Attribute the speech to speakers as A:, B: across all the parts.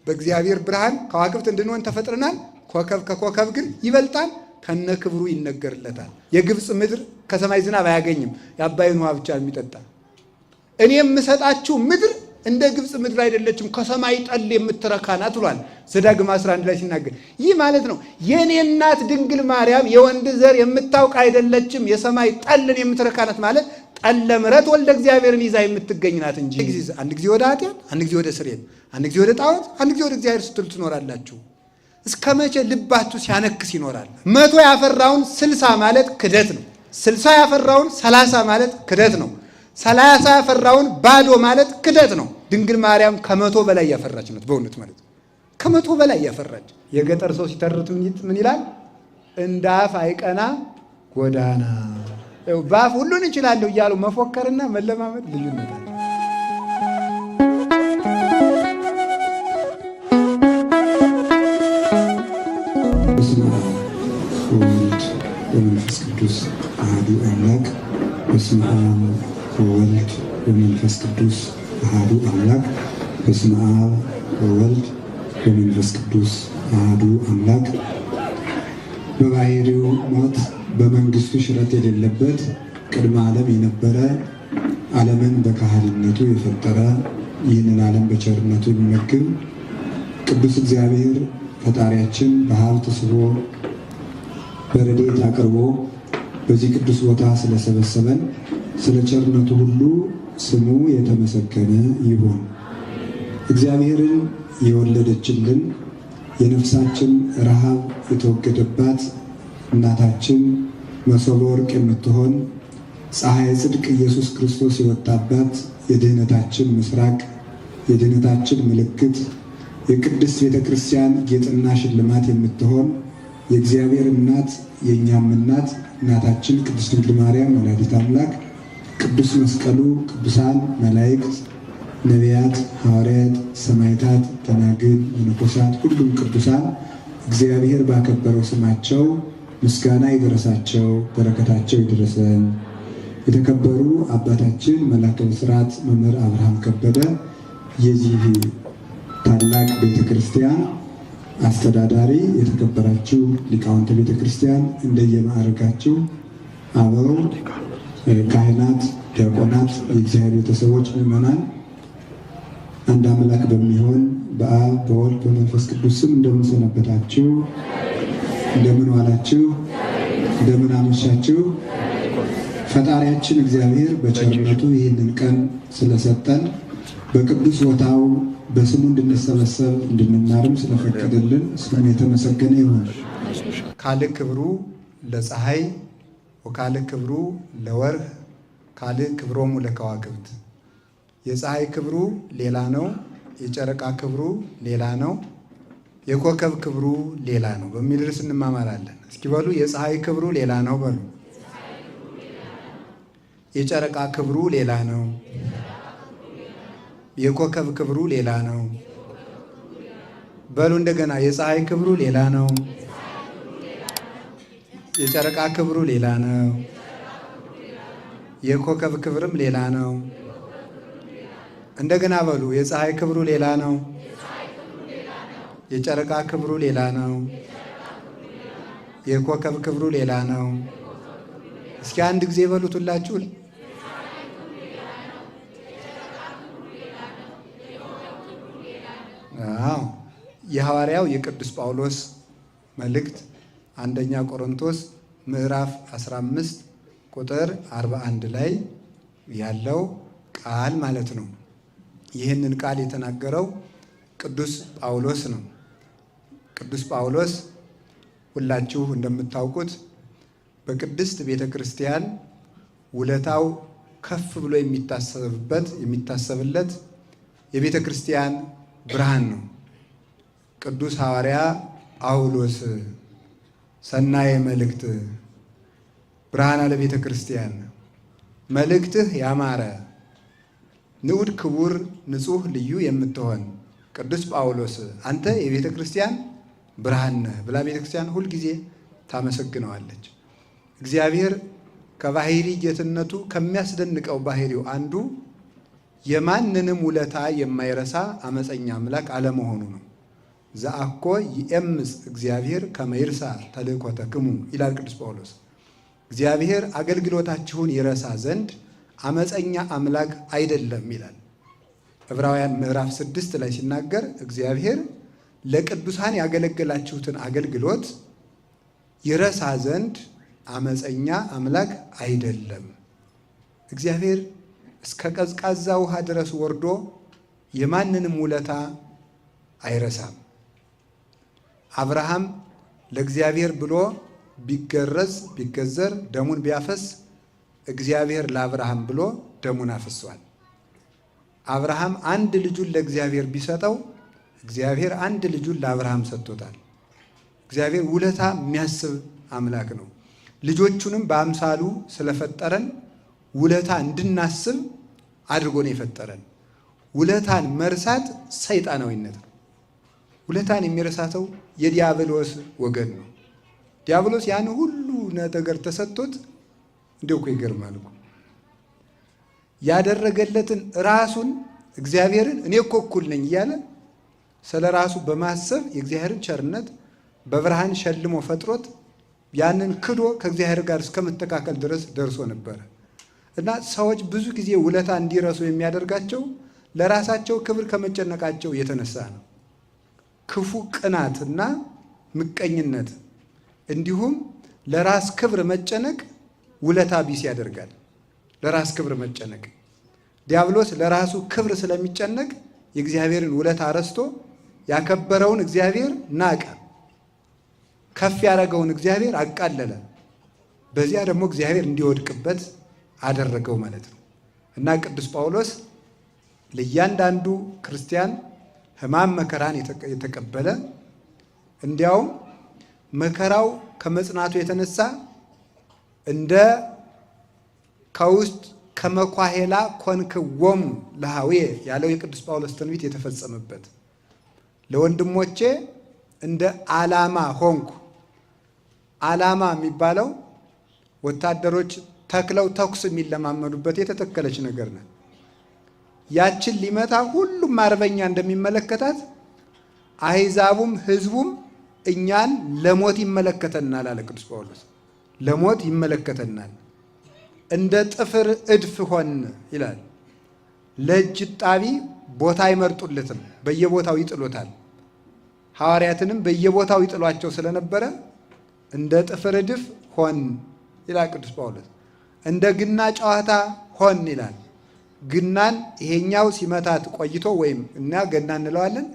A: በእግዚአብሔር ብርሃን ከዋክብት እንድንሆን ተፈጥረናል። ኮከብ ከኮከብ ግን ይበልጣል፣ ከነ ክብሩ ይነገርለታል። የግብፅ ምድር ከሰማይ ዝናብ አያገኝም፣ የአባይን ውሃ ብቻ የሚጠጣ። እኔ የምሰጣችሁ ምድር እንደ ግብፅ ምድር አይደለችም፣ ከሰማይ ጠል የምትረካ ናት ብሏል ዘዳግም 11 ላይ ሲናገር። ይህ ማለት ነው የኔ እናት ድንግል ማርያም የወንድ ዘር የምታውቅ አይደለችም፣ የሰማይ ጠልን የምትረካ ናት ማለት ጠለ ምሕረት ወልደ እግዚአብሔርን ይዛ የምትገኝ ናት እንጂ አንድ ጊዜ ወደ ኃጢአት፣ አንድ ጊዜ ወደ ስርየት፣ አንድ ጊዜ ወደ ጣዖት፣ አንድ ጊዜ ወደ እግዚአብሔር ስትሉ ትኖራላችሁ። እስከ መቼ ልባችሁ ሲያነክስ ይኖራል? 100 ያፈራውን 60 ማለት ክደት ነው። 60 ያፈራውን 30 ማለት ክደት ነው። 30 ያፈራውን ባዶ ማለት ክደት ነው። ድንግል ማርያም ከ100 በላይ ያፈራች ናት። በእውነት ማለት ከ100 በላይ ያፈራች። የገጠር ሰው ሲተርት ምን ይላል? እንደ አፍ አይቀና ጎዳና። በአፍ ሁሉን እችላለሁ እያሉ መፎከርና መለማመድ ልዩነት አለ።
B: በስመ አብ ወወልድ ወመንፈስ ቅዱስ አሐዱ አምላክ። በስመ አብ ወወልድ ወመንፈስ ቅዱስ አሐዱ አምላክ። በስመ አብ ወወልድ ወመንፈስ ቅዱስ አሐዱ አምላክ። በባሕርዩ ሞት በመንግስቱ ሽረት የሌለበት ቅድመ ዓለም የነበረ ዓለምን በካህሊነቱ የፈጠረ ይህንን ዓለም በቸርነቱ የሚመግብ ቅዱስ እግዚአብሔር ፈጣሪያችን በሀብት ስቦ በረድኤት አቅርቦ በዚህ ቅዱስ ቦታ ስለሰበሰበን ስለ ቸርነቱ ሁሉ ስሙ የተመሰገነ ይሁን። እግዚአብሔርን የወለደችልን የነፍሳችን ረሃብ የተወገደባት እናታችን መሶበ ወርቅ የምትሆን ፀሐይ ጽድቅ ኢየሱስ ክርስቶስ የወጣባት የድህነታችን ምስራቅ የድህነታችን ምልክት የቅድስት ቤተ ክርስቲያን ጌጥና ሽልማት የምትሆን የእግዚአብሔር እናት የእኛም እናት እናታችን ቅድስት ድንግል ማርያም ወላዲተ አምላክ ቅዱስ መስቀሉ ቅዱሳን መላእክት ነቢያት ሐዋርያት ሰማዕታት ደናግል መነኮሳት ሁሉም ቅዱሳን እግዚአብሔር ባከበረው ስማቸው ምስጋና ይድረሳቸው፣ በረከታቸው ይድረሰን። የተከበሩ አባታችን መላከ ብስራት መምህር አብርሃም ከበደ የዚህ ታላቅ ቤተ ክርስቲያን አስተዳዳሪ፣ የተከበራችሁ ሊቃውንተ ቤተ ክርስቲያን እንደየማዕረጋችሁ አበው ካህናት፣ ዲያቆናት፣ የእግዚአብሔር ቤተሰቦች፣ ምዕመናን አንድ አምላክ በሚሆን በአብ በወልድ በመንፈስ ቅዱስ ስም እንደምን ሰነበታችሁ? እንደምን ዋላችሁ? እንደምን አመሻችሁ? ፈጣሪያችን እግዚአብሔር በቸርነቱ ይህንን ቀን ስለሰጠን በቅዱስ ቦታው በስሙ እንድንሰበሰብ እንድንማርም ስለፈቀደልን ስሙ የተመሰገነ ይሁን።
A: ካልዕ ክብሩ ለፀሐይ ወካልዕ ክብሩ ለወርህ ካልዕ ክብሮሙ ለከዋክብት። የፀሐይ ክብሩ ሌላ ነው፣ የጨረቃ ክብሩ ሌላ ነው፣ የኮከብ ክብሩ ሌላ ነው በሚል ርዕስ እንማማራለን። እስኪ በሉ የፀሐይ ክብሩ ሌላ ነው በሉ። የጨረቃ ክብሩ ሌላ ነው፣ የኮከብ ክብሩ ሌላ ነው በሉ። እንደገና የፀሐይ ክብሩ ሌላ ነው፣ የጨረቃ ክብሩ ሌላ ነው፣ የኮከብ ክብርም ሌላ ነው። እንደገና በሉ የፀሐይ ክብሩ ሌላ ነው፣ የጨረቃ ክብሩ ሌላ ነው፣ የኮከብ ክብሩ ሌላ ነው። እስኪ አንድ ጊዜ በሉት ሁላችሁ። የሐዋርያው የቅዱስ ጳውሎስ መልእክት አንደኛ ቆሮንቶስ ምዕራፍ 15 ቁጥር 41 ላይ ያለው ቃል ማለት ነው። ይህንን ቃል የተናገረው ቅዱስ ጳውሎስ ነው። ቅዱስ ጳውሎስ ሁላችሁ እንደምታውቁት በቅድስት ቤተ ክርስቲያን ውለታው ከፍ ብሎ የሚታሰብለት የቤተ ክርስቲያን ብርሃን ነው። ቅዱስ ሐዋርያ ጳውሎስ ሰናየ መልእክት ብርሃነ ለቤተ ክርስቲያን መልእክትህ ያማረ ንዑድ ክቡር ንጹሕ ልዩ የምትሆን ቅዱስ ጳውሎስ አንተ የቤተ ክርስቲያን ብርሃን ነህ ብላ ቤተ ክርስቲያን ሁልጊዜ ታመሰግነዋለች። እግዚአብሔር ከባሕሪ ጌትነቱ ከሚያስደንቀው ባሕሪው አንዱ የማንንም ውለታ የማይረሳ አመፀኛ አምላክ አለመሆኑ ነው። ዘአኮ ይእምፅ እግዚአብሔር ከመ ይርሳዕ ተልእኮተክሙ ይላል ቅዱስ ጳውሎስ። እግዚአብሔር አገልግሎታችሁን ይረሳ ዘንድ አመፀኛ አምላክ አይደለም ይላል። ዕብራውያን ምዕራፍ 6 ላይ ሲናገር እግዚአብሔር ለቅዱሳን ያገለገላችሁትን አገልግሎት ይረሳ ዘንድ አመፀኛ አምላክ አይደለም። እግዚአብሔር እስከ ቀዝቃዛ ውሃ ድረስ ወርዶ የማንንም ውለታ አይረሳም። አብርሃም ለእግዚአብሔር ብሎ ቢገዘር ደሙን ቢያፈስ እግዚአብሔር ለአብርሃም ብሎ ደሙን አፍሷል። አብርሃም አንድ ልጁን ለእግዚአብሔር ቢሰጠው እግዚአብሔር አንድ ልጁን ለአብርሃም ሰጥቶታል። እግዚአብሔር ውለታ የሚያስብ አምላክ ነው። ልጆቹንም በአምሳሉ ስለፈጠረን ውለታ እንድናስብ አድርጎ ነው የፈጠረን። ውለታን መርሳት ሰይጣናዊነት ነው። ውለታን የሚረሳተው የዲያብሎስ ወገን ነው። ዲያብሎስ ያን ሁሉ ነገር ተሰጥቶት እንደው እኮ ይገርማል እኮ ያደረገለትን ራሱን እግዚአብሔርን እኔ እኮ እኩል ነኝ እያለ ስለ ራሱ በማሰብ የእግዚአብሔርን ቸርነት በብርሃን ሸልሞ ፈጥሮት ያንን ክዶ ከእግዚአብሔር ጋር እስከመተካከል ድረስ ደርሶ ነበረ። እና ሰዎች ብዙ ጊዜ ውለታ እንዲረሱ የሚያደርጋቸው ለራሳቸው ክብር ከመጨነቃቸው የተነሳ ነው። ክፉ ቅናትና ምቀኝነት እንዲሁም ለራስ ክብር መጨነቅ ውለታ ቢስ ያደርጋል። ለራስ ክብር መጨነቅ ዲያብሎስ ለራሱ ክብር ስለሚጨነቅ የእግዚአብሔርን ውለታ ረስቶ ያከበረውን እግዚአብሔር ናቀ፣ ከፍ ያደረገውን እግዚአብሔር አቃለለ። በዚያ ደግሞ እግዚአብሔር እንዲወድቅበት አደረገው ማለት ነው። እና ቅዱስ ጳውሎስ ለእያንዳንዱ ክርስቲያን ሕማም መከራን የተቀበለ እንዲያውም መከራው ከመጽናቱ የተነሳ እንደ ከውስጥ ከመኳሄላ ኮንክዎሙ ለሃዊየ ያለው የቅዱስ ጳውሎስ ትንቢት የተፈጸመበት ለወንድሞቼ እንደ ዓላማ ሆንኩ። ዓላማ የሚባለው ወታደሮች ተክለው ተኩስ የሚለማመዱበት የተተከለች ነገር ናት። ያችን ሊመታ ሁሉም አርበኛ እንደሚመለከታት አሕዛቡም ሕዝቡም እኛን ለሞት ይመለከተናል አለ ቅዱስ ጳውሎስ። ለሞት ይመለከተናል። እንደ ጥፍር እድፍ ሆን ይላል። ለእጅ ጣቢ ቦታ አይመርጡለትም፣ በየቦታው ይጥሉታል። ሐዋርያትንም በየቦታው ይጥሏቸው ስለነበረ እንደ ጥፍር እድፍ ሆን ይላል ቅዱስ ጳውሎስ። እንደ ግና ጨዋታ ሆን ይላል። ግናን ይሄኛው ሲመታት ቆይቶ ወይም እና ገና እንለዋለን፣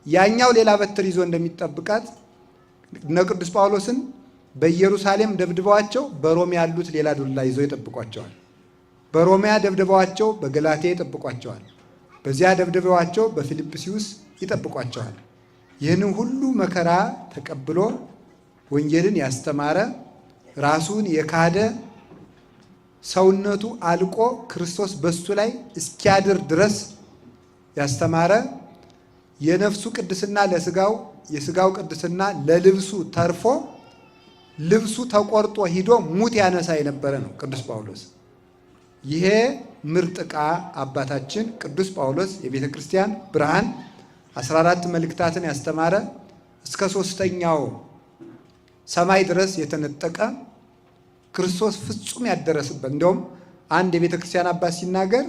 A: ያኛው ሌላ በትር ይዞ እንደሚጠብቃት እነ ቅዱስ ጳውሎስን በኢየሩሳሌም ደብድበዋቸው በሮሜ ያሉት ሌላ ዱላ ይዘው ይጠብቋቸዋል። በሮሚያ ደብድበዋቸው በገላትያ ይጠብቋቸዋል። በዚያ ደብድበዋቸው በፊልጵስዩስ ይጠብቋቸዋል። ይህንን ሁሉ መከራ ተቀብሎ ወንጌልን ያስተማረ ራሱን የካደ ሰውነቱ አልቆ ክርስቶስ በሱ ላይ እስኪያድር ድረስ ያስተማረ የነፍሱ ቅድስና ለስጋው የስጋው ቅድስና ለልብሱ ተርፎ ልብሱ ተቆርጦ ሂዶ ሙት ያነሳ የነበረ ነው ቅዱስ ጳውሎስ። ይሄ ምርጥ ዕቃ አባታችን ቅዱስ ጳውሎስ የቤተ ክርስቲያን ብርሃን 14 መልእክታትን ያስተማረ እስከ 3ኛው ሰማይ ድረስ የተነጠቀ ክርስቶስ ፍጹም ያደረስበት። እንደውም አንድ የቤተ ክርስቲያን አባት ሲናገር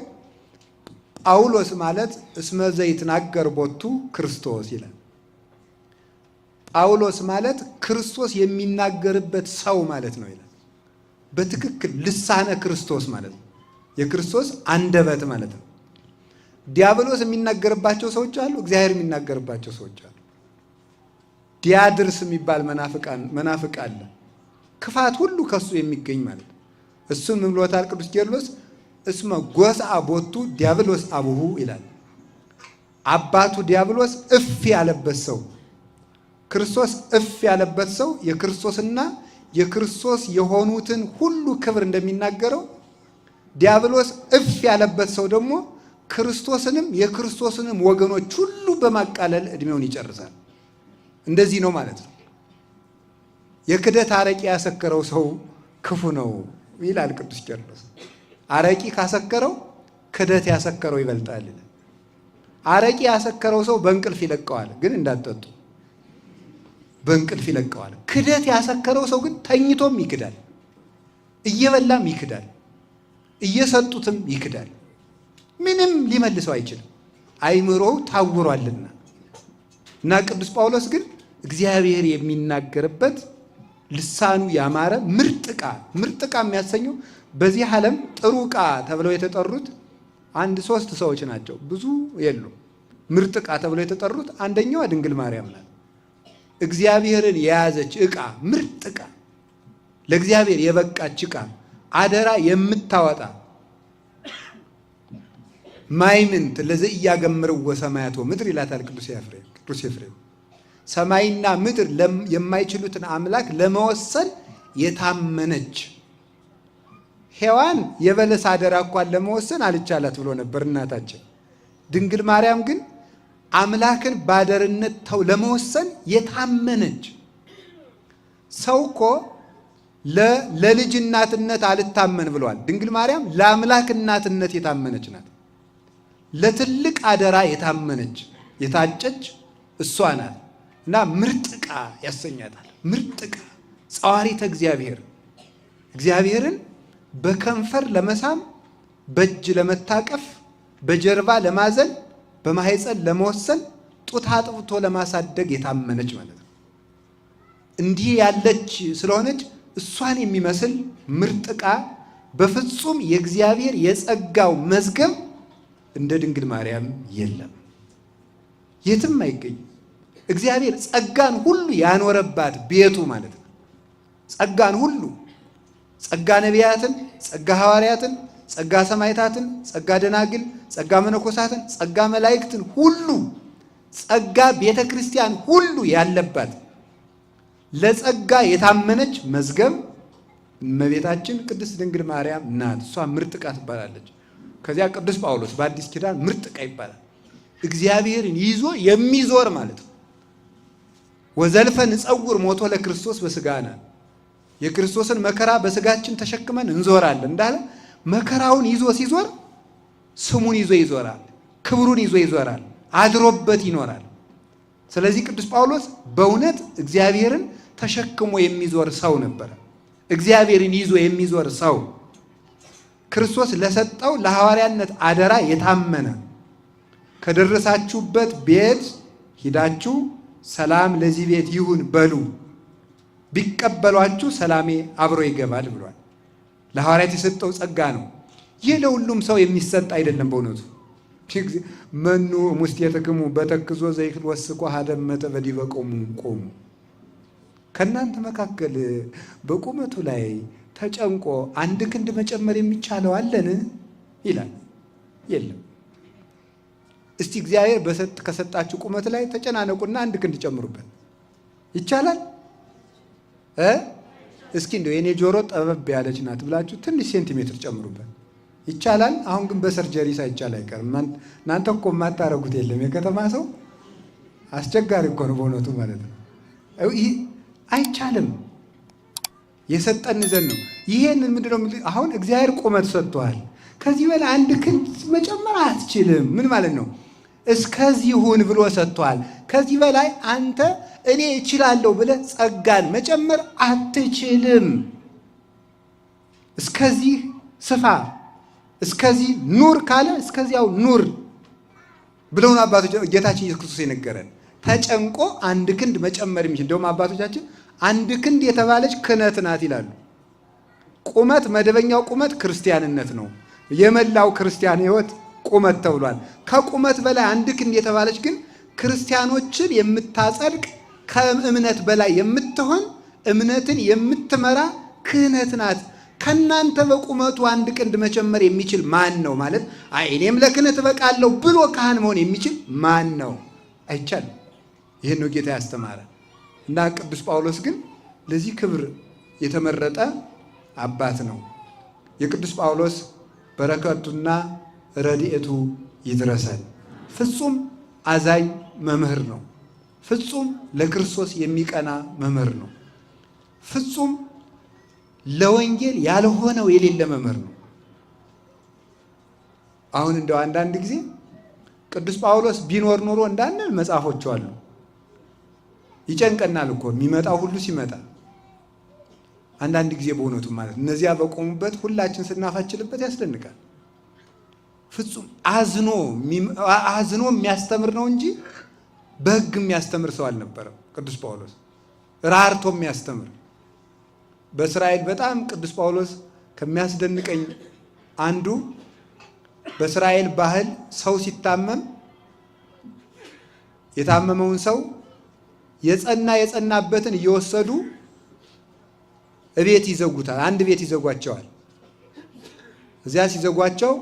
A: ጳውሎስ ማለት እስመ ዘይትናገር ቦቱ ክርስቶስ ይላል። ጳውሎስ ማለት ክርስቶስ የሚናገርበት ሰው ማለት ነው ይላል። በትክክል ልሳነ ክርስቶስ ማለት ነው። የክርስቶስ አንደበት ማለት ነው። ዲያብሎስ የሚናገርባቸው ሰዎች አሉ፣ እግዚአብሔር የሚናገርባቸው ሰዎች አሉ። ዲያድርስ የሚባል መናፍቅ አለ። ክፋት ሁሉ ከሱ የሚገኝ ማለት ነው። እሱን ምን ብሎታል ቅዱስ ቄርሎስ? እስመ ጎስአ ቦቱ ዲያብሎስ አቡሁ ይላል። አባቱ ዲያብሎስ እፍ ያለበት ሰው፣ ክርስቶስ እፍ ያለበት ሰው የክርስቶስና የክርስቶስ የሆኑትን ሁሉ ክብር እንደሚናገረው ዲያብሎስ እፍ ያለበት ሰው ደግሞ ክርስቶስንም የክርስቶስንም ወገኖች ሁሉ በማቃለል ዕድሜውን ይጨርሳል። እንደዚህ ነው ማለት ነው። የክደት አረቂ ያሰከረው ሰው ክፉ ነው ይላል ቅዱስ ቄርሎስ። አረቂ ካሰከረው ክደት ያሰከረው ይበልጣል። አረቂ ያሰከረው ሰው በእንቅልፍ ይለቀዋል፣ ግን እንዳትጠጡ። በእንቅልፍ ይለቀዋል። ክደት ያሰከረው ሰው ግን ተኝቶም ይክዳል፣ እየበላም ይክዳል፣ እየሰጡትም ይክዳል። ምንም ሊመልሰው አይችልም፣ አይምሮው ታውሯልና። እና ቅዱስ ጳውሎስ ግን እግዚአብሔር የሚናገርበት ልሳኑ ያማረ ምርጥ ዕቃ የሚያሰኘው በዚህ ዓለም ጥሩ ዕቃ ተብለው የተጠሩት አንድ 3 ሰዎች ናቸው፣ ብዙ የሉም። ምርጥ ዕቃ ተብለው የተጠሩት አንደኛዋ ድንግል ማርያም ናት። እግዚአብሔርን የያዘች ዕቃ፣ ምርጥ ዕቃ፣ ለእግዚአብሔር የበቃች ዕቃ፣ አደራ የምታወጣ ማይምንት ለዘኢያገምርዎ ሰማያት ወምድር ይላታል ቅዱስ ኤፍሬም። ሰማይና ምድር የማይችሉትን አምላክ ለመወሰን የታመነች ሔዋን የበለስ አደራ እንኳን ለመወሰን አልቻላት ብሎ ነበር እናታችን። ድንግል ማርያም ግን አምላክን ባደርነት ለመወሰን የታመነች። ሰው እኮ ለልጅ እናትነት አልታመን ብሏል። ድንግል ማርያም ለአምላክ እናትነት የታመነች ናት። ለትልቅ አደራ የታመነች የታጨች እሷ ናት። እና ምርጥ ዕቃ ያሰኛታል። ምርጥ ዕቃ ጸዋሪተ እግዚአብሔር፣ እግዚአብሔርን በከንፈር ለመሳም፣ በእጅ ለመታቀፍ፣ በጀርባ ለማዘል፣ በማህፀን ለመወሰን፣ ጡት አጥብቶ ለማሳደግ የታመነች ማለት ነው። እንዲህ ያለች ስለሆነች እሷን የሚመስል ምርጥ ዕቃ በፍጹም የእግዚአብሔር የጸጋው መዝገብ እንደ ድንግል ማርያም የለም፣ የትም አይገኝም። እግዚአብሔር ጸጋን ሁሉ ያኖረባት ቤቱ ማለት ነው። ጸጋን ሁሉ፣ ጸጋ ነቢያትን፣ ጸጋ ሐዋርያትን፣ ጸጋ ሰማዕታትን፣ ጸጋ ደናግል፣ ጸጋ መነኮሳትን፣ ጸጋ መላእክትን ሁሉ፣ ጸጋ ቤተ ክርስቲያን ሁሉ ያለባት ለጸጋ የታመነች መዝገብ እመቤታችን ቅድስት ድንግል ማርያም ናት። እሷ ምርጥ ዕቃ ትባላለች። ከዚያ ቅዱስ ጳውሎስ በአዲስ ኪዳን ምርጥ ዕቃ ይባላል። እግዚአብሔርን ይዞ የሚዞር ማለት ነው። ወዘልፈ ንጸውር ሞቶ ለክርስቶስ በሥጋነ፣ የክርስቶስን መከራ በሥጋችን ተሸክመን እንዞራለን እንዳለ መከራውን ይዞ ሲዞር ስሙን ይዞ ይዞራል፣ ክብሩን ይዞ ይዞራል፣ አድሮበት ይኖራል። ስለዚህ ቅዱስ ጳውሎስ በእውነት እግዚአብሔርን ተሸክሞ የሚዞር ሰው ነበረ። እግዚአብሔርን ይዞ የሚዞር ሰው፣ ክርስቶስ ለሰጠው ለሐዋርያነት አደራ የታመነ፣ ከደረሳችሁበት ቤት ሂዳችሁ ሰላም ለዚህ ቤት ይሁን በሉ፣ ቢቀበሏችሁ ሰላሜ አብሮ ይገባል ብሏል። ለሐዋርያት የሰጠው ጸጋ ነው። ይህ ለሁሉም ሰው የሚሰጥ አይደለም። በእውነቱ መኑ ሙስቴትክሙ በተክዞ ዘይክል ወስቆ ሀደመተ በዲበ ቆሙ፣ ከእናንተ መካከል በቁመቱ ላይ ተጨንቆ 1 ክንድ መጨመር የሚቻለው አለን ይላል። የለም። እስቲ እግዚአብሔር ከሰጣችሁ ቁመት ላይ ተጨናነቁና 1 ክንድ ጨምሩበት። ይቻላል? እስኪ እንደው የኔ ጆሮ ጠበብ ያለች ናት ብላችሁ ትንሽ ሴንቲሜትር ጨምሩበት። ይቻላል? አሁን ግን በሰርጀሪ ሳይቻል አይቀርም። እናንተ እኮ የማታረጉት የለም። የከተማ ሰው አስቸጋሪ እኮ ነው በእውነቱ ማለት ነው። አይቻልም። የሰጠን ዘንድ ነው። ይሄንን ምንድነው? አሁን እግዚአብሔር ቁመት ሰጥቷል። ከዚህ በላይ 1 ክንድ መጨመር አትችልም። ምን ማለት ነው? እስከዚህ ሁን ብሎ ሰጥቷል። ከዚህ በላይ አንተ እኔ እችላለሁ ብለህ ጸጋን መጨመር አትችልም። እስከዚህ ስፋ፣ እስከዚህ ኑር ካለ እስከዚያው ኑር ብለውን አባቶች ጌታችን ኢየሱስ ክርስቶስ የነገረን። ተጨንቆ 1 ክንድ መጨመር የሚችል እንደውም አባቶቻችን 1 ክንድ የተባለች ክህነት ናት ይላሉ። ቁመት፣ መደበኛው ቁመት ክርስቲያንነት ነው። የመላው ክርስቲያን ሕይወት ቁመት ተብሏል። ከቁመት በላይ 1 ክንድ የተባለች ግን ክርስቲያኖችን የምታጸድቅ፣ ከእምነት በላይ የምትሆን፣ እምነትን የምትመራ ክህነት ናት። ከእናንተ በቁመቱ 1 ክንድ መጨመር የሚችል ማን ነው? ማለት እኔም ለክህነት እበቃለሁ ብሎ ካህን መሆን የሚችል ማን ነው? አይቻልም። ይህን ነው ጌታ ያስተማረ። እና ቅዱስ ጳውሎስ ግን ለዚህ ክብር የተመረጠ አባት ነው። የቅዱስ ጳውሎስ በረከቱና ረድኤቱ ይድረሰን። ፍጹም አዛኝ መምህር ነው። ፍጹም ለክርስቶስ የሚቀና መምህር ነው። ፍጹም ለወንጌል ያልሆነው የሌለ መምህር ነው። አሁን እንደው አንዳንድ ጊዜ ቅዱስ ጳውሎስ ቢኖር ኖሮ እንዳንል መጽሐፎቹ አሉ። ይጨንቀናል እኮ የሚመጣው ሁሉ ሲመጣ አንዳንድ ጊዜ በእውነቱ ማለት እነዚያ በቆሙበት ሁላችን ስናፋችልበት ያስደንቃል። ፍጹም አዝኖ የሚያስተምር ነው እንጂ በሕግ የሚያስተምር ሰው አልነበረም። ቅዱስ ጳውሎስ ራርቶ የሚያስተምር በእስራኤል በጣም ቅዱስ ጳውሎስ ከሚያስደንቀኝ አንዱ በእስራኤል ባህል ሰው ሲታመም የታመመውን ሰው የጸናበትን እየወሰዱ እቤት ይዘጉታል። አንድ ቤት ይዘጓቸዋል። እዚያ ሲዘጓቸው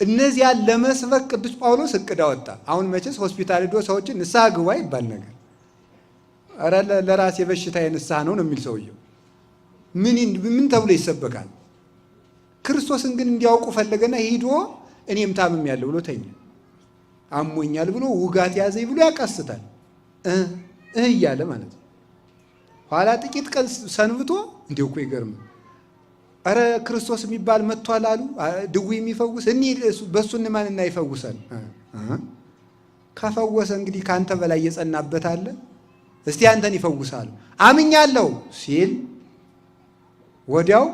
A: እነዚያን ለመስበክ ቅዱስ ጳውሎስ እቅድ አወጣ። አሁን መቼስ ሆስፒታል ሄዶ ሰዎችን ንስሐ ግባ ይባል ነገር ኧረ ለራሴ በሽታዬ ንስሐ ነው የሚል ሰውየው ምን ተብሎ ይሰበካል? ክርስቶስን ግን እንዲያውቁ ፈለገና ሂዶ እኔም ታምሜያለሁ ብሎ ተኛ። አሞኛል ብሎ ውጋት ያዘኝ ብሎ ያቃስታል እያለ ማለት ነው። ኋላ ጥቂት ቀን ሰንብቶ እንዲሁ እኮ ይገርም ኧረ ክርስቶስ የሚባል መጥቷል አሉ ድውይ የሚፈውስ በእሱ እንማንና ይፈውሳል። ከፈወሰ እንግዲህ ከአንተ በላይ የጸናበት አለ? እስቲ አንተን ይፈውሳሉ። አምኛለሁ ሲል ወዲያው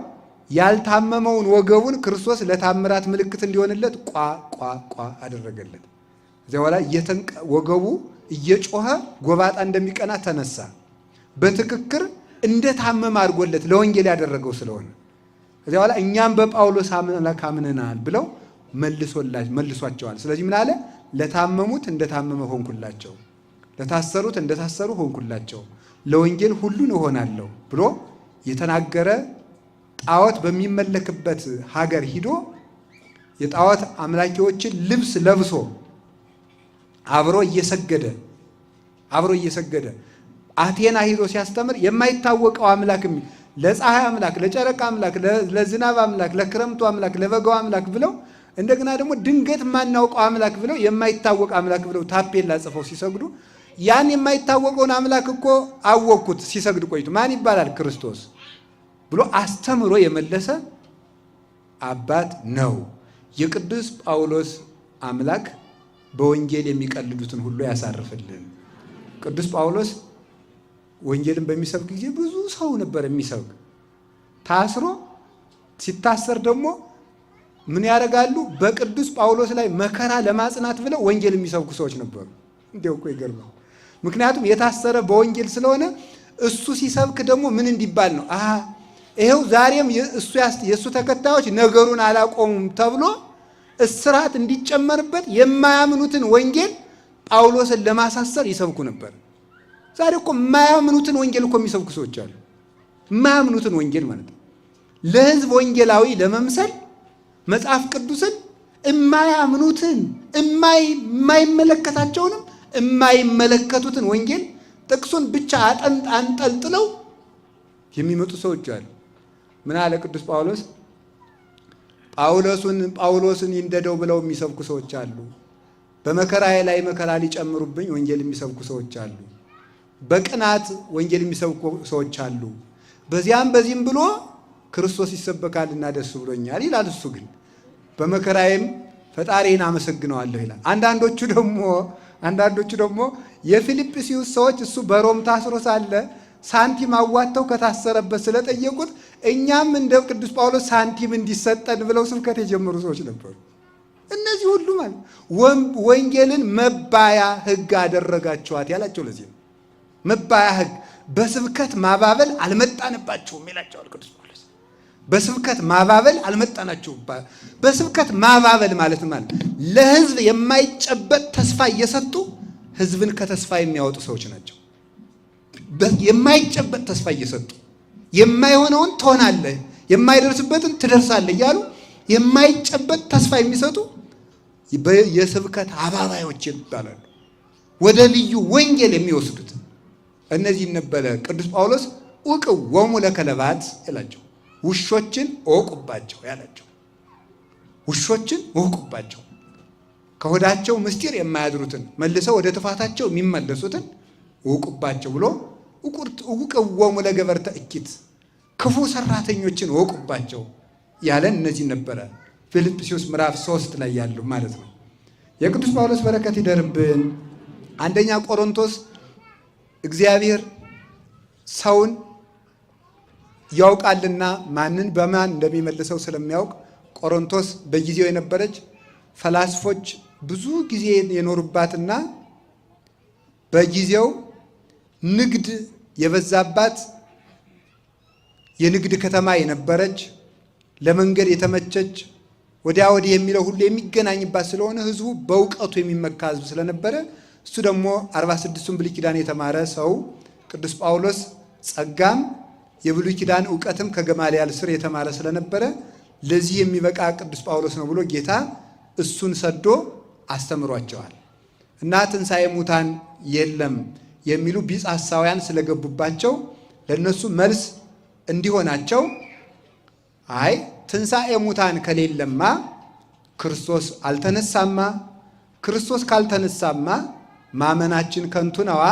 A: ያልታመመውን ወገቡን ክርስቶስ ለታምራት ምልክት እንዲሆንለት ቋ አደረገለት። እዚያ በኋላ ወገቡ እየጮኸ ጎባጣ እንደሚቀና ተነሳ። በትክክር እንደታመመ አድርጎለት ለወንጌል ያደረገው ስለሆነ እዚያ በኋላ እኛም በጳውሎስ አምላክ አምነናል ብለው መልሷቸዋል። ስለዚህ ምን አለ? ለታመሙት እንደታመመ ሆንኩላቸው፣ ለታሰሩት እንደታሰሩ ሆንኩላቸው፣ ለወንጌል ሁሉን እሆናለሁ ብሎ የተናገረ ጣዖት በሚመለክበት ሀገር ሂዶ የጣዖት አምላኪዎችን ልብስ ለብሶ አብሮ እየሰገደ አቴና ሂዶ ሲያስተምር የማይታወቀው አምላክ ለፀሐይ አምላክ፣ ለጨረቃ አምላክ፣ ለዝናብ አምላክ፣ ለክረምቱ አምላክ፣ ለበጋው አምላክ ብለው እንደገና ደግሞ ድንገት የማናውቀው አምላክ ብለው የማይታወቅ አምላክ ብለው ታፔላ ጽፈው ሲሰግዱ ያን የማይታወቀውን አምላክ እኮ አወቅኩት ሲሰግድ ቆይቱ ማን ይባላል? ክርስቶስ ብሎ አስተምሮ የመለሰ አባት ነው። የቅዱስ ጳውሎስ አምላክ በወንጌል የሚቀልዱትን ሁሉ ያሳርፍልን። ቅዱስ ጳውሎስ ወንጌልን በሚሰብክ ጊዜ ብዙ ሰው ነበር የሚሰብክ። ታስሮ ሲታሰር ደግሞ ምን ያደርጋሉ? በቅዱስ ጳውሎስ ላይ መከራ ለማጽናት ብለው ወንጌል የሚሰብኩ ሰዎች ነበሩ። እንዲያው እኮ ይገርማል። ምክንያቱም የታሰረ በወንጌል ስለሆነ እሱ ሲሰብክ ደግሞ ምን እንዲባል ነው? ይሄው ዛሬም የእሱ ተከታዮች ነገሩን አላቆሙም ተብሎ እስራት እንዲጨመርበት የማያምኑትን ወንጌል ጳውሎስን ለማሳሰር ይሰብኩ ነበር። ዛሬ እኮ የማያምኑትን ወንጌል እኮ የሚሰብኩ ሰዎች አሉ። የማያምኑትን ወንጌል ማለት ነው። ለሕዝብ ወንጌላዊ ለመምሰል መጽሐፍ ቅዱስን የማያምኑትን የማይመለከታቸውንም የማይመለከቱትን ወንጌል ጥቅሱን ብቻ አንጠልጥለው የሚመጡ ሰዎች አሉ። ምን አለ ቅዱስ ጳውሎስ? ጳውሎስን ይንደደው ብለው የሚሰብኩ ሰዎች አሉ። በመከራዬ ላይ መከራ ሊጨምሩብኝ ወንጌል የሚሰብኩ ሰዎች አሉ። በቅናት ወንጌል የሚሰብኩ ሰዎች አሉ። በዚያም በዚህም ብሎ ክርስቶስ ይሰበካልና ደስ ብሎኛል ይላል። እሱ ግን በመከራዬም ፈጣሪን አመሰግነዋለሁ ይላል። አንዳንዶቹ ደግሞ የፊልጵስዩስ ሰዎች እሱ በሮም ታስሮ ሳለ ሳንቲም አዋጥተው ከታሰረበት ስለጠየቁት እኛም እንደ ቅዱስ ጳውሎስ ሳንቲም እንዲሰጠን ብለው ስብከት የጀመሩ ሰዎች ነበሩ። እነዚህ ሁሉ ማለት ወንጌልን መባያ ሕግ አደረጋችኋት ያላቸው ለዚህ ነው። መባያ ሕግ በስብከት ማባበል አልመጣንባቸውም ይላቸዋል ቅዱስ ጳውሎስ። በስብከት ማባበል አልመጣናቸውም። በስብከት ማባበል ማለት ለሕዝብ የማይጨበጥ ተስፋ እየሰጡ ሕዝብን ከተስፋ የሚያወጡ ሰዎች ናቸው። የማይጨበጥ ተስፋ እየሰጡ የማይሆነውን ትሆናለህ፣ የማይደርስበትን ትደርሳለህ እያሉ የማይጨበጥ ተስፋ የሚሰጡ የስብከት አባባዮች ይባላሉ። ወደ ልዩ ወንጌል የሚወስዱት እነዚህ ነበረ ቅዱስ ጳውሎስ እውቅዎሙ ለከለባት ያላቸው፣ ውሾችን እወቁባቸው ያላቸው። ውሾችን እወቁባቸው፣ ከሆዳቸው ምስጢር የማያድሩትን መልሰው ወደ ጥፋታቸው የሚመለሱትን እወቁባቸው ብሎ እውቅዎሙ ለገበርተ እኪት፣ ክፉ ሰራተኞችን እወቁባቸው ያለን እነዚህ ነበረ። ፊልጵስዩስ ምዕራፍ 3 ላይ ያሉ ማለት ነው። የቅዱስ ጳውሎስ በረከት ይደርብን። አንደኛ ቆሮንቶስ እግዚአብሔር ሰውን ያውቃልና ማንን በማን እንደሚመልሰው ስለሚያውቅ ቆሮንቶስ በጊዜው የነበረች ፈላስፎች ብዙ ጊዜ የኖሩባትና በጊዜው ንግድ የበዛባት የንግድ ከተማ የነበረች ለመንገድ የተመቸች ወዲያ ወዲህ የሚለው ሁሉ የሚገናኝባት ስለሆነ ሕዝቡ በእውቀቱ የሚመካ ሕዝብ ስለነበረ እሱ ደግሞ 46ቱን ብሉይ ኪዳን የተማረ ሰው ቅዱስ ጳውሎስ ጸጋም የብሉይ ኪዳን እውቀትም ከገማልያል ስር የተማረ ስለነበረ ለዚህ የሚበቃ ቅዱስ ጳውሎስ ነው ብሎ ጌታ እሱን ሰዶ አስተምሯቸዋል። እና ትንሣኤ ሙታን የለም የሚሉ ቢጽ ሐሳውያን ስለገቡባቸው ለነሱ መልስ እንዲሆናቸው አይ ትንሣኤ ሙታን ከሌለማ ክርስቶስ አልተነሳማ፣ ክርስቶስ ካልተነሳማ ማመናችን ከንቱ ነዋ።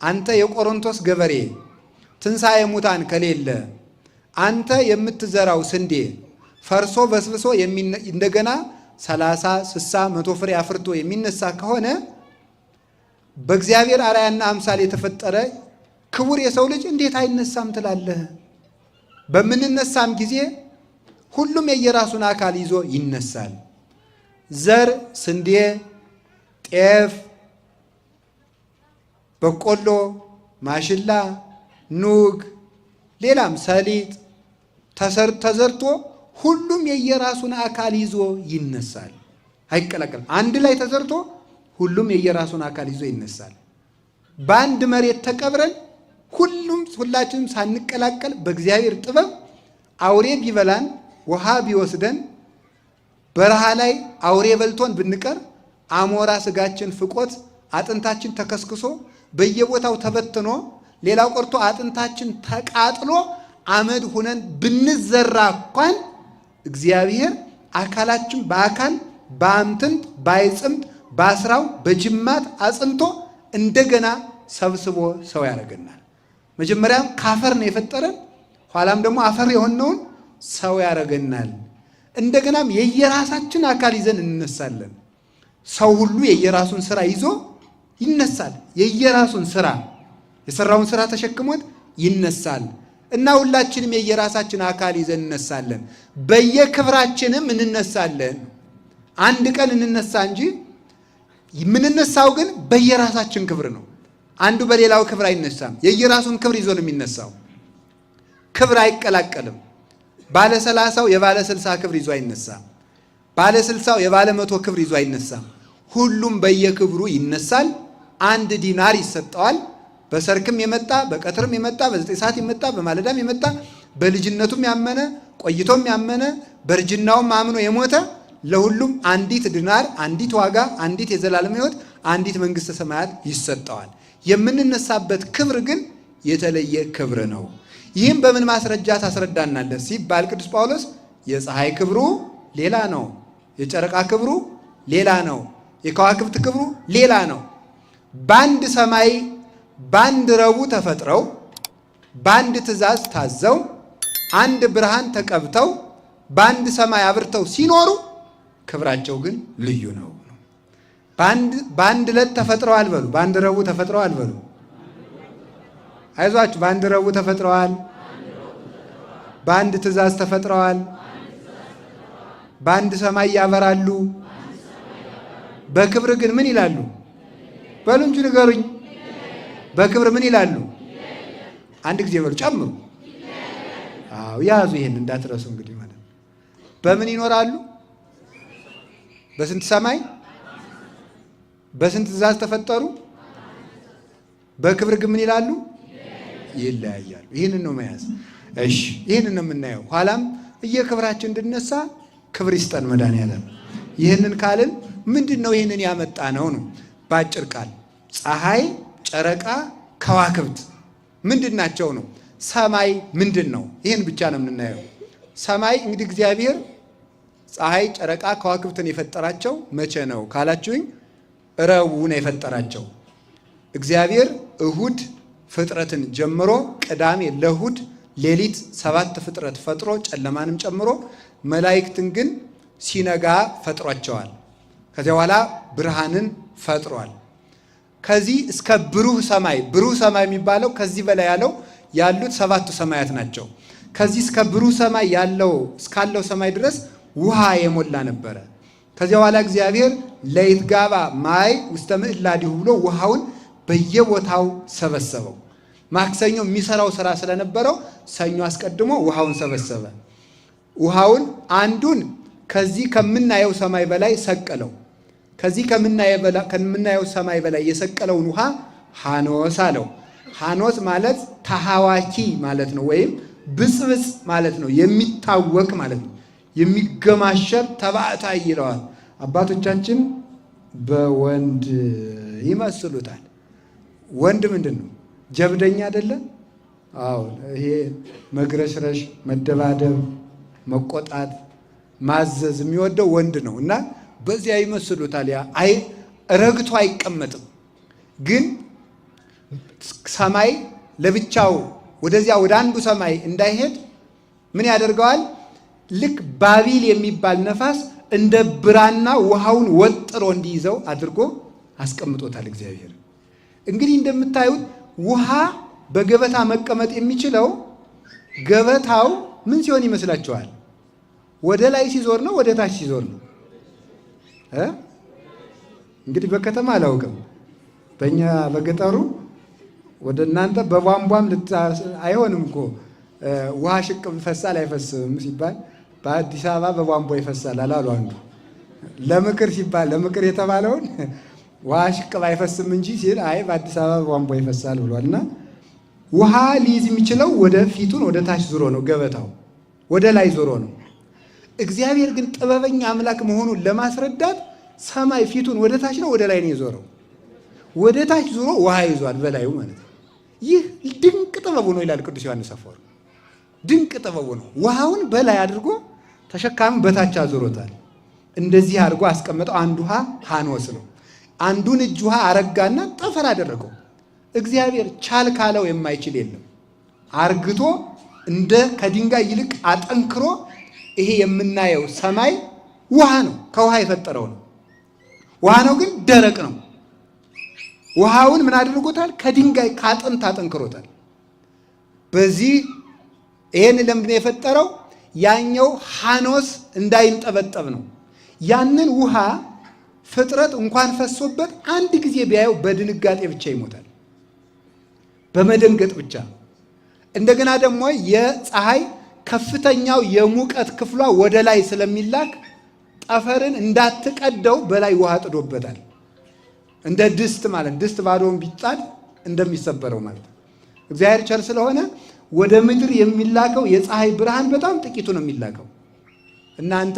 A: አንተ የቆሮንቶስ ገበሬ ትንሣኤ ሙታን ከሌለ አንተ የምትዘራው ስንዴ ፈርሶ በስብሶ እንደገና 30፣ 60፣ 100 ፍሬ አፍርቶ የሚነሳ ከሆነ በእግዚአብሔር አርአያና አምሳል የተፈጠረ ክቡር የሰው ልጅ እንዴት አይነሳም ትላለህ? በምንነሳም ጊዜ ሁሉም የየራሱን አካል ይዞ ይነሳል። ዘር፣ ስንዴ፣ ጤፍ፣ በቆሎ፣ ማሽላ፣ ኑግ፣ ሌላም ሰሊጥ ተዘርቶ ሁሉም የየራሱን አካል ይዞ ይነሳል። አይቀላቀልም። አንድ ላይ ተዘርቶ ሁሉም የየራሱን አካል ይዞ ይነሳል። በአንድ መሬት ተቀብረን ሁላችንም ሳንቀላቀል በእግዚአብሔር ጥበብ አውሬ ቢበላን ውሃ ቢወስደን በረሃ ላይ አውሬ በልቶን ብንቀር አሞራ ስጋችን ፍቆት አጥንታችን ተከስክሶ በየቦታው ተበትኖ ሌላው ቀርቶ አጥንታችን ተቃጥሎ አመድ ሁነን ብንዘራ እንኳን እግዚአብሔር አካላችን በአካል በአምትንት ባይጽምት በአስራው በጅማት አጽንቶ እንደገና ሰብስቦ ሰው ያደርገናል። መጀመሪያም ካፈር ነው የፈጠረን፣ ኋላም ደግሞ አፈር የሆነውን ሰው ያደርገናል። እንደገናም የየራሳችን አካል ይዘን እንነሳለን። ሰው ሁሉ የየራሱን ስራ ይዞ ይነሳል። የየራሱን ስራ የሰራውን ስራ ተሸክሞት ይነሳል እና ሁላችንም የየራሳችን አካል ይዘን እንነሳለን። በየክብራችንም እንነሳለን። አንድ ቀን እንነሳ እንጂ የምንነሳው ግን በየራሳችን ክብር ነው። አንዱ በሌላው ክብር አይነሳም። የየራሱን ክብር ይዞ ነው የሚነሳው። ክብር አይቀላቀልም። ባለ 30ው የባለ 60 ክብር ይዞ አይነሳም። ባለ 60ው የባለ 100 ክብር ይዞ አይነሳም። ሁሉም በየክብሩ ይነሳል። 1 ዲናር ይሰጠዋል። በሰርክም የመጣ በቀትርም የመጣ በ9 ሰዓት የመጣ በማለዳም የመጣ በልጅነቱም ያመነ ቆይቶም ያመነ በእርጅናውም አምኖ የሞተ ለሁሉም 1 ዲናር፣ 1 ዋጋ፣ 1 የዘላለም ሕይወት፣ 1 መንግሥተ ሰማያት ይሰጠዋል። የምንነሳበት ክብር ግን የተለየ ክብር ነው። ይህም በምን ማስረጃ ታስረዳናለህ ሲባል ቅዱስ ጳውሎስ የፀሐይ ክብሩ ሌላ ነው፣ የጨረቃ ክብሩ ሌላ ነው፣ የከዋክብት ክብሩ ሌላ ነው። በአንድ ሰማይ በአንድ ረቡዕ ተፈጥረው በአንድ ትእዛዝ ታዘው አንድ ብርሃን ተቀብተው በአንድ ሰማይ አብርተው ሲኖሩ ክብራቸው ግን ልዩ ነው። በአንድ ዕለት ተፈጥረዋል በሉ፣ በአንድ ረቡዕ ተፈጥረዋል በሉ። አይዟችሁ፣ በአንድ ረቡዕ ተፈጥረዋል፣ በአንድ ትእዛዝ ተፈጥረዋል፣ በአንድ ሰማይ ያበራሉ። በክብር ግን ምን ይላሉ? በሉ እንጂ ንገሩኝ። በክብር ምን ይላሉ? አንድ ጊዜ በሉ፣ ጨምሩ። አዎ ያዙ፣ ይሄን እንዳትረሱ። እንግዲህ ማለት በምን ይኖራሉ? በስንት ሰማይ በስንት ትእዛዝ ተፈጠሩ? በክብር ግን ምን ይላሉ? ይለያያሉ። ይህንን ነው መያዝ። እሺ፣ ይህንን ነው የምናየው። ኋላም እየክብራችን እንድነሳ ክብር ይስጠን መድኃኒዓለም። ይህንን ካልን ምንድን ነው ይህንን ያመጣ ነው? በአጭር ቃል ፀሐይ፣ ጨረቃ፣ ከዋክብት ምንድን ናቸው ነው? ሰማይ ምንድን ነው? ይህን ብቻ ነው የምናየው። ሰማይ እንግዲህ እግዚአብሔር ፀሐይ፣ ጨረቃ፣ ከዋክብትን የፈጠራቸው መቼ ነው ካላችሁኝ፣ ረቡዕ ነው የፈጠራቸው። እግዚአብሔር እሁድ ፍጥረትን ጀምሮ ቅዳሜ ለእሁድ ሌሊት 7 ፍጥረት ፈጥሮ ጨለማንም ጨምሮ መላእክትን ግን ሲነጋ ፈጥሯቸዋል። ከዚያ በኋላ ብርሃንን ፈጥሯል። ከዚህ እስከ ብሩህ ሰማይ፣ ብሩህ ሰማይ የሚባለው ከዚህ በላይ ያሉት 7ቱ ሰማያት ናቸው። ከዚህ እስከ ብሩህ ሰማይ እስካለው ሰማይ ድረስ ውሃ የሞላ ነበረ። ከዚያ በኋላ እግዚአብሔር ለይትጋባ ማይ ውስተ ምዕላዲሁ ብሎ ውሃውን በየቦታው ሰበሰበው። ማክሰኞ የሚሰራው ስራ ስለነበረው ሰኞ አስቀድሞ ውሃውን ሰበሰበ። ውሃውን አንዱን ከዚህ ከምናየው ሰማይ በላይ ሰቀለው። ከዚህ ከምናየው ሰማይ በላይ የሰቀለውን ውሃ ሐኖስ አለው። ሐኖስ ማለት ተሐዋኪ ማለት ነው፣ ወይም ብጽብጽ ማለት ነው፣ የሚታወቅ ማለት ነው፣ የሚገማሸር ተባዕታ ይለዋል። አባቶቻችን በወንድ ይመስሉታል። ወንድ ምንድን ነው? ጀብደኛ አይደለ? አዎ፣ ይሄ መግረሽረሽ፣ መደባደብ፣ መቆጣት፣ ማዘዝ የሚወደው ወንድ ነው እና በዚያ ይመስሉታል። ያ ረግቶ አይቀመጥም። ግን ሰማይ ለብቻው ወደዚያ ወደ አንዱ ሰማይ እንዳይሄድ ምን ያደርገዋል? ልክ ባቢል የሚባል ነፋስ እንደ ብራና ውሃውን ወጥሮ እንዲይዘው አድርጎ አስቀምጦታል እግዚአብሔር። እንግዲህ እንደምታዩት ውሃ በገበታ መቀመጥ የሚችለው ገበታው ምን ሲሆን ይመስላችኋል? ወደ ላይ ሲዞር ነው? ወደ ታች ሲዞር ነው? እንግዲህ በከተማ አላውቅም። በእኛ በገጠሩ ወደ እናንተ በቧንቧም አይሆንም እኮ ውሃ ሽቅብ ይፈሳል አይፈስም ሲባል በአዲስ አበባ በቧንቧ ይፈሳል አላሉ አንዱ። ለምክር ሲባል ለምክር የተባለውን ውሃ ሽቅብ አይፈስም እንጂ ሲል አይ በአዲስ አበባ በቧንቧ ይፈሳል ብሏል። እና ውሃ ሊይዝ የሚችለው ወደ ፊቱን ወደ ታች ዞሮ ነው፣ ገበታው ወደ ላይ ዞሮ ነው። እግዚአብሔር ግን ጥበበኛ አምላክ መሆኑን ለማስረዳት ሰማይ ፊቱን ወደ ታች ነው ወደ ላይ ነው የዞረው? ወደ ታች ዞሮ ውሃ ይዟል በላዩ ማለት ነው። ይህ ድንቅ ጥበቡ ነው ይላል ቅዱስ ዮሐንስ አፈወርቅ። ድንቅ ጥበቡ ነው። ውሃውን በላይ አድርጎ ተሸካሚ በታች አዞሮታል። እንደዚህ አድርጎ አስቀመጠው። አንድ ውሃ ሐኖስ ነው። አንዱን እጅ ውሃ አረጋና ጠፈር አደረገው። እግዚአብሔር ቻል ካለው የማይችል የለም። አርግቶ እንደ ከድንጋይ ይልቅ አጠንክሮ ይሄ የምናየው ሰማይ ውሃ ነው፣ ከውሃ የፈጠረው ነው። ውሃ ነው ግን ደረቅ ነው። ውሃውን ምን አድርጎታል? ከድንጋይ ከአጥንት አጠንክሮታል። በዚህ ይሄን ለምንድን የፈጠረው? ያኛው ሐኖስ እንዳይንጠበጠብ ነው። ያንን ውሃ ፍጥረት እንኳን ፈሶበት አንድ ጊዜ ቢያየው በድንጋጤ ብቻ ይሞታል፣ በመደንገጥ ብቻ። እንደገና ደግሞ የፀሐይ ከፍተኛው የሙቀት ክፍሏ ወደ ላይ ስለሚላክ ጠፈርን እንዳትቀደው በላይ ውሃ ጥዶበታል። እንደ ድስት ማለት ድስት ባዶውን ቢጣድ እንደሚሰበረው ማለት ነው። እግዚአብሔር ቸር ስለሆነ ወደ ምድር የሚላከው የፀሐይ ብርሃን በጣም ጥቂቱ ነው የሚላከው። እናንተ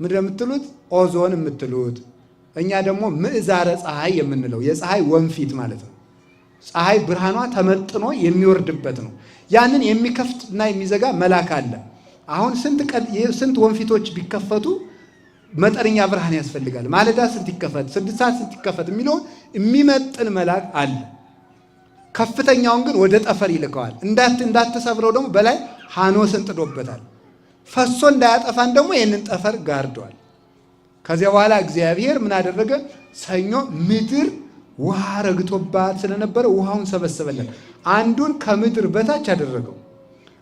A: ምድር የምትሉት ኦዞን የምትሉት፣ እኛ ደግሞ ምዕዛረ ፀሐይ የምንለው የፀሐይ ወንፊት ማለት ነው። ፀሐይ ብርሃኗ ተመጥኖ የሚወርድበት ነው። ያንን የሚከፍት እና የሚዘጋ መልአክ አለ። አሁን ስንት ወንፊቶች ቢከፈቱ መጠነኛ ብርሃን ያስፈልጋል። ማለዳ ስንት ይከፈት፣ 6 ሰዓት ስንት ይከፈት የሚለውን የሚመጥን መልአክ አለ። ከፍተኛውን ግን ወደ ጠፈር ይልከዋል። እንዳትሰብረው ደግሞ በላይ ሐኖስን ጥዶበታል። ፈሶ እንዳያጠፋን ደግሞ ይህንን ጠፈር ጋርዷል። ከዚያ በኋላ እግዚአብሔር ምን አደረገ? ሰኞ ምድር ውሃ ረግቶባት ስለነበረ ውሃውን ሰበሰበለን። አንዱን ከምድር በታች አደረገው።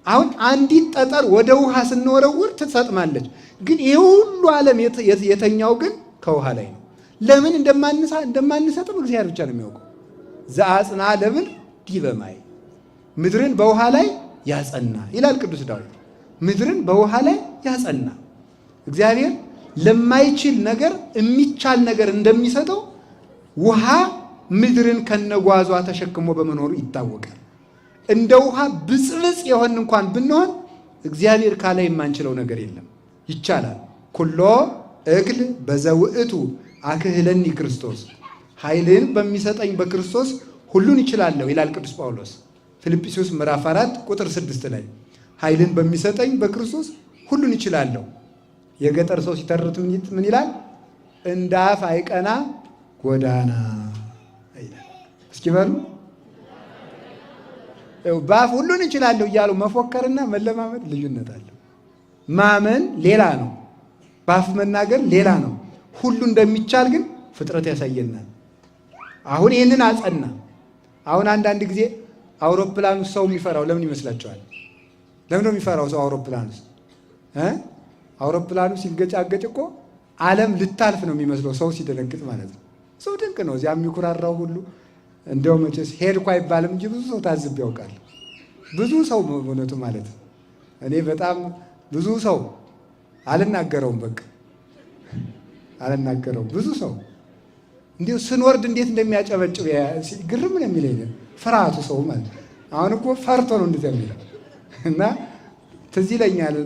A: አሁን አንዲት ጠጠር ወደ ውሃ ስንወረውር ትሰጥማለች። ግን ይህ ሁሉ ዓለም የተኛው ግን ከውሃ ላይ ነው። ለምን እንደማንሰጥም እግዚአብሔር ብቻ ነው የሚያውቀው። ዘአጽንዐ ለምድር ዲበ ማይ፣ ምድርን በውሃ ላይ ያጸና ይላል ቅዱስ ዳዊት። ምድርን በውሃ ላይ ያጸና እግዚአብሔር ለማይችል ነገር የሚቻል ነገር እንደሚሰጠው ውሃ ምድርን ከነጓዟ ተሸክሞ በመኖሩ ይታወቃል። እንደ ውሃ ብጽብጽ የሆን እንኳን ብንሆን እግዚአብሔር ካለ የማንችለው ነገር የለም፣ ይቻላል። ኩሎ እክል በዘውእቱ አክህለኒ ክርስቶስ፣ ኃይልን በሚሰጠኝ በክርስቶስ ሁሉን ይችላለሁ ይላል ቅዱስ ጳውሎስ ፊልጵስዩስ ምዕራፍ 4 ቁጥር 6 ላይ ኃይልን በሚሰጠኝ በክርስቶስ ሁሉን ይችላለሁ። የገጠር ሰው ሲተርት ምን ይላል? እንደ አፍ አይቀና ጎዳና ይላል። እስኪ በሉ በአፍ ሁሉን ይችላለሁ እያሉ መፎከርና መለማመድ ልዩነት አለው። ማመን ሌላ ነው፣ በአፍ መናገር ሌላ ነው። ሁሉ እንደሚቻል ግን ፍጥረት ያሳየናል። አሁን ይህንን አጸና። አሁን አንዳንድ ጊዜ አውሮፕላን ውስጥ ሰው የሚፈራው ለምን ይመስላችኋል? ለምን ነው የሚፈራው ሰው አውሮፕላን ውስጥ? አውሮፕላኑ ሲገጫገጭ እኮ ዓለም ልታልፍ ነው የሚመስለው ሰው ሲደነግጥ ማለት ነው። ሰው ድንቅ ነው። እዚያ የሚኩራራው ሁሉ እንደው መቼስ ሄድኩ አይባልም እንጂ ብዙ ሰው ታዝብ ያውቃል። ብዙ ሰው በእውነቱ ማለት ነው። እኔ በጣም ብዙ ሰው አልናገረውም፣ በቃ አልናገረውም። ብዙ ሰው እንዲሁ ስንወርድ እንዴት እንደሚያጨበጭብ ግርም ነው የሚለኝ ፍርሃቱ ሰው ማለት ነው። አሁን እኮ ፈርቶ ነው እንደዚያ የሚለው እና ትዝ ይለኛል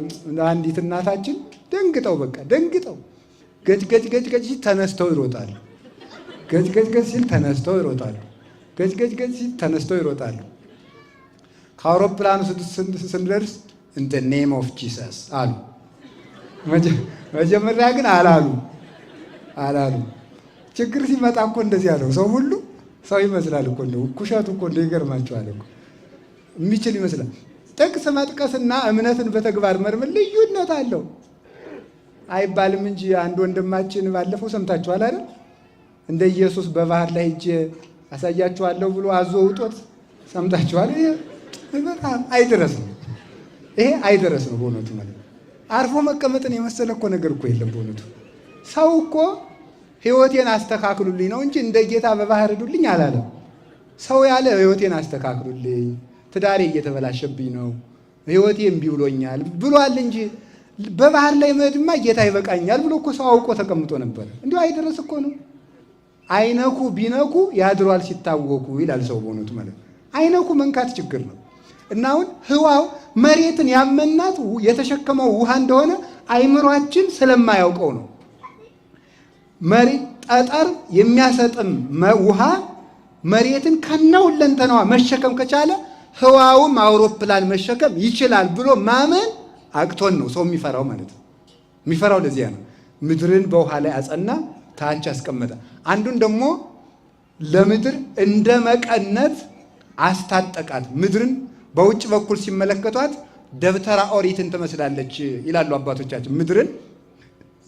A: አንዲት እናታችን ደንግጠው በቃ ደንግጠው ገጭ ገጭ ገጭ ገጭ ተነስተው ይሮጣሉ። ገጭ ገጭ ገጭ ሲል ተነስተው ይሮጣሉ። ገጭ ገጭ ገጭ ሲል ተነስተው ይሮጣሉ። ከአውሮፕላኑ ስንደርስ in the name of Jesus አሉ። መጀመሪያ ግን አላሉ። ችግር ሲመጣ እኮ እንደዚህ ያለው ሰው ሁሉ ሰው ይመስላል እኮ እንደው ኩሻቱ እኮ እንደው ይገርማቸዋል እኮ የሚችል ይመስላል። ጥቅስ መጥቀስና እምነትን በተግባር መርምር ልዩነት አለው አይባልም እንጂ አንድ ወንድማችን ባለፈው ሰምታችኋል አይደል? እንደ ኢየሱስ በባህር ላይ ሂጄ አሳያችኋለሁ ብሎ አዞ ውጦት ሰምታችኋል። በጣም አይደረስ ነው ይሄ አይደረስ ነው በእውነቱ ማለት ነው። አርፎ መቀመጥን የመሰለ እኮ ነገር እኮ የለም በእውነቱ። ሰው እኮ ሕይወቴን አስተካክሉልኝ ነው እንጂ እንደ ጌታ በባህር ሂዱልኝ አላለም። ሰው ያለ ሕይወቴን አስተካክሉልኝ፣ ትዳሬ እየተበላሸብኝ ነው፣ ሕይወቴ እምቢ ብሎኛል ብሏል እንጂ በባህር ላይ መሄድማ ጌታ ይበቃኛል ብሎ እኮ ሰው አውቆ ተቀምጦ ነበር። እንዲሁ አይደረስ እኮ ነው። አይነኩ ቢነኩ ያድሯል ሲታወኩ ይላል ሰው በእውነቱ ማለት ነው። አይነኩ መንካት ችግር ነው እና አሁን ህዋው መሬትን ያመናት የተሸከመው ውሃ እንደሆነ አይምሯችን ስለማያውቀው ነው። መሬት ጠጠር የሚያሰጥም ውሃ መሬትን ከነሁለንተናዋ መሸከም ከቻለ ህዋውም አውሮፕላን መሸከም ይችላል ብሎ ማመን አቅቶን ነው ሰው የሚፈራው ማለት ነው። የሚፈራው ለዚያ ነው። ምድርን በውሃ ላይ አጸና፣ ታች አስቀመጠ። አንዱን ደግሞ ለምድር እንደ መቀነት አስታጠቃት። ምድርን በውጭ በኩል ሲመለከቷት ደብተራ ኦሪትን ትመስላለች ይላሉ አባቶቻችን። ምድርን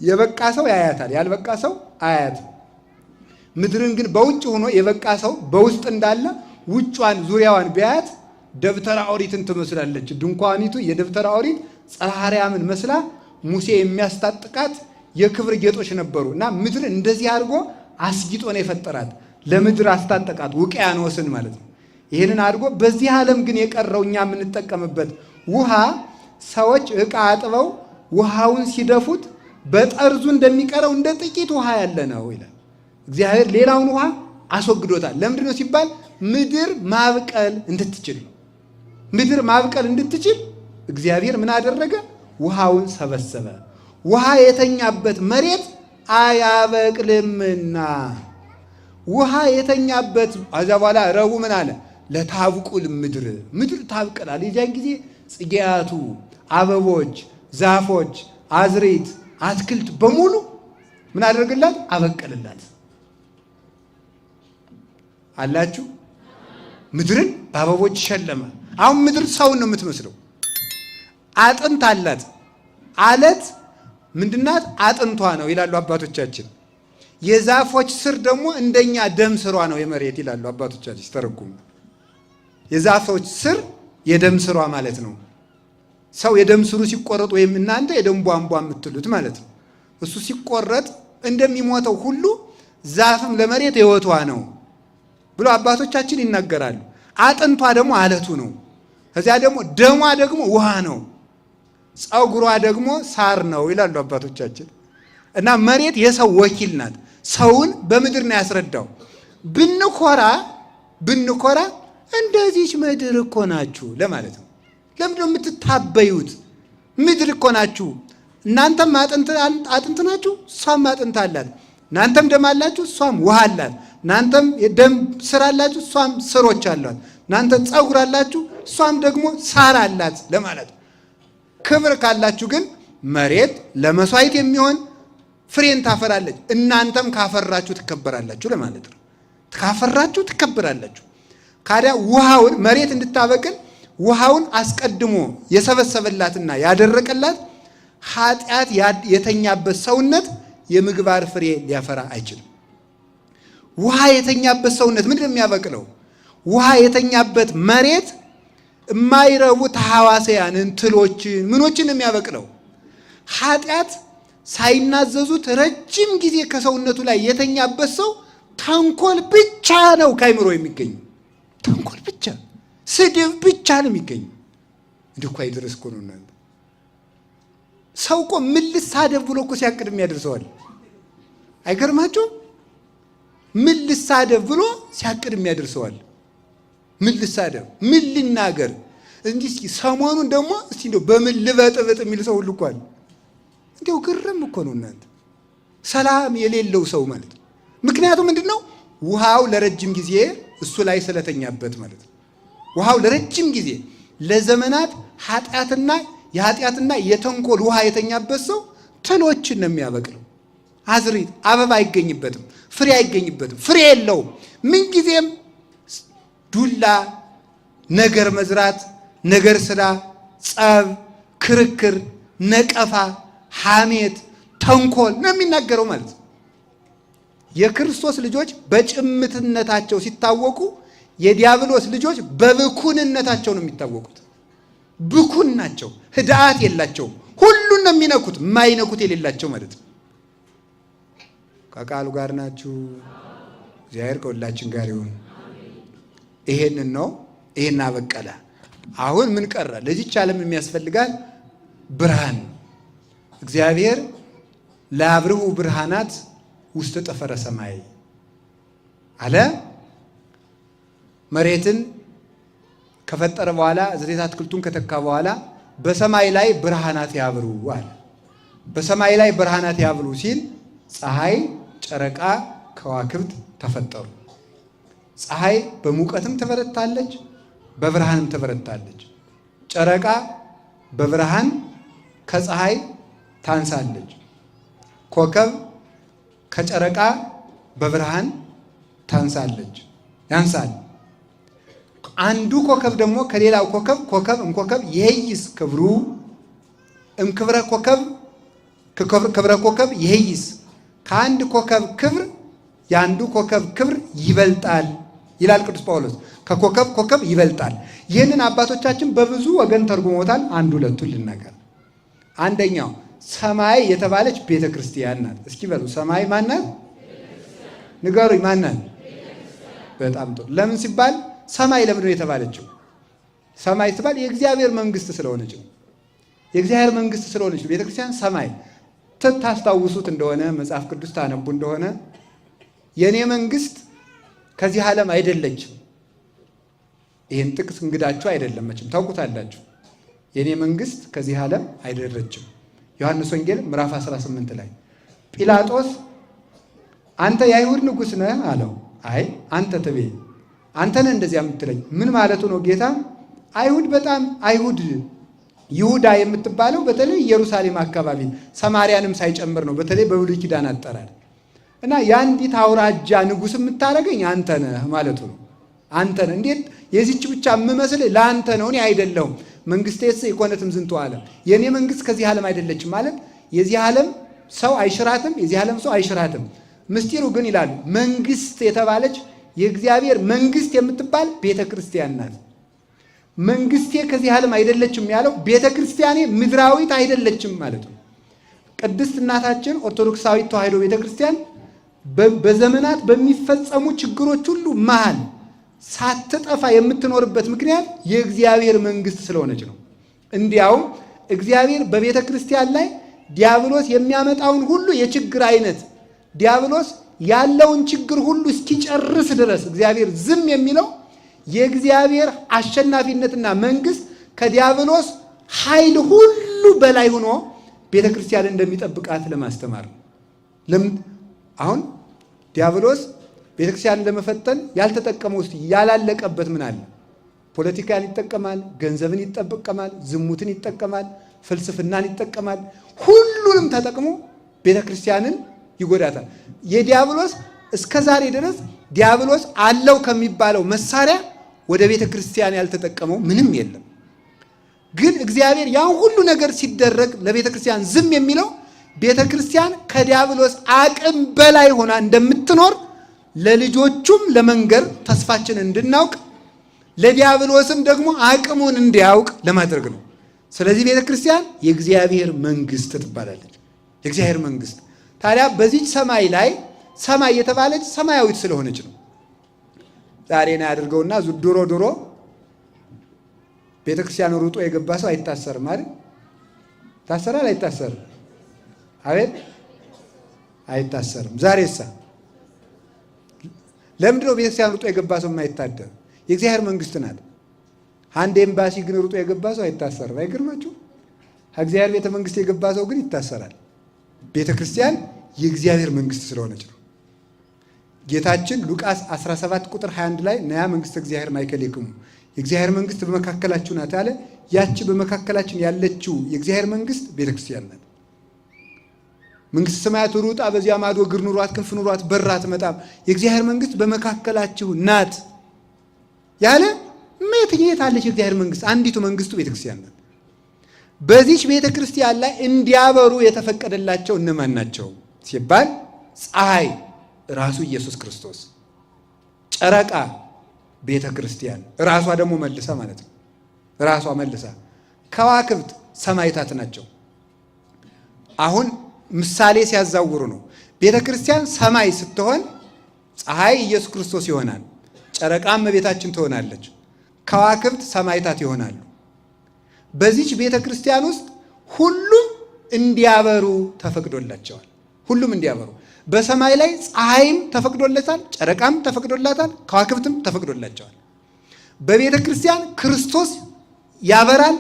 A: የበቃ ሰው ያያታል፣ ያልበቃ ሰው አያያትም። ምድርን ግን በውጭ ሆኖ የበቃ ሰው በውስጥ እንዳለ ውጯን ዙሪያዋን ቢያያት ደብተራ ኦሪትን ትመስላለች። ድንኳኒቱ የደብተራ ኦሪት ጽርሐ አርያምን መስላ ሙሴ የሚያስታጥቃት የክብር ጌጦች ነበሩ እና ምድር እንደዚህ አድርጎ አስጊጦ ነው የፈጠራት። ለምድር አስታጠቃት ውቅያኖስን ማለት ነው። ይህንን አድርጎ በዚህ ዓለም ግን የቀረው እኛ የምንጠቀምበት ውሃ ሰዎች ዕቃ አጥበው ውሃውን ሲደፉት በጠርዙ እንደሚቀረው እንደ ጥቂት ውሃ ያለ ነው ይላል። እግዚአብሔር ሌላውን ውሃ አስወግዶታል። ለምንድን ነው ሲባል ምድር ማብቀል እንድትችል ነው። ምድር ማብቀል እንድትችል እግዚአብሔር ምን አደረገ? ውሃውን ሰበሰበ። ውሃ የተኛበት መሬት አያበቅልምና ውሃ የተኛበት ከዚያ በኋላ ረቡዕ ምን አለ? ለታብቁል ምድር ታብቅላል። የዚያን ጊዜ ጽጌያቱ፣ አበቦች፣ ዛፎች፣ አዝሬት፣ አትክልት በሙሉ ምን አደረግላት? አበቀልላት። አላችሁ ምድርን በአበቦች ሸለመ። አሁን ምድር ሰውን ነው የምትመስለው። አጥንት አላት። አለት ምንድናት? አጥንቷ ነው ይላሉ አባቶቻችን። የዛፎች ስር ደግሞ እንደኛ ደም ስሯ ነው የመሬት ይላሉ አባቶቻችን ሲተረጉሙ። የዛፎች ስር የደም ስሯ ማለት ነው። ሰው የደም ስሩ ሲቆረጥ ወይም እናንተ የደም ቧንቧ የምትሉት ማለት ነው። እሱ ሲቆረጥ እንደሚሞተው ሁሉ ዛፍም ለመሬት ሕይወቷ ነው ብሎ አባቶቻችን ይናገራሉ። አጥንቷ ደግሞ አለቱ ነው። ከዚያ ደግሞ ደሟ ደግሞ ውሃ ነው። ፀጉሯ ደግሞ ሳር ነው ይላሉ አባቶቻችን። እና መሬት የሰው ወኪል ናት። ሰውን በምድር ነው ያስረዳው። ብንኮራ እንደዚች ምድር እኮ ናችሁ ለማለት ነው። ለምንድን ነው የምትታበዩት? ምድር እኮ ናችሁ። እናንተም አጥንት ናችሁ፣ እሷም አጥንት አላት። እናንተም ደም አላችሁ፣ እሷም ውሃ አላት። እናንተም የደም ስር አላችሁ፣ እሷም ስሮች አሏት። እናንተ ፀጉር አላችሁ፣ እሷም ደግሞ ሳር አላት ለማለት ነው። ክብር ካላችሁ ግን መሬት ለመስዋዕት የሚሆን ፍሬን ታፈራለች። እናንተም ካፈራችሁ ትከበራላችሁ ለማለት ነው። ካፈራችሁ ትከበራላችሁ። ካዲያ ውሃውን መሬት እንድታበቅል ውሃውን አስቀድሞ የሰበሰበላትና ያደረቀላት ኃጢአት የተኛበት ሰውነት የምግባር ፍሬ ሊያፈራ አይችልም። ውሃ የተኛበት ሰውነት ምንድን ነው የሚያበቅለው? ውሃ የተኛበት መሬት የማይረቡ ተሐዋስያንን፣ ትሎችን፣ ምኖችን ነው የሚያበቅለው። ኃጢአት ሳይናዘዙት ረጅም ጊዜ ከሰውነቱ ላይ የተኛበት ሰው ተንኮል ብቻ ነው ከአይምሮ የሚገኝ። ተንኮል ብቻ፣ ስድብ ብቻ ነው የሚገኝ። እንዲህ እኮ አይደረስ እኮ ነው። ሰው እኮ ምን ልሳደብ ብሎ እኮ ሲያቅድ የሚያደርሰዋል። አይገርማችሁም? ምን ልሳደብ ብሎ ሲያቅድ የሚያደርሰዋል። ምን ልሳደብ፣ ምን ልናገር፣ እንዲህ እስኪ ሰሞኑን ደግሞ እስቲ እንደው በምን ልበጥብጥ የሚል ሰው ሁሉ እኮ አለ። እንዲያው ግርም እኮ ነው እናንተ፣ ሰላም የሌለው ሰው ማለት ነው። ምክንያቱም ምንድን ነው? ውሃው ለረጅም ጊዜ እሱ ላይ ስለተኛበት ማለት ነው። ውሃው ለረጅም ጊዜ ለዘመናት የኃጢአትና የተንኮል ውሃ የተኛበት ሰው ትሎችን ነው የሚያበቅለው። አዝሪት አበባ አይገኝበትም፣ ፍሬ አይገኝበትም፣ ፍሬ የለውም። ምንጊዜም ዱላ፣ ነገር መዝራት፣ ነገር ስራ፣ ጸብ፣ ክርክር፣ ነቀፋ፣ ሐሜት፣ ተንኮል ነው የሚናገረው ማለት ነው። የክርስቶስ ልጆች በጭምትነታቸው ሲታወቁ፣ የዲያብሎስ ልጆች በብኩንነታቸው ነው የሚታወቁት። ብኩን ናቸው፣ ህድአት የላቸውም። ሁሉን ነው የሚነኩት፣ የማይነኩት የሌላቸው ማለት ነው። ከቃሉ ጋር ናችሁ። እግዚአብሔር ከሁላችን ጋር ይሁን። ይሄንን ነው፣ ይሄን አበቀለ። አሁን ምን ቀረ? ለዚች ዓለም የሚያስፈልጋል ብርሃን። እግዚአብሔር ለአብርሁ ብርሃናት ውስጥ ጠፈረ ሰማይ አለ። መሬትን ከፈጠረ በኋላ ዘሬት አትክልቱን ከተካ በኋላ በሰማይ ላይ ብርሃናት ያብሩ አለ። በሰማይ ላይ ብርሃናት ያብሩ ሲል ፀሐይ፣ ጨረቃ፣ ከዋክብት ተፈጠሩ። ፀሐይ በሙቀትም ትበረታለች፣ በብርሃንም ትበረታለች። ጨረቃ በብርሃን ከፀሐይ ታንሳለች። ኮከብ ከጨረቃ በብርሃን ታንሳለች፣ ያንሳል። አንዱ ኮከብ ደግሞ ከሌላው ኮከብ እምኮከብ ይሄይስ ክብሩ እምክብረ ኮከብ ክብረ ኮከብ ይሄይስ። ከአንድ ኮከብ ክብር የአንዱ ኮከብ ክብር ይበልጣል ይላል ቅዱስ ጳውሎስ። ኮከብ ይበልጣል። ይህንን አባቶቻችን በብዙ ወገን ተርጉሞታል። አንድ ሁለቱን ልናገር። አንደኛው ሰማይ የተባለች ቤተ ክርስቲያን ናት። እስኪ በሉ ሰማይ ማናት? ንገሩኝ፣ ማናት? በጣም ጥሩ። ለምን ሲባል ሰማይ ለምን ነው የተባለችው? ሰማይ ሲባል የእግዚአብሔር መንግስት ስለሆነች ነው። የእግዚአብሔር መንግስት ስለሆነች ቤተ ክርስቲያን ሰማይ። ታስታውሱት እንደሆነ መጽሐፍ ቅዱስ ታነቡ እንደሆነ የእኔ መንግስት ከዚህ ዓለም አይደለችም። ይህን ጥቅስ እንግዳችሁ አይደለም፣ መቼም ታውቁታላችሁ። የእኔ መንግስት ከዚህ ዓለም አይደለችም። ዮሐንስ ወንጌል ምዕራፍ 18 ላይ ጲላጦስ አንተ የአይሁድ ንጉሥ ነህ አለው። አይ አንተ ትቤ፣ አንተ ነህ እንደዚያ የምትለኝ። ምን ማለቱ ነው ጌታ? አይሁድ ይሁዳ የምትባለው በተለይ ኢየሩሳሌም አካባቢ ሰማርያንም ሳይጨምር ነው። በተለይ በብሉይ ኪዳን አጠራር እና የአንዲት አውራጃ ንጉሥ የምታደርገኝ አንተ ነህ ማለቱ ነው። አንተ ነህ። እንዴት የዚች ብቻ የምመስልህ ለአንተ ነው፣ እኔ አይደለሁም። መንግሥቴስ ኢኮነትም ዝንቱ ዓለም፣ የእኔ መንግሥት ከዚህ ዓለም አይደለችም ማለት የዚህ ዓለም ሰው አይሽራትም፣ የዚህ ዓለም ሰው አይሽራትም። ምስጢሩ ግን ይላሉ መንግሥት የተባለች የእግዚአብሔር መንግሥት የምትባል ቤተ ክርስቲያን ናት። መንግሥቴ ከዚህ ዓለም አይደለችም ያለው ቤተ ክርስቲያኔ ምድራዊት አይደለችም ማለት ነው። ቅድስት እናታችን ኦርቶዶክሳዊት ተዋሕዶ ቤተ ክርስቲያን በዘመናት በሚፈጸሙ ችግሮች ሁሉ መሃል ሳትጠፋ የምትኖርበት ምክንያት የእግዚአብሔር መንግሥት ስለሆነች ነው። እንዲያውም እግዚአብሔር በቤተ ክርስቲያን ላይ ዲያብሎስ የሚያመጣውን ሁሉ የችግር አይነት ዲያብሎስ ያለውን ችግር ሁሉ እስኪጨርስ ድረስ እግዚአብሔር ዝም የሚለው የእግዚአብሔር አሸናፊነትና መንግሥት ከዲያብሎስ ኃይል ሁሉ በላይ ሆኖ ቤተ ክርስቲያን እንደሚጠብቃት ለማስተማር ነው። አሁን ዲያብሎስ ቤተ ክርስቲያንን ለመፈተን ያልተጠቀመው ውስጥ ያላለቀበት ምን አለ? ፖለቲካን ይጠቀማል፣ ገንዘብን ይጠቀማል፣ ዝሙትን ይጠቀማል፣ ፍልስፍናን ይጠቀማል። ሁሉንም ተጠቅሞ ቤተ ክርስቲያንን ይጎዳታል። የዲያብሎስ እስከ ዛሬ ድረስ ዲያብሎስ አለው ከሚባለው መሳሪያ ወደ ቤተ ክርስቲያን ያልተጠቀመው ምንም የለም። ግን እግዚአብሔር ያን ሁሉ ነገር ሲደረግ ለቤተ ክርስቲያን ዝም የሚለው ቤተ ክርስቲያን ከዲያብሎስ አቅም በላይ ሆና እንደምትኖር ለልጆቹም ለመንገር ተስፋችን እንድናውቅ ለዲያብሎስም ደግሞ አቅሙን እንዲያውቅ ለማድረግ ነው። ስለዚህ ቤተ ክርስቲያን የእግዚአብሔር መንግስት ትባላለች። የእግዚአብሔር መንግስት ታዲያ በዚች ሰማይ ላይ ሰማይ የተባለች ሰማያዊት ስለሆነች ነው። ዛሬ ነው ያድርገውና ድሮ ቤተ ክርስቲያን ሩጦ የገባ ሰው አይታሰርም አይደል? ታሰራል አይታሰርም? አቤት አይታሰርም። ዛሬሳ ለምንድን ነው ቤተ ክርስቲያን ሩጦ የገባ ሰው የማይታደር? የእግዚአብሔር መንግስት ናት። አንድ ኤምባሲ ግን ሩጦ የገባ ሰው አይታሰርም። አይገርማችሁ? ከእግዚአብሔር ቤተ መንግስት የገባ ሰው ግን ይታሰራል። ቤተ ክርስቲያን የእግዚአብሔር መንግስት ስለሆነች ነው። ጌታችን ሉቃስ 17 ቁጥር 21 ላይ ነያ መንግስተ እግዚአብሔር ማእከሌክሙ፣ የእግዚአብሔር መንግስት በመካከላችሁ ናት አለ። ያቺ በመካከላችን ያለችው የእግዚአብሔር መንግስት ቤተ ክርስቲያን ናት። መንግስተ ሰማያት ሩጣ በዚያ ማዶ እግር ኑሯት ክንፍ ኑሯት በራ አትመጣም፣ የእግዚአብሔር መንግስት በመካከላችሁ ናት ያለ የት አለች የእግዚአብሔር መንግስት? አንዲቱ መንግስቱ ቤተ ክርስቲያን ናት። በዚች ቤተ ክርስቲያን ላይ እንዲያበሩ የተፈቀደላቸው እነማን ናቸው ሲባል ፀሐይ ራሱ ኢየሱስ ክርስቶስ፣ ጨረቃ ቤተ ክርስቲያን ራሷ ደግሞ መልሳ ማለት ነው። ራሷ መልሳ ከዋክብት ሰማይታት ናቸው። አሁን ምሳሌ ሲያዛውሩ ነው። ቤተ ክርስቲያን ሰማይ ስትሆን ፀሐይ ኢየሱስ ክርስቶስ ይሆናል፣ ጨረቃም እመቤታችን ትሆናለች፣ ከዋክብት ሰማይታት ይሆናሉ። በዚች ቤተ ክርስቲያን ውስጥ ሁሉም እንዲያበሩ ተፈቅዶላቸዋል። ሁሉም እንዲያበሩ በሰማይ ላይ ፀሐይም ተፈቅዶለታል፣ ጨረቃም ተፈቅዶላታል፣ ከዋክብትም ተፈቅዶላቸዋል። በቤተ ክርስቲያን ክርስቶስ ያበራል፣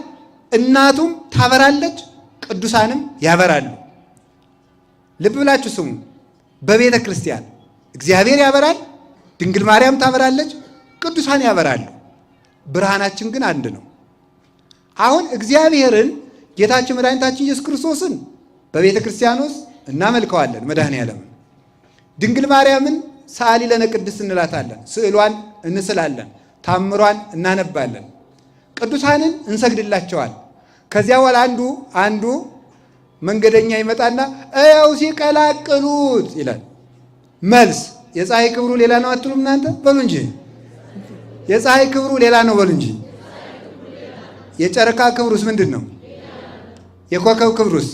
A: እናቱም ታበራለች፣ ቅዱሳንም ያበራሉ። ልብ ብላችሁ ስሙ። በቤተ ክርስቲያን እግዚአብሔር ያበራል፣ ድንግል ማርያም ታበራለች፣ ቅዱሳን ያበራሉ። ብርሃናችን ግን አንድ ነው። አሁን እግዚአብሔርን ጌታችን መድኃኒታችን ኢየሱስ ክርስቶስን በቤተ ክርስቲያን ውስጥ እናመልከዋለን፣ መድኃኔዓለምን። ድንግል ማርያምን ሰአሊ ለነ ቅድስት እንላታለን፣ ስዕሏን እንስላለን፣ ታምሯን እናነባለን፣ ቅዱሳንን እንሰግድላቸዋል። ከዚያ በኋላ አንዱ መንገደኛ ይመጣና እያው ሲቀላቅሉት ይላል። መልስ የፀሐይ ክብሩ ሌላ ነው አትሉም እናንተ? በሉ እንጂ የፀሐይ ክብሩ ሌላ ነው በሉ እንጂ። የጨረቃ ክብሩስ ምንድን ነው? የኮከብ ክብሩስ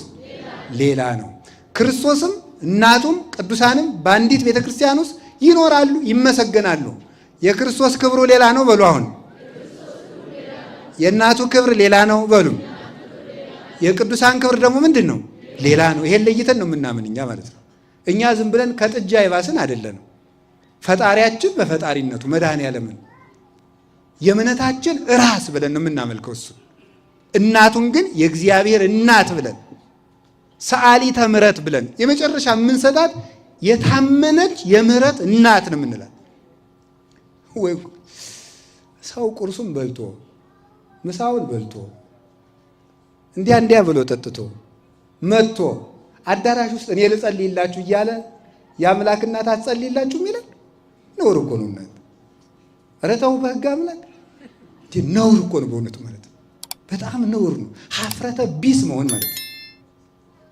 A: ሌላ ነው። ክርስቶስም እናቱም ቅዱሳንም በአንዲት ቤተ ክርስቲያን ውስጥ ይኖራሉ፣ ይመሰገናሉ። የክርስቶስ ክብሩ ሌላ ነው በሉ። አሁን የእናቱ ክብር ሌላ ነው በሉ። የቅዱሳን ክብር ደግሞ ምንድን ነው? ሌላ ነው። ይሄን ለይተን ነው የምናምን እኛ ማለት ነው። እኛ ዝም ብለን ከጥጃ የባስን አይደለንም። ፈጣሪያችን በፈጣሪነቱ መድኃኔዓለምን የእምነታችን ራስ ብለን ነው የምናመልከው እሱ። እናቱን ግን የእግዚአብሔር እናት ብለን ሰአሊተ ምሕረት ብለን የመጨረሻ የምንሰጣት የታመነች የምህረት እናት ነው የምንላት። ወይ ሰው ቁርሱን በልቶ ምሳውን በልቶ እንዲያ ብሎ ጠጥቶ መጥቶ አዳራሽ ውስጥ እኔ ልጸልይላችሁ እያለ የአምላክ እናት አትጸልይላችሁ የሚለን ነውር እኮ ነው። እናት ኧረ ተው በሕግ አምላክ ነውር እኮ ነው በእውነቱ ማለት ነው። በጣም ነውር ነው። ሀፍረተ ቢስ መሆን ማለት ነው።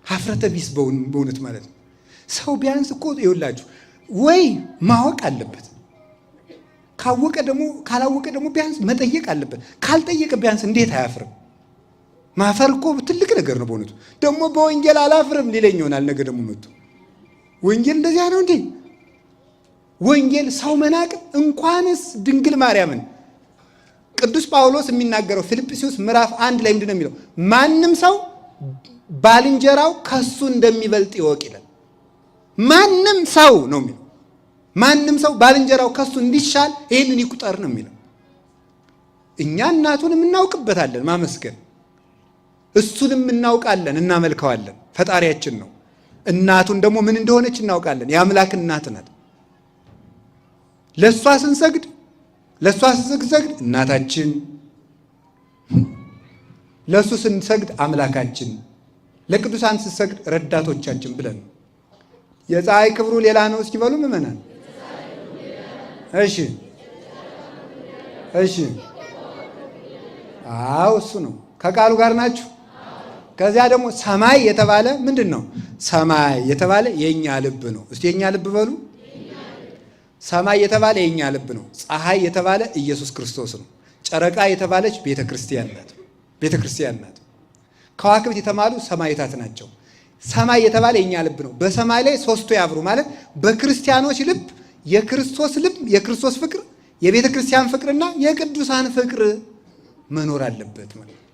A: ሀፍረተ ቢስ በእውነት ማለት ነው። ሰው ቢያንስ እኮ ይኸውላችሁ ወይ ማወቅ አለበት፣ ካላወቀ ደግሞ ቢያንስ መጠየቅ አለበት። ካልጠየቀ ቢያንስ እንዴት አያፍርም? ማፈር እኮ ትልቅ ነገር ነው በእውነቱ። ደግሞ በወንጌል አላፍርም ሊለኝ ይሆናል ነገ ደግሞ መጥቶ ወንጌል እንደዚያ ነው እንዴ? ወንጌል ሰው መናቅ እንኳንስ ድንግል ማርያምን ቅዱስ ጳውሎስ የሚናገረው ፊልጵስዩስ ምዕራፍ 1 ላይ ምንድን ነው የሚለው? ማንም ሰው ባልንጀራው ከሱ እንደሚበልጥ ይወቅ ይላል። ማንም ሰው ነው የሚለው። ማንም ሰው ባልንጀራው ከሱ እንዲሻል ይህንን ይቁጠር ነው የሚለው። እኛ እናቱንም እናውቅበታለን ማመስገን፣ እሱንም እናውቃለን እናመልከዋለን። ፈጣሪያችን ነው። እናቱን ደግሞ ምን እንደሆነች እናውቃለን። የአምላክ እናት ናት። ለእሷ ስንሰግድ እናታችን፣ ለእሱ ስንሰግድ አምላካችን፣ ለቅዱሳን ስንሰግድ ረዳቶቻችን ብለን የፀሐይ ክብሩ ሌላ ነው እስኪበሉ ምእመናን። እሺ አዎ እሱ ነው። ከቃሉ ጋር ናችሁ። ከዚያ ደግሞ ሰማይ የተባለ ምንድን ነው? ሰማይ የተባለ የእኛ ልብ ነው። እስቲ የእኛ ልብ በሉ። ሰማይ የተባለ የኛ ልብ ነው። ፀሐይ የተባለ ኢየሱስ ክርስቶስ ነው። ጨረቃ የተባለች ቤተክርስቲያን ናት። ከዋክብት የተባሉ ሰማይታት ናቸው። ሰማይ የተባለ የኛ ልብ ነው። በሰማይ ላይ ሶስቱ ያብሩ ማለት በክርስቲያኖች ልብ የክርስቶስ ፍቅር፣ የቤተ ክርስቲያን ፍቅርና የቅዱሳን ፍቅር መኖር አለበት ማለት ነው።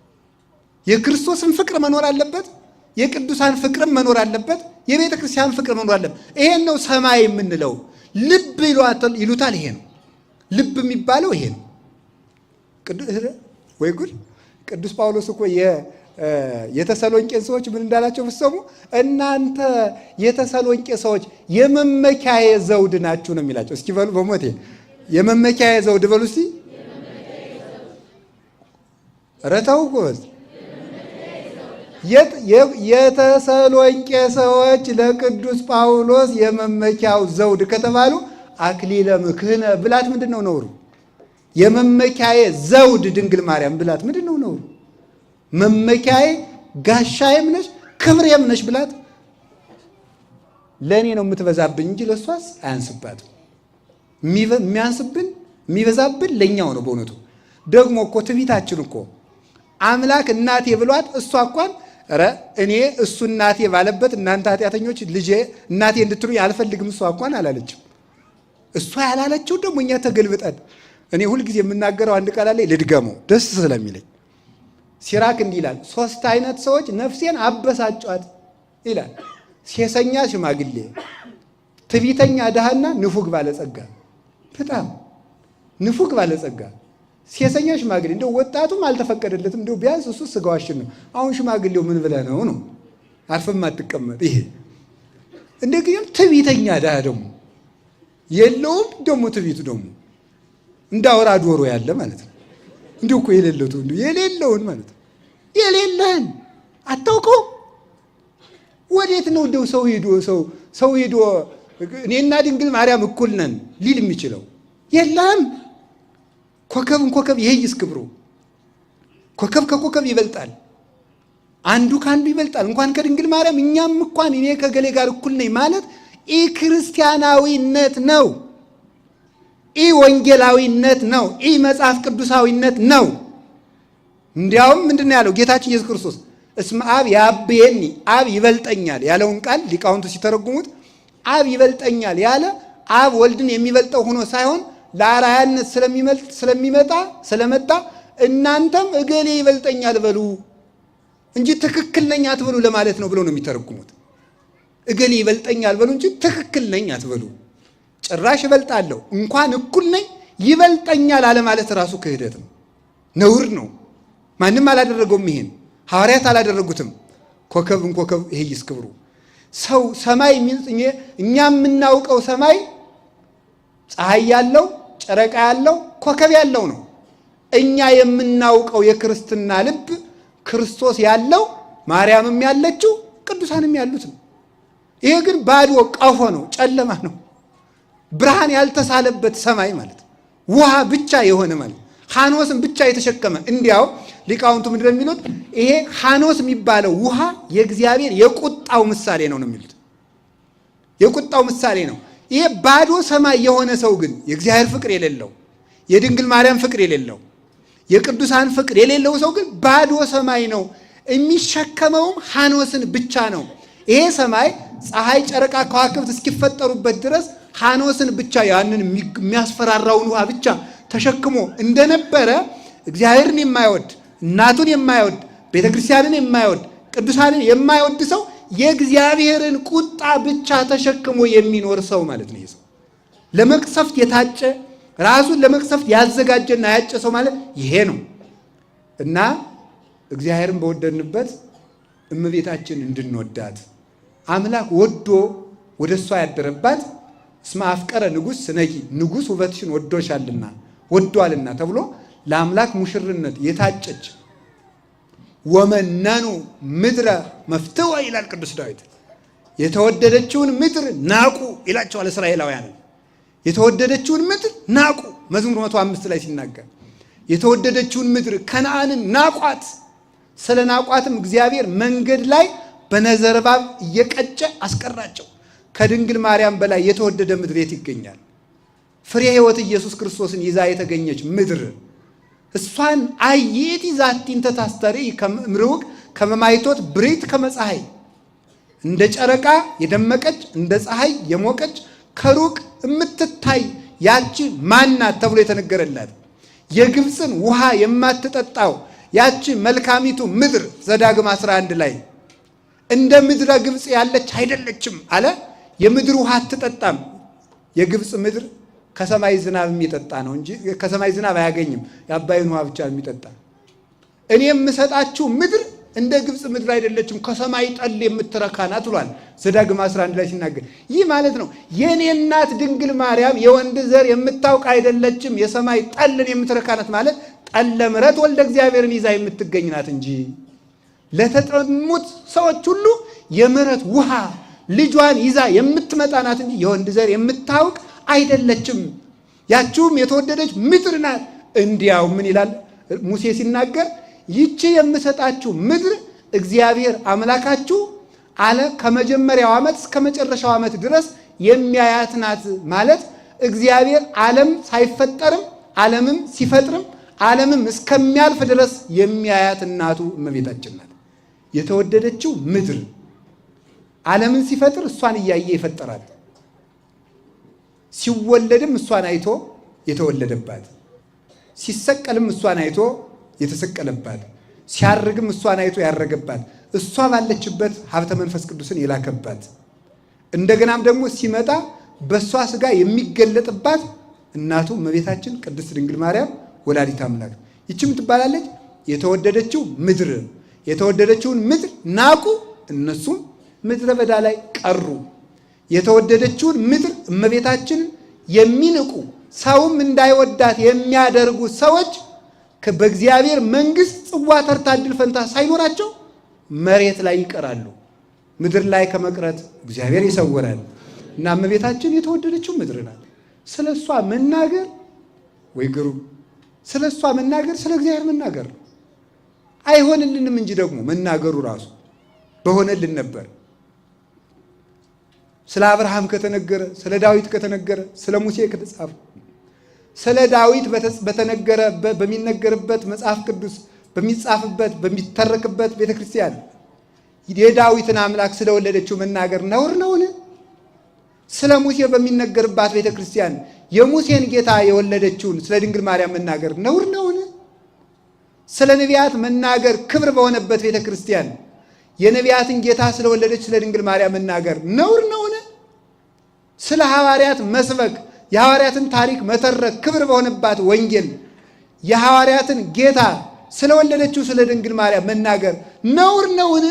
A: የክርስቶስን ፍቅር መኖር አለበት፣ የቅዱሳን ፍቅርም መኖር አለበት፣ የቤተ ክርስቲያን ፍቅር መኖር አለበት። ይሄን ነው ሰማይ የምንለው። ልብ ይሉታል። ይሄ ነው ልብ የሚባለው። ይሄ ነው ወይ ጉድ! ቅዱስ ጳውሎስ እኮ የተሰሎንቄን ሰዎች ምን እንዳላቸው ብትሰሙ፣ እናንተ የተሰሎንቄ ሰዎች የመመኪያዬ ዘውድ ናችሁ ነው የሚላቸው። እስኪ በሉ በሞቴ የመመኪያዬ ዘውድ በሉ እስቲ። ረታው ጎበዝ። የተሰሎንቄ ሰዎች ለቅዱስ ጳውሎስ የመመኪያው ዘውድ ከተባሉ አክሊለ ምክህነ ብላት ምንድን ነው ነውሩ? የመመኪያዬ ዘውድ ድንግል ማርያም ብላት ምንድን ነው ነውሩ? መመኪያዬ ጋሻዬም ነሽ ክብሬም ነሽ ብላት ለእኔ ነው የምትበዛብኝ እንጂ ለእሷስ አያንስባትም። የሚበዛብን ለእኛው ነው በእውነቱ። ደግሞ እኮ ትዕቢታችን እኮ አምላክ እናቴ ብሏት እሷ እንኳን እኔ እሱ እናቴ ባለበት እናንተ ኃጢአተኞች ልጄ እናቴ እንድትሉኝ አልፈልግም እሷ እንኳን አላለችም። እሷ ያላለችው ደግሞ እኛ ተገልብጠን እኔ ሁልጊዜ የምናገረው አንድ ቃል ላይ ልድገመው ደስ ስለሚለኝ ሲራክ እንዲህ ይላል፣ 3 አይነት ሰዎች ነፍሴን አበሳጯት ይላል። ሴሰኛ ሽማግሌ፣ ትዕቢተኛ ድሃና ንፉግ ባለጸጋ። በጣም ንፉግ ባለጸጋ፣ ሴሰኛ ሽማግሌ። እንደው ወጣቱም አልተፈቀደለትም፣ እንደው ቢያንስ እሱ ስጋዋሽን ነው። አሁን ሽማግሌው ምን ብለህ ነው አርፈም አትቀመጥ። ይሄ እንደግም ትዕቢተኛ ድሃ ደግሞ የለውም ደግሞ ትዕቢቱ ደግሞ እንዳወራ ዶሮ ያለ ማለት ነው። እንዲሁ እኮ የሌለውን ማለት ነው። የሌለህን አታውቀው። ወዴት ነው እንደው ሰው ሄዶ እኔና ድንግል ማርያም እኩል ነን ሊል የሚችለው? የለም። ኮከብ ይሄይስ ክብሩ። ኮከብ ከኮከብ ይበልጣል። አንዱ ከአንዱ ይበልጣል። እንኳን ከድንግል ማርያም እኛም እንኳን እኔ ከገሌ ጋር እኩል ነኝ ማለት ኢ ክርስቲያናዊነት ነው፣ ኢ ወንጌላዊነት ነው፣ ኢ መጽሐፍ ቅዱሳዊነት ነው። እንዲያውም ምንድን ነው ያለው ጌታችን ኢየሱስ ክርስቶስ? እስመ አብ ያብየኒ አብ ይበልጠኛል ያለውን ቃል ሊቃውንቱ ሲተረጉሙት አብ ይበልጠኛል ያለ አብ ወልድን የሚበልጠው ሆኖ ሳይሆን ለአርአያነት ስለመጣ እናንተም እገሌ ይበልጠኛል በሉ እንጂ ትክክል ነኝ አትበሉ ለማለት ነው ብሎ ነው የሚተረጉሙት። እገሌ ይበልጠኛል በሉ እንጂ ትክክል ነኝ አትበሉ። ጭራሽ እበልጣለሁ እንኳን እኩል ነኝ ይበልጠኛል አለ ማለት ራሱ ክህደት ነው፣ ነውር ነው። ማንም አላደረገውም። ይሄን ሐዋርያት አላደረጉትም። ኮከብ ይሄ ይስክብሩ። ሰው ሰማይ እኛ የምናውቀው ሰማይ ፀሐይ ያለው ጨረቃ ያለው ኮከብ ያለው ነው። እኛ የምናውቀው የክርስትና ልብ ክርስቶስ ያለው ማርያምም ያለችው ቅዱሳንም ያሉት ነው። ይሄ ግን ባዶ ቀፎ ነው፣ ጨለማ ነው፣ ብርሃን ያልተሳለበት ሰማይ ማለት ውሃ ብቻ የሆነ ማለት ሐኖስን ብቻ የተሸከመ። እንዲያው ሊቃውንቱ ምንድን ነው የሚሉት? ይሄ ሐኖስ የሚባለው ውሃ የእግዚአብሔር የቁጣው ምሳሌ ነው የሚሉት። የቁጣው ምሳሌ ነው። ይሄ ባዶ ሰማይ የሆነ ሰው ግን የእግዚአብሔር ፍቅር የሌለው፣ የድንግል ማርያም ፍቅር የሌለው፣ የቅዱሳን ፍቅር የሌለው ሰው ግን ባዶ ሰማይ ነው። የሚሸከመውም ሐኖስን ብቻ ነው። ይሄ ሰማይ ፀሐይ፣ ጨረቃ፣ ከዋክብት እስኪፈጠሩበት ድረስ ሐኖስን ብቻ ያንን የሚያስፈራራውን ውሃ ብቻ ተሸክሞ እንደነበረ እግዚአብሔርን የማይወድ እናቱን የማይወድ ቤተክርስቲያንን የማይወድ ቅዱሳንን የማይወድ ሰው የእግዚአብሔርን ቁጣ ብቻ ተሸክሞ የሚኖር ሰው ማለት ነው። ይሄ ሰው ለመቅሰፍት የታጨ ራሱን ለመቅሰፍት ያዘጋጀና ያጨ ሰው ማለት ይሄ ነው። እና እግዚአብሔርን በወደድንበት እመቤታችን እንድንወዳት አምላክ ወዶ ወደ እሷ ያደረባት እስመ አፍቀረ ንጉሥ ስነኪ ንጉሥ ውበትሽን ወዶሻልና ወዷልና ተብሎ ለአምላክ ሙሽርነት የታጨች ወመነኑ ምድረ መፍትወ ይላል ቅዱስ ዳዊት። የተወደደችውን ምድር ናቁ ይላቸዋል እስራኤላውያን። የተወደደችውን ምድር ናቁ መዝሙር 105 ላይ ሲናገር የተወደደችውን ምድር ከነዓንን ናቋት። ስለ ናቋትም እግዚአብሔር መንገድ ላይ በነዘርባብ እየቀጨ አስቀራቸው። ከድንግል ማርያም በላይ የተወደደ ምድር የት ይገኛል? ፍሬ ሕይወት ኢየሱስ ክርስቶስን ይዛ የተገኘች ምድር እሷን አየቲ ዛቲን ተታስተሪ ከምሩቅ ከመማይቶት ብሪት ከመፀሐይ እንደ ጨረቃ የደመቀች እንደ ፀሐይ የሞቀች ከሩቅ የምትታይ ያቺ ማናት ተብሎ የተነገረላት የግብፅን ውሃ የማትጠጣው ያቺ መልካሚቱ ምድር ዘዳግም 11 ላይ እንደ ምድረ ግብፅ ያለች አይደለችም አለ። የምድር ውሃ አትጠጣም። የግብፅ ምድር ከሰማይ ዝናብ የሚጠጣ ነው እንጂ ከሰማይ ዝናብ አያገኝም። የአባይን ውሃ ብቻ የሚጠጣ። እኔ የምሰጣችሁ ምድር እንደ ግብፅ ምድር አይደለችም፣ ከሰማይ ጠል የምትረካ ናት ብሏል ዘዳግም 11 ላይ ሲናገር። ይህ ማለት ነው የኔ እናት ድንግል ማርያም የወንድ ዘር የምታውቅ አይደለችም፣ የሰማይ ጠልን የምትረካ ናት ማለት ጠለ ምሕረት ወልደ እግዚአብሔርን ይዛ የምትገኝ ናት እንጂ ለተጠሙት ሰዎች ሁሉ የምሕረት ውሃ ልጇን ይዛ የምትመጣ ናት እንጂ የወንድ ዘር የምታውቅ አይደለችም። ያችሁም የተወደደች ምድር ናት። እንዲያው ምን ይላል ሙሴ ሲናገር ይቺ የምሰጣችሁ ምድር እግዚአብሔር አምላካችሁ አለ ከመጀመሪያው ዓመት እስከ መጨረሻው ዓመት ድረስ የሚያያት ናት ማለት እግዚአብሔር ዓለም ሳይፈጠርም ዓለምም ሲፈጥርም ዓለምም እስከሚያልፍ ድረስ የሚያያት እናቱ እመቤታችን ናት። የተወደደችው ምድር ዓለምን ሲፈጥር እሷን እያየ ይፈጠራል። ሲወለድም እሷን አይቶ የተወለደባት፣ ሲሰቀልም እሷን አይቶ የተሰቀለባት፣ ሲያርግም እሷን አይቶ ያረገባት፣ እሷ ባለችበት ሀብተ መንፈስ ቅዱስን የላከባት፣ እንደገናም ደግሞ ሲመጣ በእሷ ሥጋ የሚገለጥባት እናቱ እመቤታችን ቅድስት ድንግል ማርያም ወላዲተ አምላክ ይችም ትባላለች። የተወደደችው ምድር የተወደደችውን ምድር ናቁ፣ እነሱም ምድረ በዳ ላይ ቀሩ። የተወደደችውን ምድር እመቤታችንን የሚንቁ ሰውም እንዳይወዳት የሚያደርጉ ሰዎች በእግዚአብሔር መንግሥት ጽዋ ተርታ ዕድል ፈንታ ሳይኖራቸው መሬት ላይ ይቀራሉ። ምድር ላይ ከመቅረት እግዚአብሔር ይሰውራል። እና እመቤታችን የተወደደችው ምድር ናት። ስለ እሷ መናገር ወይ ግሩም፣ ስለ እሷ መናገር ስለ እግዚአብሔር መናገር ነው። አይሆንልንም እንጂ ደግሞ መናገሩ ራሱ በሆነልን ነበር። ስለ አብርሃም ከተነገረ፣ ስለ ዳዊት ከተነገረ፣ ስለ ሙሴ ከተጻፈ፣ ስለ ዳዊት በተነገረ በሚነገርበት መጽሐፍ ቅዱስ በሚጻፍበት በሚተረክበት ቤተክርስቲያን የዳዊትን አምላክ ስለወለደችው መናገር ነውር ነውን? ስለ ሙሴ በሚነገርባት ቤተክርስቲያን የሙሴን ጌታ የወለደችውን ስለ ድንግል ማርያም መናገር ነውር ነውን? ስለ ነቢያት መናገር ክብር በሆነበት ቤተክርስቲያን የነቢያትን ጌታ ስለወለደች ስለ ድንግል ማርያም መናገር ነውር ነውን? ስለ ሐዋርያት መስበክ የሐዋርያትን ታሪክ መተረክ ክብር በሆነባት ወንጌል የሐዋርያትን ጌታ ስለወለደችው ስለ ድንግል ማርያም መናገር ነውር ነውን?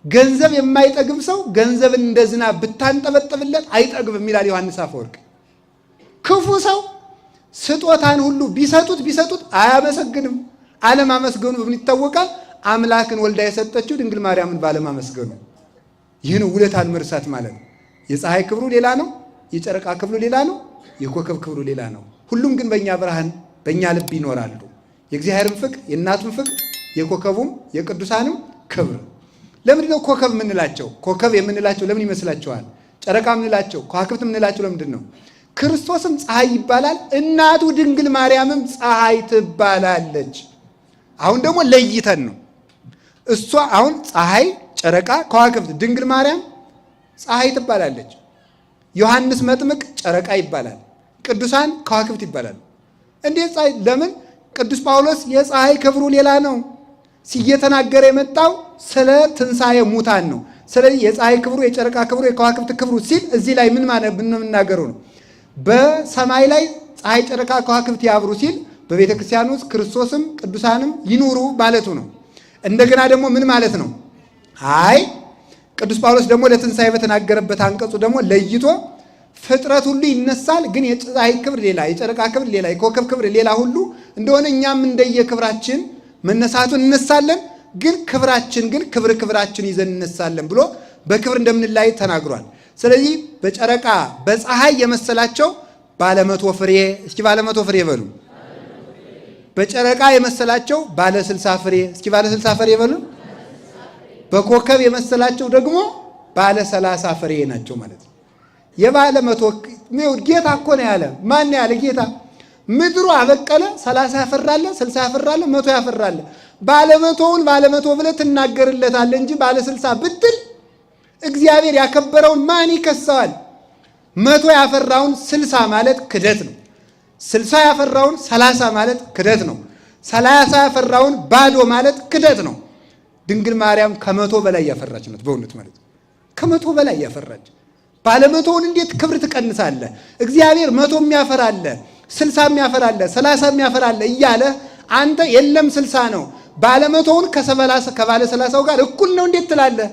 A: ገንዘብ የማይጠግብ ሰው ገንዘብን እንደ ዝናብ ብታንጠበጥብለት አይጠግብም ይላል ዮሐንስ አፈወርቅ። ክፉ ሰው ስጦታን ሁሉ ቢሰጡት አያመሰግንም። አለማመስገኑ በምን ይታወቃል? አምላክን ወልዳ የሰጠችው ድንግል ማርያምን ባለማመስገኑ። ይህን ውለታን መርሳት ማለት ነው። የፀሐይ ክብሩ ሌላ ነው፣ የጨረቃ ክብሩ ሌላ ነው፣ የኮከብ ክብሩ ሌላ ነው። ሁሉም ግን በእኛ ብርሃን በእኛ ልብ ይኖራሉ። የእግዚአብሔርን ፍቅር፣ የእናቱን ፍቅር፣ የኮከቡም የቅዱሳንም ክብር። ለምንድን ነው ኮከብ የምንላቸው? ኮከብ የምንላቸው ለምን ይመስላችኋል? ጨረቃ የምንላቸው ከዋክብት የምንላቸው ለምንድን ነው? ክርስቶስም ፀሐይ ይባላል፣ እናቱ ድንግል ማርያምም ፀሐይ ትባላለች። አሁን ደግሞ ለይተን ነው እሷ አሁን ፀሐይ፣ ጨረቃ፣ ከዋክብት፣ ድንግል ማርያም ፀሐይ ትባላለች። ዮሐንስ መጥምቅ ጨረቃ ይባላል፣ ቅዱሳን ከዋክብት ይባላል። እንዴት ፀሐይ? ለምን? ቅዱስ ጳውሎስ የፀሐይ ክብሩ ሌላ ነው ሲየተናገረ የመጣው ስለ ትንሣኤ ሙታን ነው። ስለዚህ የፀሐይ ክብሩ፣ የጨረቃ ክብሩ፣ የከዋክብት ክብሩ ሲል እዚህ ላይ ምን ማለት ብንናገሩ ነው? በሰማይ ላይ ፀሐይ፣ ጨረቃ፣ ከዋክብት ያብሩ ሲል በቤተ ክርስቲያን ውስጥ ክርስቶስም ቅዱሳንም ይኑሩ ማለቱ ነው። እንደገና ደግሞ ምን ማለት ነው? አይ ቅዱስ ጳውሎስ ደግሞ ለትንሣኤ በተናገረበት አንቀጹ ደግሞ ለይቶ ፍጥረት ሁሉ ይነሳል፣ ግን የፀሐይ ክብር ሌላ፣ የጨረቃ ክብር ሌላ፣ የኮከብ ክብር ሌላ ሁሉ እንደሆነ እኛም እንደየክብራችን መነሳቱን እነሳለን፣ ግን ክብራችን ግን ክብራችን ይዘን እነሳለን ብሎ በክብር እንደምንላይ ተናግሯል። ስለዚህ በጨረቃ በፀሐይ የመሰላቸው ባለመቶ ፍሬ፣ እስኪ ባለመቶ ፍሬ በሉ። በጨረቃ የመሰላቸው ባለ 60 ፍሬ፣ እስኪ ባለ 60 ፍሬ በሉ። በኮከብ የመሰላቸው ደግሞ ባለ 30 ፍሬ ናቸው ማለት ነው። የባለ መቶ ጌታ እኮ ነው ያለ። ማን ያለ ጌታ? ምድሩ አበቀለ 30 ያፈራለ 60 ያፈራለ 100 ያፈራለ። ባለ መቶውን ባለ መቶ ብለህ ትናገርለታለህ እንጂ ባለ 60 ብትል እግዚአብሔር ያከበረውን ማን ይከሰዋል? 100 ያፈራውን 60 ማለት ክደት ነው። 60 ያፈራውን 30 ማለት ክደት ነው። 30 ያፈራውን ባዶ ማለት ክደት ነው። ድንግል ማርያም ከ100 በላይ ያፈራች ናት። በእውነት ማለት ከ100 በላይ ያፈራች። ባለ መቶውን እንዴት ክብር ትቀንሳለህ? እግዚአብሔር 100 የሚያፈራለ 60 የሚያፈራለ 30 የሚያፈራለ እያለ አንተ የለም 60 ነው ባለ መቶውን ከባለ 30ው ጋር እኩል ነው እንዴት ትላለህ?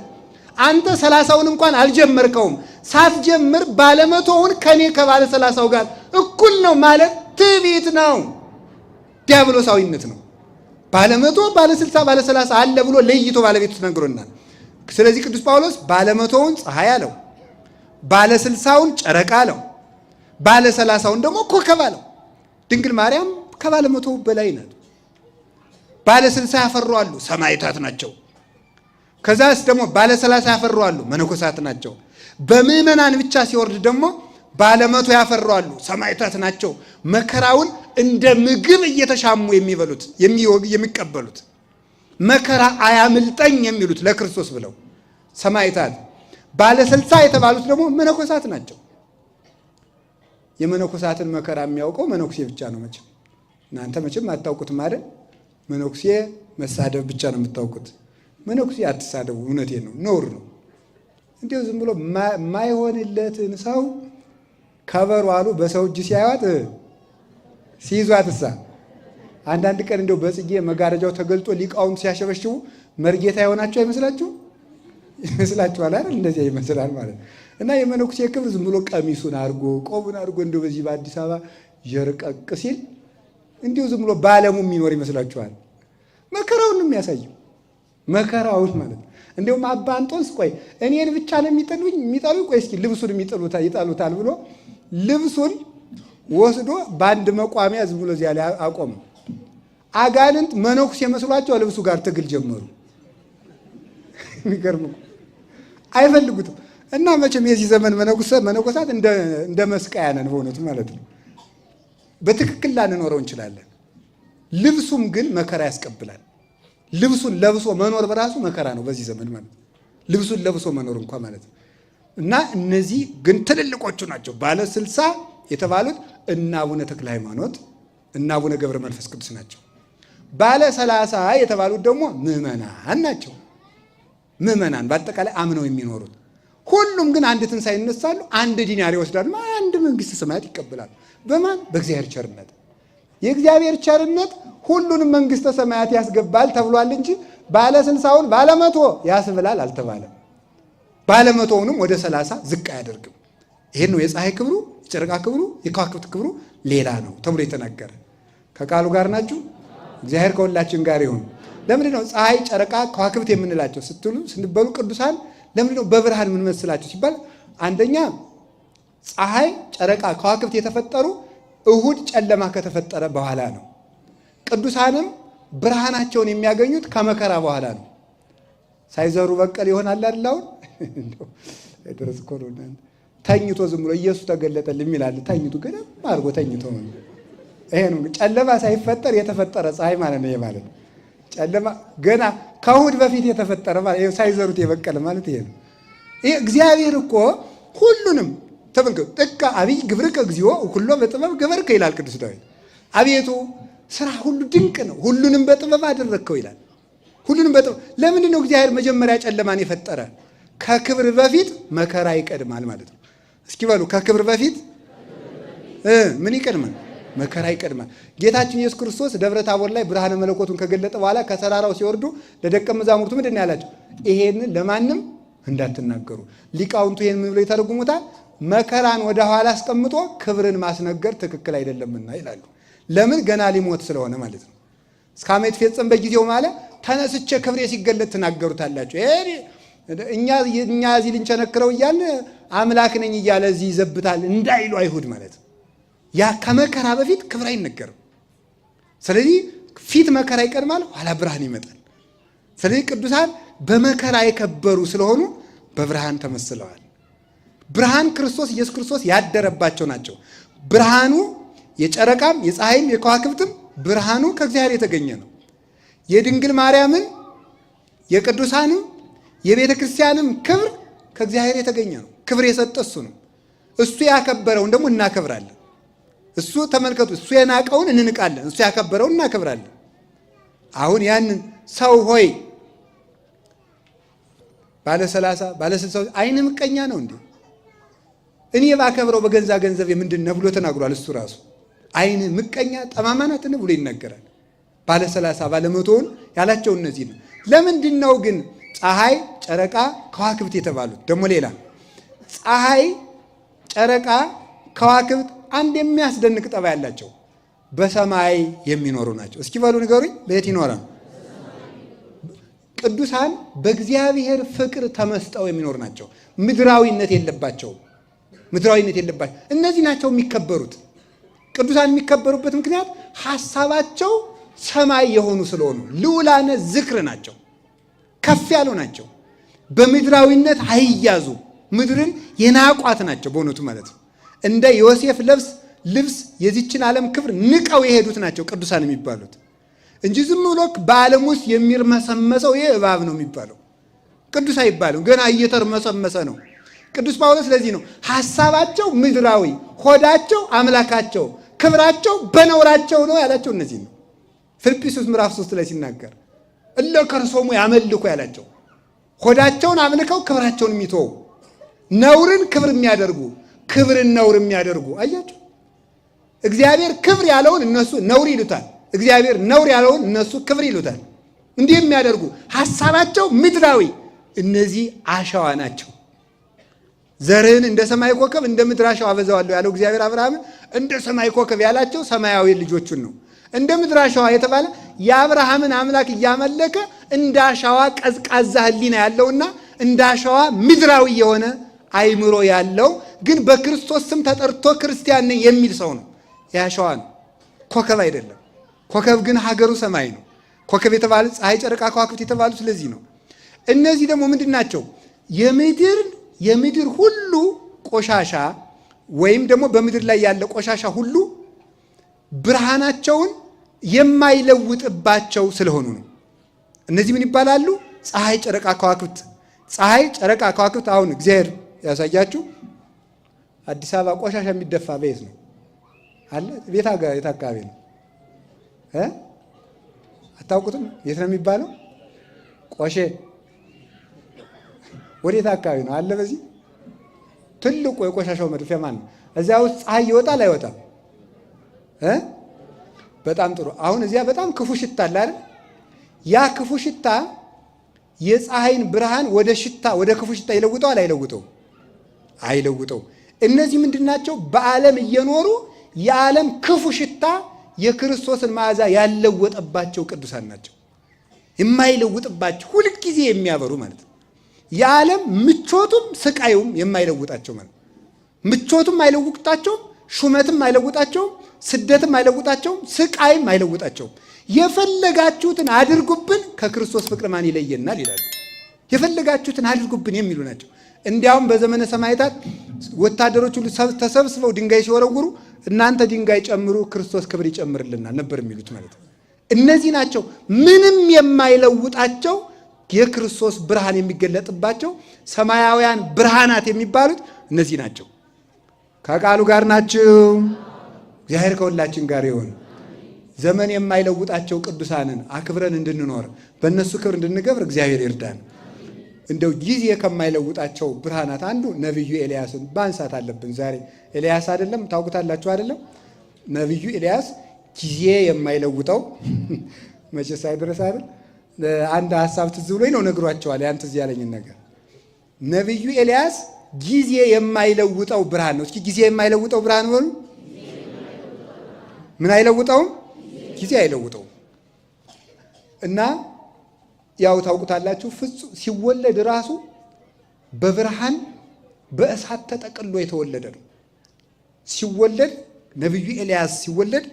A: አንተ 30ውን እንኳን አልጀመርከውም። ሳትጀምር ባለ መቶውን ከኔ ከባለ 30ው ጋር እኩል ነው ማለት ትዕቢት ነው፣ ዲያብሎሳዊነት ነው። ባለ መቶ ባለ 60 ባለ 30 አለ ብሎ ለይቶ ባለቤቱ ተነግሮናል። ስለዚህ ቅዱስ ጳውሎስ ባለ መቶውን ፀሐይ አለው፣ ባለ 60ውን ጨረቃ አለው፣ ባለ 30ውን ደግሞ ኮከብ አለው። ድንግል ማርያም ከባለ መቶው በላይ ናት። ባለ 60 ያፈሩ አሉ፣ ሰማዕታት ናቸው። ከዛስ ደግሞ ባለ 30 ያፈሩ አሉ፣ መነኮሳት ናቸው። በምዕመናን ብቻ ሲወርድ ደግሞ ባለ 100 ያፈሩ አሉ፣ ሰማዕታት ናቸው። መከራውን እንደ ምግብ እየተሻሙ የሚበሉት የሚቀበሉት፣ መከራ አያምልጠኝ የሚሉት ለክርስቶስ ብለው ሰማዕታት። ባለ 60 የተባሉት ደግሞ መነኮሳት ናቸው። የመነኮሳትን መከራ የሚያውቀው መነኩሴ ብቻ ነው። መቼም እናንተ መቼም አታውቁትም አይደል? መነኩሴ መሳደብ ብቻ ነው የምታውቁት። መነኩሴ አትሳደቡ፣ እውነቴን ነው፣ ነውር ነው። እንዲሁ ዝም ብሎ የማይሆንለትን ሰው ከበሮ አሉ በሰው እጅ ሲያዩት ሲይዟት እሳ አንዳንድ ቀን እንደው በጽጌ መጋረጃው ተገልጦ ሊቃውንት ሲያሸበሽቡ መርጌታ የሆናቸው አይመስላችሁ? ይመስላችኋል አይደል? እንደዚያ ይመስላል ማለት ነው። እና የመነኩሴ ክብር ዝም ብሎ ቀሚሱን አድርጎ ቆቡን አድርጎ እንደው በዚህ በአዲስ አበባ ጀርቀቅ ሲል እንዲሁ ዝም ብሎ በዓለሙ የሚኖር ይመስላችኋል? መከራውን ነው የሚያሳየው፣ መከራውን ማለት ነው። እንዲሁም አባ አንጦንስ ቆይ እኔን ብቻ ነው የሚጠሉኝ? ቆይ እስኪ ልብሱን ይጠሉታል ብሎ ልብሱን ወስዶ በአንድ መቋሚያ ዝም ብሎ እዚያ ላይ አቆመ። አጋንንት መነኩሴ መስሏቸው ልብሱ ጋር ትግል ጀመሩ። የሚገርም አይፈልጉትም። እና መቼም የዚህ ዘመን መነኮሳት እንደ መስቀያ ነን በእውነቱ ማለት ነው። በትክክል ላንኖረው እንችላለን። ልብሱም ግን መከራ ያስቀብላል። ልብሱን ለብሶ መኖር በራሱ መከራ ነው በዚህ ዘመን ማለት ነው። ልብሱን ለብሶ መኖር እንኳ ማለት ነው። እና እነዚህ ግን ትልልቆቹ ናቸው። ባለ 60 የተባሉት እነ አቡነ ተክለ ሃይማኖት እነ አቡነ ገብረ መንፈስ ቅዱስ ናቸው። ባለ 30 የተባሉት ደግሞ ምዕመናን ናቸው። ምዕመናን በአጠቃላይ አምነው የሚኖሩት ሁሉም ግን አንድ ትንሣኤ ይነሳሉ፣ አንድ ዲናር ይወስዳሉ፣ አንድ መንግሥተ ሰማያት ይቀበላሉ። በማን? በእግዚአብሔር ቸርነት። የእግዚአብሔር ቸርነት ሁሉንም መንግሥተ ሰማያት ያስገባል ተብሏል እንጂ ባለ 60ውን ባለ 100 ያስብላል አልተባለም። ባለ 100ውንም ወደ 30 ዝቅ አያደርግም። ይሄን ነው የፀሐይ ክብሩ፣ የጨረቃ ክብሩ፣ የከዋክብት ክብሩ ሌላ ነው ተብሎ የተናገረ። ከቃሉ ጋር ናችሁ? እግዚአብሔር ከሁላችን ጋር ይሁን። ለምንድን ነው ፀሐይ፣ ጨረቃ፣ ከዋክብት የምንላቸው ስንበሉ ቅዱሳን ለምንድን ነው በብርሃን የምንመስላቸው ሲባል አንደኛ ፀሐይ፣ ጨረቃ፣ ከዋክብት የተፈጠሩ እሁድ ጨለማ ከተፈጠረ በኋላ ነው። ቅዱሳንም ብርሃናቸውን የሚያገኙት ከመከራ በኋላ ነው። ሳይዘሩ በቀል ይሆናል አይደል? አሁን ድረስ እኮ ነው ተኝቶ ዝም ብሎ ኢየሱስ ተገለጠል የሚላል ተኝቶ ገደም አድርጎ ተኝቶ ነው። ይሄ ነው ጨለማ ሳይፈጠር የተፈጠረ ፀሐይ ማለት ነው። ማለት ጨለማ ገና ከእሁድ በፊት የተፈጠረ ማለት ሳይዘሩት የበቀለ ማለት ይሄ ነው። ይሄ እግዚአብሔር እኮ ሁሉንም ተመልከቱ። ጥቀ አብይ ግብርከ እግዚኦ ሁሉ በጥበብ ገበርከ ይላል ቅዱስ ዳዊት። አቤቱ ስራ ሁሉ ድንቅ ነው፣ ሁሉንም በጥበብ አደረግከው ይላል። ሁሉንም በጥበብ ለምንድን ነው እግዚአብሔር መጀመሪያ ጨለማን የፈጠረ? ከክብር በፊት መከራ ይቀድማል ማለት ነው። እስኪ በሉ ከክብር በፊት ምን ይቀድማል? መከራ ይቀድማል። ጌታችን ኢየሱስ ክርስቶስ ደብረ ታቦር ላይ ብርሃነ መለኮቱን ከገለጠ በኋላ ከተራራው ሲወርዱ ለደቀ መዛሙርቱ ምንድን ነው ያላቸው? ይሄንን ለማንም እንዳትናገሩ። ሊቃውንቱ ይሄን ምን ብለው ይተረጉሙታል? መከራን ወደ ኋላ አስቀምጦ ክብርን ማስነገር ትክክል አይደለምና ይላሉ። ለምን? ገና ሊሞት ስለሆነ ማለት ነው። እስከ ዓመት ይፈጸም በጊዜው ማለት ተነስቼ ክብሬ ሲገለጥ ትናገሩታላችሁ። እኛ እዚህ ልንቸነክረው እያለ አምላክ ነኝ እያለ እዚህ ይዘብታል እንዳይሉ አይሁድ ማለት ነው። ያ ከመከራ በፊት ክብር አይነገርም። ስለዚህ ፊት መከራ ይቀድማል፣ ኋላ ብርሃን ይመጣል። ስለዚህ ቅዱሳን በመከራ የከበሩ ስለሆኑ በብርሃን ተመስለዋል። ብርሃን ክርስቶስ ኢየሱስ ክርስቶስ ያደረባቸው ናቸው። ብርሃኑ የጨረቃም የፀሐይም የከዋክብትም ብርሃኑ ከእግዚአብሔር የተገኘ ነው። የድንግል ማርያምን የቅዱሳንም የቤተ ክርስቲያንም ክብር ከእግዚአብሔር የተገኘ ነው። ክብር የሰጠ እሱ ነው። እሱ ያከበረውን ደግሞ እናከብራለን። እሱ ተመልከቱ፣ እሱ የናቀውን እንንቃለን፣ እሱ ያከበረውን እናከብራለን። አሁን ያንን ሰው ሆይ ባለ 30 ባለ 60 አይን ምቀኛ ነው እንዴ? እኔ ባከብረው በገንዛ ገንዘብ ምንድን ነው ብሎ ተናግሯል። እሱ ራሱ አይን ምቀኛ ጠማማ ናት ብሎ ይናገራል። ባለ 30 ባለ 100ውን ያላቸው እነዚህ ነው። ለምንድን ነው ግን ፀሐይ፣ ጨረቃ፣ ከዋክብት የተባሉት? ደግሞ ሌላ ፀሐይ፣ ጨረቃ፣ ከዋክብት አንድ የሚያስደንቅ ጠባይ ያላቸው በሰማይ የሚኖሩ ናቸው። እስኪ በሉ ንገሩኝ፣ በየት ይኖራል? ቅዱሳን በእግዚአብሔር ፍቅር ተመስጠው የሚኖሩ ናቸው። ምድራዊነት የለባቸውም። ምድራዊነት የለባቸው እነዚህ ናቸው የሚከበሩት። ቅዱሳን የሚከበሩበት ምክንያት ሐሳባቸው ሰማይ የሆኑ ስለሆኑ ልዑላነ ዝክር ናቸው። ከፍ ያሉ ናቸው። በምድራዊነት አይያዙ። ምድርን የናቋት ናቸው በእውነቱ ማለት ነው። እንደ ዮሴፍ ልብስ የዚችን ዓለም ክብር ንቀው የሄዱት ናቸው ቅዱሳን የሚባሉት እንጂ ዝም ብሎ በዓለም ውስጥ የሚርመሰመሰው ይህ እባብ ነው የሚባለው። ቅዱስ አይባልም፣ ገና እየተርመሰመሰ ነው። ቅዱስ ጳውሎስ ስለዚህ ነው ሐሳባቸው ምድራዊ፣ ሆዳቸው አምላካቸው፣ ክብራቸው በነውራቸው ነው ያላቸው። እነዚህ ነው ፊልጵስዩስ ምዕራፍ 3 ላይ ሲናገር እለ ከርሶሙ ያመልኩ ያላቸው። ሆዳቸውን አምልከው ክብራቸውን የሚተው ነውርን ክብር የሚያደርጉ ክብርን ነውር የሚያደርጉ አያቸው። እግዚአብሔር ክብር ያለውን እነሱ ነውር ይሉታል። እግዚአብሔር ነውር ያለውን እነሱ ክብር ይሉታል። እንዲህ የሚያደርጉ ሐሳባቸው ምድራዊ፣ እነዚህ አሸዋ ናቸው። ዘርህን እንደ ሰማይ ኮከብ እንደ ምድር አሸዋ አበዛዋለሁ ያለው እግዚአብሔር አብርሃምን እንደ ሰማይ ኮከብ ያላቸው ሰማያዊ ልጆቹን ነው። እንደ ምድር አሸዋ የተባለ የአብርሃምን አምላክ እያመለከ እንደ አሸዋ ቀዝቃዛ ሕሊና ያለውና እንደ አሸዋ ምድራዊ የሆነ አይምሮ ያለው ግን በክርስቶስ ስም ተጠርቶ ክርስቲያን ነኝ የሚል ሰው ነው። የአሸዋ ነው፣ ኮከብ አይደለም። ኮከብ ግን ሀገሩ ሰማይ ነው። ኮከብ የተባለ ፀሐይ፣ ጨረቃ፣ ከዋክብት የተባሉ ስለዚህ ነው። እነዚህ ደግሞ ምንድን ናቸው? የምድር ሁሉ ቆሻሻ ወይም ደግሞ በምድር ላይ ያለ ቆሻሻ ሁሉ ብርሃናቸውን የማይለውጥባቸው ስለሆኑ ነው። እነዚህ ምን ይባላሉ? ፀሐይ፣ ጨረቃ፣ ከዋክብት። ፀሐይ፣ ጨረቃ፣ ከዋክብት። አሁን እግዚአብሔር ያሳያችሁ አዲስ አበባ ቆሻሻ የሚደፋ ቤት ነው አለ። ቤት አካባቢ ነው አታውቁትም? የት ነው የሚባለው? ቆሼ ወዴት አካባቢ ነው አለ? በዚህ ትልቁ የቆሻሻው መድፊያ ማን ነው? እዚያ ውስጥ ፀሐይ ይወጣል አይወጣም? በጣም ጥሩ። አሁን እዚያ በጣም ክፉ ሽታ አለ አይደል? ያ ክፉ ሽታ የፀሐይን ብርሃን ወደ ክፉ ሽታ ይለውጠዋል አይለውጠው? አይለውጠው። እነዚህ ምንድናቸው? በዓለም እየኖሩ የዓለም ክፉ ሽታ የክርስቶስን መዓዛ ያለወጠባቸው ቅዱሳን ናቸው። የማይለውጥባቸው ሁልጊዜ የሚያበሩ ማለት ነው። የዓለም ምቾቱም ስቃዩም የማይለውጣቸው ማለት ነው። ምቾቱም አይለውጣቸውም፣ ሹመትም አይለውጣቸውም፣ ስደትም አይለውጣቸውም፣ ስቃይም አይለውጣቸውም። የፈለጋችሁትን አድርጉብን ከክርስቶስ ፍቅር ማን ይለየናል ይላሉ። የፈለጋችሁትን አድርጉብን የሚሉ ናቸው። እንዲያውም በዘመነ ሰማዕታት ወታደሮች ሁሉ ተሰብስበው ድንጋይ ሲወረውሩ እናንተ ድንጋይ ጨምሩ ክርስቶስ ክብር ይጨምርልናል ነበር የሚሉት ማለት ነው። እነዚህ ናቸው ምንም የማይለውጣቸው የክርስቶስ ብርሃን የሚገለጥባቸው ሰማያውያን ብርሃናት የሚባሉት እነዚህ ናቸው። ከቃሉ ጋር ናቸው። እግዚአብሔር ከሁላችን ጋር ይሁን። ዘመን የማይለውጣቸው ቅዱሳንን አክብረን እንድንኖር በእነሱ ክብር እንድንገብር እግዚአብሔር ይርዳን። እንደው ጊዜ ከማይለውጣቸው ብርሃናት አንዱ ነቢዩ ኤልያስን ማንሳት አለብን። ዛሬ ኤልያስ አይደለም ታውቁታላችሁ አይደለም? ነቢዩ ኤልያስ ጊዜ የማይለውጠው መቼስ አይደረስ አይደል? አንድ ሐሳብ ትዝ ብሎኝ ነው ነግሯቸዋል። ያን ትዝ ያለኝን ነገር ነቢዩ ኤልያስ ጊዜ የማይለውጠው ብርሃን ነው። እስኪ ጊዜ የማይለውጠው ብርሃን በሉ። ምን አይለውጠውም? ጊዜ አይለውጠውም። እና ያው ታውቁታላችሁ ፍጹም ሲወለድ ራሱ በብርሃን በእሳት ተጠቅሎ የተወለደ ነው። ሲወለድ ነቢዩ ኤልያስ ሲወለድ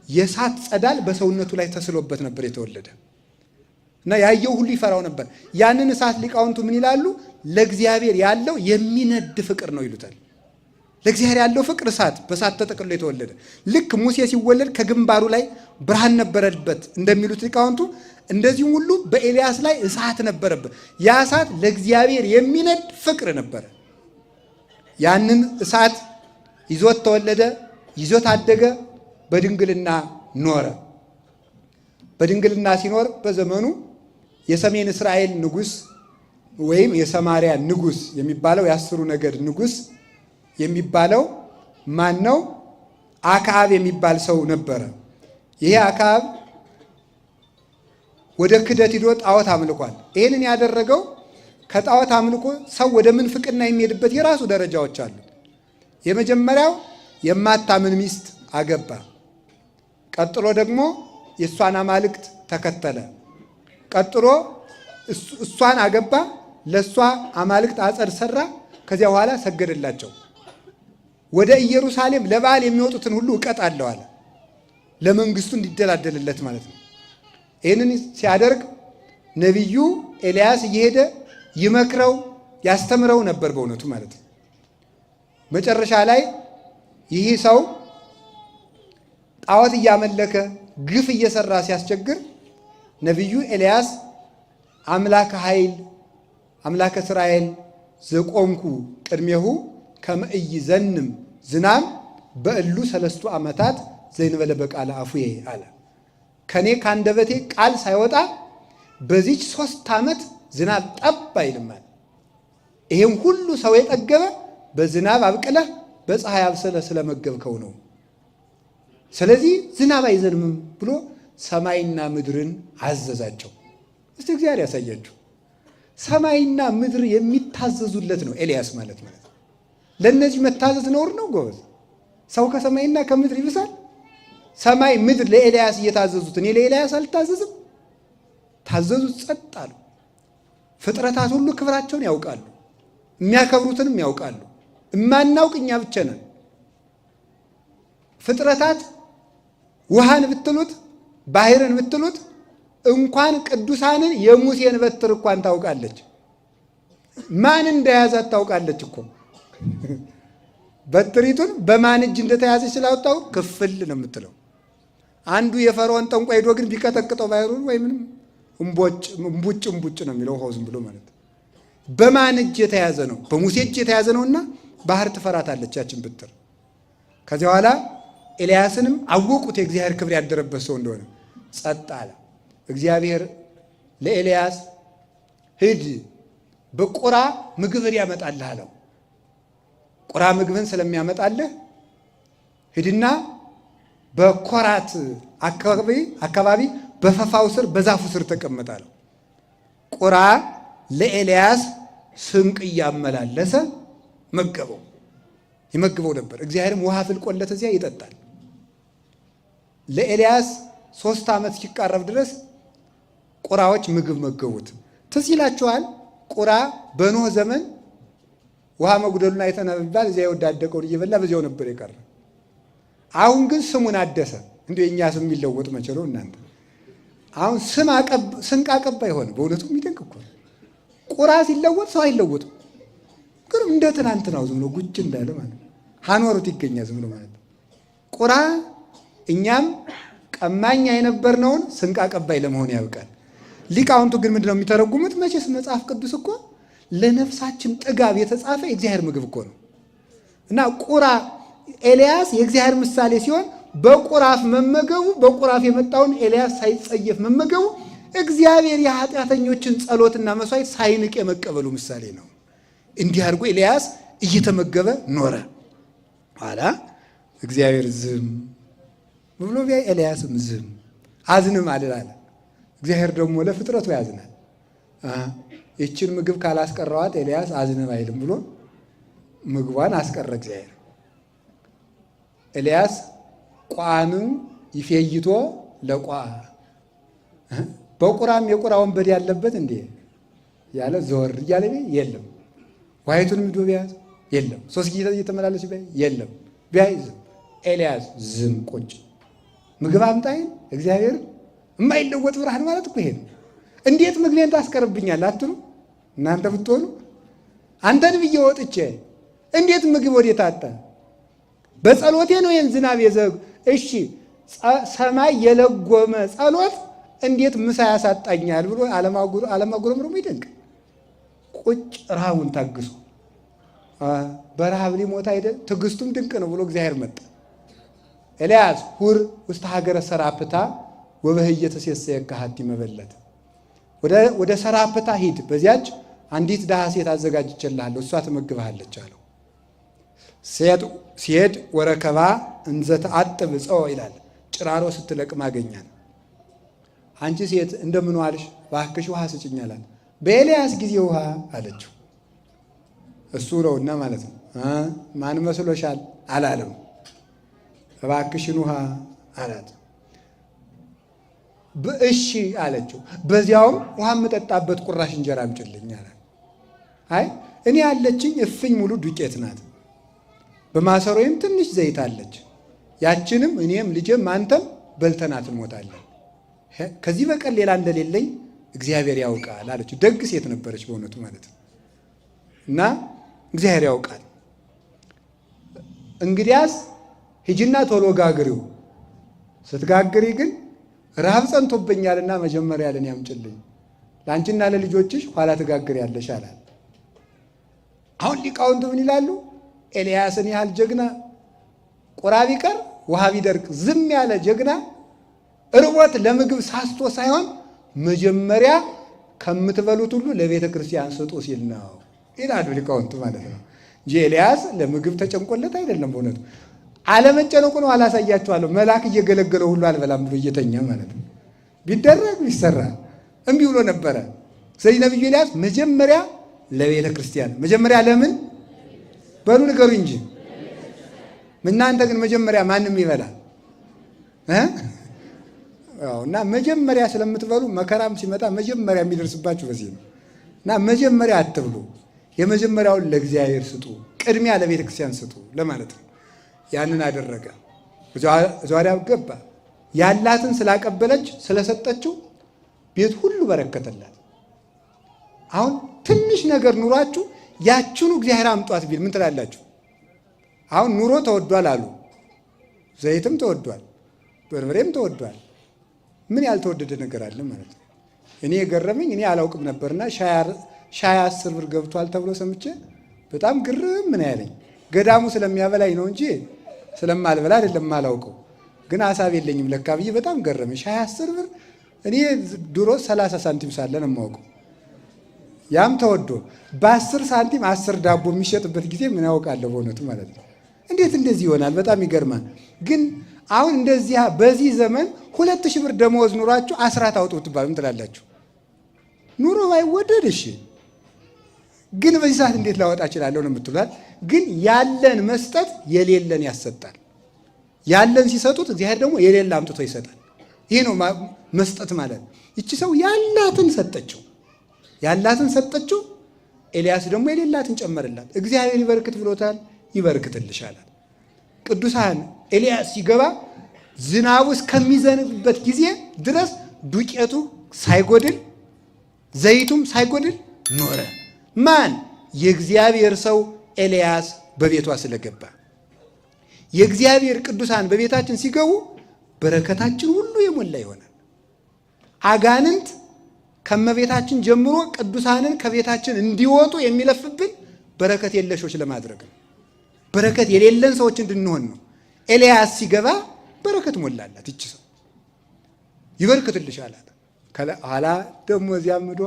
A: የእሳት ጸዳል በሰውነቱ ላይ ተስሎበት ነበር የተወለደ እና ያየው ሁሉ ይፈራው ነበር። ያንን እሳት ሊቃውንቱ ምን ይላሉ? ለእግዚአብሔር ያለው የሚነድ ፍቅር ነው ይሉታል። ለእግዚአብሔር ያለው ፍቅር እሳት፣ በእሳት ተጠቅሎ የተወለደ ልክ ሙሴ ሲወለድ ከግንባሩ ላይ ብርሃን ነበረበት እንደሚሉት ሊቃውንቱ፣ እንደዚሁም ሁሉ በኤልያስ ላይ እሳት ነበረበት። ያ እሳት ለእግዚአብሔር የሚነድ ፍቅር ነበረ። ያንን እሳት ይዞት ተወለደ፣ ይዞት አደገ፣ በድንግልና ኖረ። በድንግልና ሲኖር በዘመኑ የሰሜን እስራኤል ንጉሥ ወይም የሰማርያ ንጉሥ የሚባለው የ10ሩ ነገድ ንጉሥ የሚባለው ማን ነው? አክዓብ የሚባል ሰው ነበረ። ይሄ አክዓብ ወደ ክደት ሂዶ ጣዖት አምልኳል። ይህንን ያደረገው ከጣዖት አምልኮ ሰው ወደ ምንፍቅና የሚሄድበት የራሱ ደረጃዎች አሉ። የመጀመሪያው የማታምን ሚስት አገባ። ቀጥሎ ደግሞ የእሷን አማልክት ተከተለ። ቀጥሎ እሷን አገባ፣ ለእሷ አማልክት አጸድ ሰራ። ከዚያ በኋላ ሰገደላቸው። ወደ ኢየሩሳሌም ለበዓል የሚወጡትን ሁሉ እቀጣለሁ አለ። ለመንግስቱ እንዲደላደልለት ማለት ነው። ይህንን ሲያደርግ ነቢዩ ኤልያስ እየሄደ ይመክረው ያስተምረው ነበር በእውነቱ ማለት ነው። መጨረሻ ላይ ይህ ሰው ጣዖት እያመለከ ግፍ እየሰራ ሲያስቸግር ነቢዩ ኤልያስ አምላከ ኃይል አምላከ እስራኤል ዘቆምኩ ቅድሜሁ ከመ ኢይዘንም ዝናም በእሉ 3 ዓመታት ዘእንበለ በቃለ አፉዬ አለ። ከኔ ካንደበቴ ቃል ሳይወጣ በዚች 3 ዓመት ዝናብ ጠብ አይልም አለ። ይሄም ሁሉ ሰው የጠገበ በዝናብ አብቅለህ በፀሐይ አብስለህ ስለመገብከው ነው። ስለዚህ ዝናብ አይዘንምም ብሎ ሰማይና ምድርን አዘዛቸው። እስቲ እግዚአብሔር ያሳያችሁ። ሰማይና ምድር የሚታዘዙለት ነው ኤልያስ ማለት ነው። ለእነዚህ መታዘዝ ነውር ነው ጎበዝ? ሰው ከሰማይና ከምድር ይብሳል? ሰማይ ምድር ለኤልያስ እየታዘዙት እኔ ለኤልያስ አልታዘዝም? ታዘዙት፣ ጸጥ አሉ። ፍጥረታት ሁሉ ክብራቸውን ያውቃሉ፣ የሚያከብሩትንም ያውቃሉ። እማናውቅ እኛ ብቻ ነን። ፍጥረታት ውሃን ብትሉት ባህርን ብትሉት እንኳን ቅዱሳንን የሙሴን በትር እንኳን ታውቃለች። ማን እንደያዛት ታውቃለች እኮ። በትሪቱን በማን እጅ እንደተያዘች ስላወጣው ክፍል ነው የምትለው። አንዱ የፈርዖን ጠንቋይ ሄዶ ግን ቢቀጠቅጠው ባህሩን ወይ ምንም እምቡጭ ነው የሚለው ውሃው ዝም ብሎ ማለት ነው። በማን እጅ የተያዘ ነው? በሙሴ እጅ የተያዘ ነውና ባህር ትፈራታለች ያችን ብትር። ከዚያ በኋላ ኤልያስንም አወቁት የእግዚአብሔር ክብር ያደረበት ሰው እንደሆነ። ጸጥ አለ። እግዚአብሔር ለኤልያስ ሂድ በቁራ ምግብን ያመጣልህ አለው። ቁራ ምግብን ስለሚያመጣልህ ሂድና በኮራት አካባቢ በፈፋው ስር በዛፉ ስር ተቀመጣለሁ። ቁራ ለኤልያስ ስንቅ እያመላለሰ መገበው ይመግበው ነበር። እግዚአብሔርም ውሃ ፍልቆለት እዚያ ይጠጣል። ለኤልያስ 3 ዓመት ሲቃረብ ድረስ ቁራዎች ምግብ መገቡት። ትዝ ይላችኋል። ቁራ በኖህ ዘመን ውሃ መጉደሉን አይተናል ቢባል እዚያ የወዳደቀውን እየበላ በዚያው ነበር የቀረ። አሁን ግን ስሙን አደሰ። እንዲሁ የእኛ ስም የሚለወጥ መቼ ነው እናንተ? አሁን ስንቅ አቀባይ ሆነ። በእውነቱ የሚደንቅ እኮ ቁራ ሲለወጥ ሰው አይለወጥም። ግን እንደ ትናንት ነው ዝም ብሎ ጉጭ እንዳለ ማለት ነው። ሀኖሩት ይገኛል ዝም ብሎ ማለት ነው። ቁራ እኛም ቀማኛ የነበርነውን ስንቅ አቀባይ ለመሆን ያውቃል። ሊቃውንቱ ግን ምንድነው የሚተረጉሙት? መቼስ መጽሐፍ ቅዱስ እኮ ለነፍሳችን ጥጋብ የተጻፈ የእግዚአብሔር ምግብ እኮ ነው። እና ቁራ ኤልያስ የእግዚአብሔር ምሳሌ ሲሆን በቁራፍ መመገቡ በቁራፍ የመጣውን ኤልያስ ሳይጸየፍ መመገቡ እግዚአብሔር የኃጢአተኞችን ጸሎትና መስዋዕት ሳይንቅ የመቀበሉ ምሳሌ ነው። እንዲህ አድርጎ ኤልያስ እየተመገበ ኖረ። ኋላ እግዚአብሔር ዝም ብሎ ቢያይ ኤልያስም ዝም አዝንም አለ። እግዚአብሔር ደግሞ ለፍጥረቱ ያዝናል። ይችን ምግብ ካላስቀረዋት ኤልያስ አዝንም አይልም ብሎ ምግቧን አስቀረ እግዚአብሔር። ኤልያስ ቋንም ይፌይቶ ለቋ በቁራም የቁራ ወንበዴ ያለበት እንዴ ያለ ዘወር እያለ የለም። ዋይቱን ምዶ ቢያዝ የለም። 3 ጊዜ እየተመላለስ ቢያይ የለም። ቢያይ ዝም። ኤልያስ ዝም ቁጭ። ምግብ አምጣይን እግዚአብሔር የማይለወጥ ብርሃን ማለት እኮ ይሄ ነው። እንዴት ምግቤን ታስቀርብኛል አትሉ እናንተ ብትሆኑ? አንተን ብዬ ወጥቼ እንዴት ምግብ ወዴት አጣ? በጸሎቴ ነው ይህን ዝናብ እሺ ሰማይ የለጎመ ጸሎት እንዴት ምሳ ያሳጣኛል ብሎ አለማጉረምረሙ ይደንቅ። ቁጭ ረሃቡን ታግሶ በረሃብ ሊሞት አይደል? ትዕግስቱም ድንቅ ነው ብሎ እግዚአብሔር መጣ። ኤልያስ ሁር ውስተ ሀገረ ሰራፕታ ወበህየ ተሴሰየከ ሀቲ መበለት፣ ወደ ሰራፕታ ሂድ፣ በዚያች አንዲት ድሃ ሴት አዘጋጅቼልሃለሁ፣ እሷ ትመግብሃለች አለው። ሲሄድ ወረከባ እንዘ ተአጥብ ዕፀወ ይላል፣ ጭራሮ ስትለቅም አገኛል። አንቺ ሴት እንደምን ዋልሽ? እባክሽ ውሃ ስጭኝ አላት። በኤልያስ ጊዜ ውሃ አለችው። እሱ ነውና ማለት ነው። ማን መስሎሻል አላለም። እባክሽን ውሃ አላት። እሺ አለችው። በዚያውም ውሃ የምጠጣበት ቁራሽ እንጀራ አምጪልኝ አላት። አይ እኔ ያለችኝ እፍኝ ሙሉ ዱቄት ናት፣ በማሰሮዬም ትንሽ ዘይት አለች፣ ያችንም እኔም ልጄም አንተም በልተናት እንሞታለን፣ ከዚህ በቀር ሌላ እንደሌለኝ እግዚአብሔር ያውቃል አለችው። ደግ ሴት ነበረች በእውነቱ ማለት ነው። እና እግዚአብሔር ያውቃል። እንግዲያስ ሂጂና ቶሎ ጋግሪው፣ ስትጋግሪ ግን ረሃብ ጸንቶብኛልና መጀመሪያ ለኔ አምጪልኝ፣ ለአንቺና ለልጆችሽ ኋላ ትጋግሪያለሽ አላት። አሁን ሊቃውንቱ ምን ይላሉ? ኤልያስን ያህል ጀግና ቁራ ቢቀር ውሃ ቢደርቅ ዝም ያለ ጀግና እርቦት ለምግብ ሳስቶ ሳይሆን መጀመሪያ ከምትበሉት ሁሉ ለቤተ ክርስቲያን ስጡ ሲል ነው ይላሉ ሊቃውንቱ ማለት ነው እንጂ ኤልያስ ለምግብ ተጨንቆለት አይደለም። በእውነቱ አለመጨነቁ ነው። አላሳያችኋለሁ። መልአክ እየገለገለው ሁሉ አልበላም ብሎ እየተኛ ማለት ነው። ቢደረግ ቢሰራ እምቢ ብሎ ነበረ። ስለዚህ ነቢዩ ኤልያስ መጀመሪያ ለቤተ ክርስቲያን፣ መጀመሪያ ለምን በሉ ንገሩ እንጂ እናንተ ግን መጀመሪያ ማንም ይበላል እና መጀመሪያ ስለምትበሉ መከራም ሲመጣ መጀመሪያ የሚደርስባችሁ በዚህ ነው። እና መጀመሪያ አትብሉ፣ የመጀመሪያውን ለእግዚአብሔር ስጡ፣ ቅድሚያ ለቤተ ክርስቲያን ስጡ ለማለት ነው። ያንን አደረገ። እዚያ ገባ። ያላትን ስላቀበለች ስለሰጠችው ቤት ሁሉ በረከተላት። አሁን ትንሽ ነገር ኑሯችሁ ያችኑ እግዚአብሔር አምጧት ቢል ምን ትላላችሁ? አሁን ኑሮ ተወዷል አሉ። ዘይትም ተወዷል፣ በርበሬም ተወዷል። ምን ያልተወደደ ነገር አለ ማለት ነው? እኔ የገረመኝ እኔ አላውቅም ነበርና ሻይ 10 ብር ገብቷል ተብሎ ሰምቼ በጣም ግርም ምን ያለኝ ገዳሙ ስለሚያበላኝ ነው እንጂ ስለማልበላ አይደለም ማላውቀው። ግን ሀሳብ የለኝም ለካ ብዬ በጣም ገረመኝ። ሻይ 10 ብር እኔ ድሮ 30 ሳንቲም ሳለ ነው የማውቀው። ያም ተወዶ በ10 ሳንቲም 10 ዳቦ የሚሸጥበት ጊዜ ምን ያውቃለሁ በእውነቱ ማለት ነው። እንዴት እንደዚህ ይሆናል? በጣም ይገርማል። ግን አሁን እንደዚህ በዚህ ዘመን 2000 ብር ደመወዝ ኑሯችሁ አስራት አውጡ ብትባሉ ምን ትላላችሁ? ኑሮ ባይወደድ እሺ፣ ግን በዚህ ሰዓት እንዴት ላወጣ እችላለሁ ነው የምትሏል። ግን ያለን መስጠት የሌለን ያሰጣል። ያለን ሲሰጡት እግዚአብሔር ደግሞ የሌለ አምጥቶ ይሰጣል። ይህ ነው መስጠት ማለት። ይቺ ሰው ያላትን ሰጠችው፣ ያላትን ሰጠችው። ኤልያስ ደግሞ የሌላትን ጨመረላት። እግዚአብሔር ይበርክት ብሎታል፣ ይበርክትልሻላል። ቅዱሳን ኤልያስ ሲገባ ዝናቡ እስከሚዘንብበት ጊዜ ድረስ ዱቄቱ ሳይጎድል ዘይቱም ሳይጎድል ኖረ። ማን? የእግዚአብሔር ሰው ኤልያስ በቤቷ ስለገባ። የእግዚአብሔር ቅዱሳን በቤታችን ሲገቡ በረከታችን ሁሉ የሞላ ይሆናል። አጋንንት ከመቤታችን ጀምሮ ቅዱሳንን ከቤታችን እንዲወጡ የሚለፍብን በረከት የለሾች ለማድረግ ነው። በረከት የሌለን ሰዎች እንድንሆን ነው። ኤልያስ ሲገባ በረከት ሞላላት። ይቺ ሰው ይበርክትልሽ አላት። ኋላ ደግሞ እዚያ ምዶ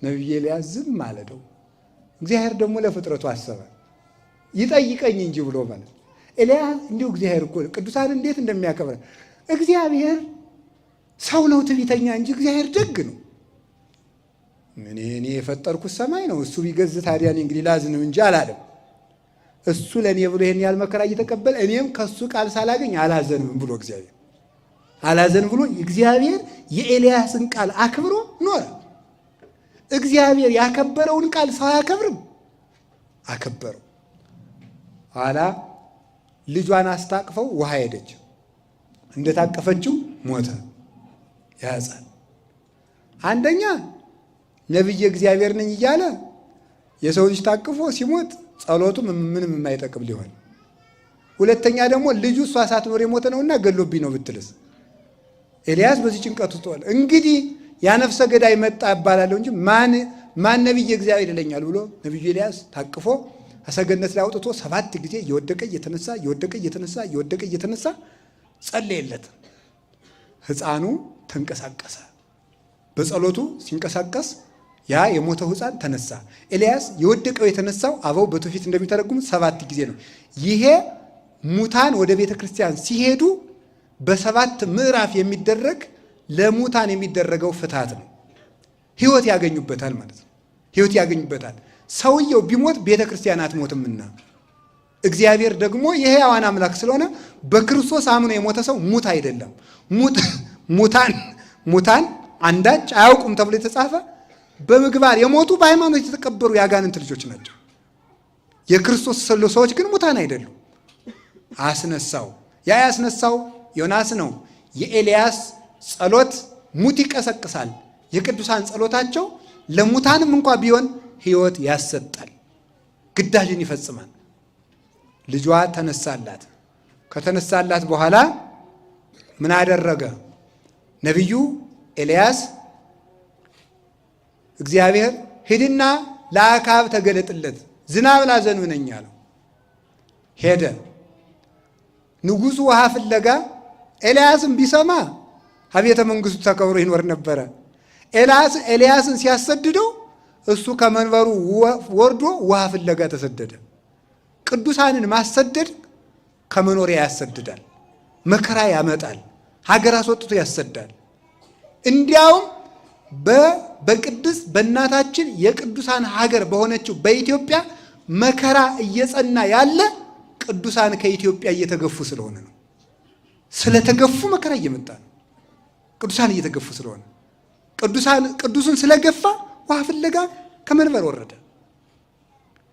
A: ነቢይ ኤልያስ ዝም አለደው። እግዚአብሔር ደግሞ ለፍጥረቱ አሰበ። ይጠይቀኝ እንጂ ብሎ ማለት ኤልያስ እንዲሁ እግዚአብሔር እኮ ቅዱሳን እንዴት እንደሚያከብረ እግዚአብሔር ሰው ነው ትዕቢተኛ እንጂ እግዚአብሔር ደግ ነው። እኔ የፈጠርኩት ሰማይ ነው፣ እሱ ቢገዝ ታዲያ እኔ እንግዲህ ላዝንም እንጂ አላለም። እሱ ለእኔ ብሎ ይሄን ያህል መከራ እየተቀበለ እኔም ከሱ ቃል ሳላገኝ አላዘንም ብሎ እግዚአብሔር አላዘን ብሎ እግዚአብሔር የኤልያስን ቃል አክብሮ ኖረ። እግዚአብሔር ያከበረውን ቃል ሰው አያከብርም፣ አከበረው። ኋላ ልጇን አስታቅፈው ውሃ ሄደች። እንደታቀፈችው ሞተ ያ ሕፃን። አንደኛ ነቢየ እግዚአብሔር ነኝ እያለ የሰው ልጅ ታቅፎ ሲሞት ጸሎቱ ምንም የማይጠቅም ሊሆን፣ ሁለተኛ ደግሞ ልጁ እሷ ሳትኖር የሞተ ነውና ገሎብኝ ነው ብትልስ? ኤልያስ በዚህ ጭንቀት ውስጥ ዋለ። እንግዲህ ያ ነፍሰ ገዳይ መጣ እባላለሁ እንጂ ማን ነቢየ እግዚአብሔር ይለኛል ብሎ ነቢዩ ኤልያስ ታቅፎ ከሰገነት ላይ አውጥቶ 7 ጊዜ እየወደቀ እየተነሳ ጸለየለት። ሕፃኑ ተንቀሳቀሰ። በጸሎቱ ሲንቀሳቀስ ያ የሞተው ሕፃን ተነሳ። ኤልያስ የወደቀው የተነሳው አበው በትውፊት እንደሚተረጉሙት 7 ጊዜ ነው። ይሄ ሙታን ወደ ቤተ ክርስቲያን ሲሄዱ በ7 ምዕራፍ የሚደረግ ለሙታን የሚደረገው ፍትሐት ነው። ሕይወት ያገኙበታል ማለት ነው። ሕይወት ያገኙበታል። ሰውየው ቢሞት ቤተ ክርስቲያን አትሞትምና እግዚአብሔር ደግሞ የሕያዋን አምላክ ስለሆነ በክርስቶስ አምኖ የሞተ ሰው ሙት አይደለም። ሙታን አንዳች አያውቁም ተብሎ የተጻፈ በምግባር የሞቱ በሃይማኖት የተቀበሩ የአጋንንት ልጆች ናቸው። የክርስቶስ ሰዎች ግን ሙታን አይደሉም። አስነሳው። ያ ያስነሳው ዮናስ ነው። የኤልያስ ጸሎት ሙት ይቀሰቅሳል። የቅዱሳን ጸሎታቸው ለሙታንም እንኳ ቢሆን ሕይወት ያሰጣል፣ ግዳጅን ይፈጽማል። ልጇ ተነሳላት። ከተነሳላት በኋላ ምን አደረገ? ነቢዩ ኤልያስ እግዚአብሔር ሂድና ለአክዓብ ተገለጥለት፣ ዝናብ ላዘንብነኝ አለው። ሄደ። ንጉሡ ውሃ ፍለጋ ኤልያስን ቢሰማ ከቤተ መንግሥቱ ተከብሮ ይኖር ነበረ። ኤልያስን ሲያሰድደው እሱ ከመንበሩ ወርዶ ውሃ ፍለጋ ተሰደደ። ቅዱሳንን ማሰደድ ከመኖሪያ ያሰድዳል፣ መከራ ያመጣል፣ ሀገር አስወጥቶ ያሰዳል። እንዲያውም በእናታችን የቅዱሳን ሀገር በሆነችው በኢትዮጵያ መከራ እየጸና ያለ ቅዱሳን ከኢትዮጵያ እየተገፉ ስለሆነ ነው። ስለተገፉ መከራ እየመጣ ነው። ቅዱሳን እየተገፉ ስለሆነ ቅዱሱን ስለገፋ ውሃ ፍለጋ ከመንበር ወረደ።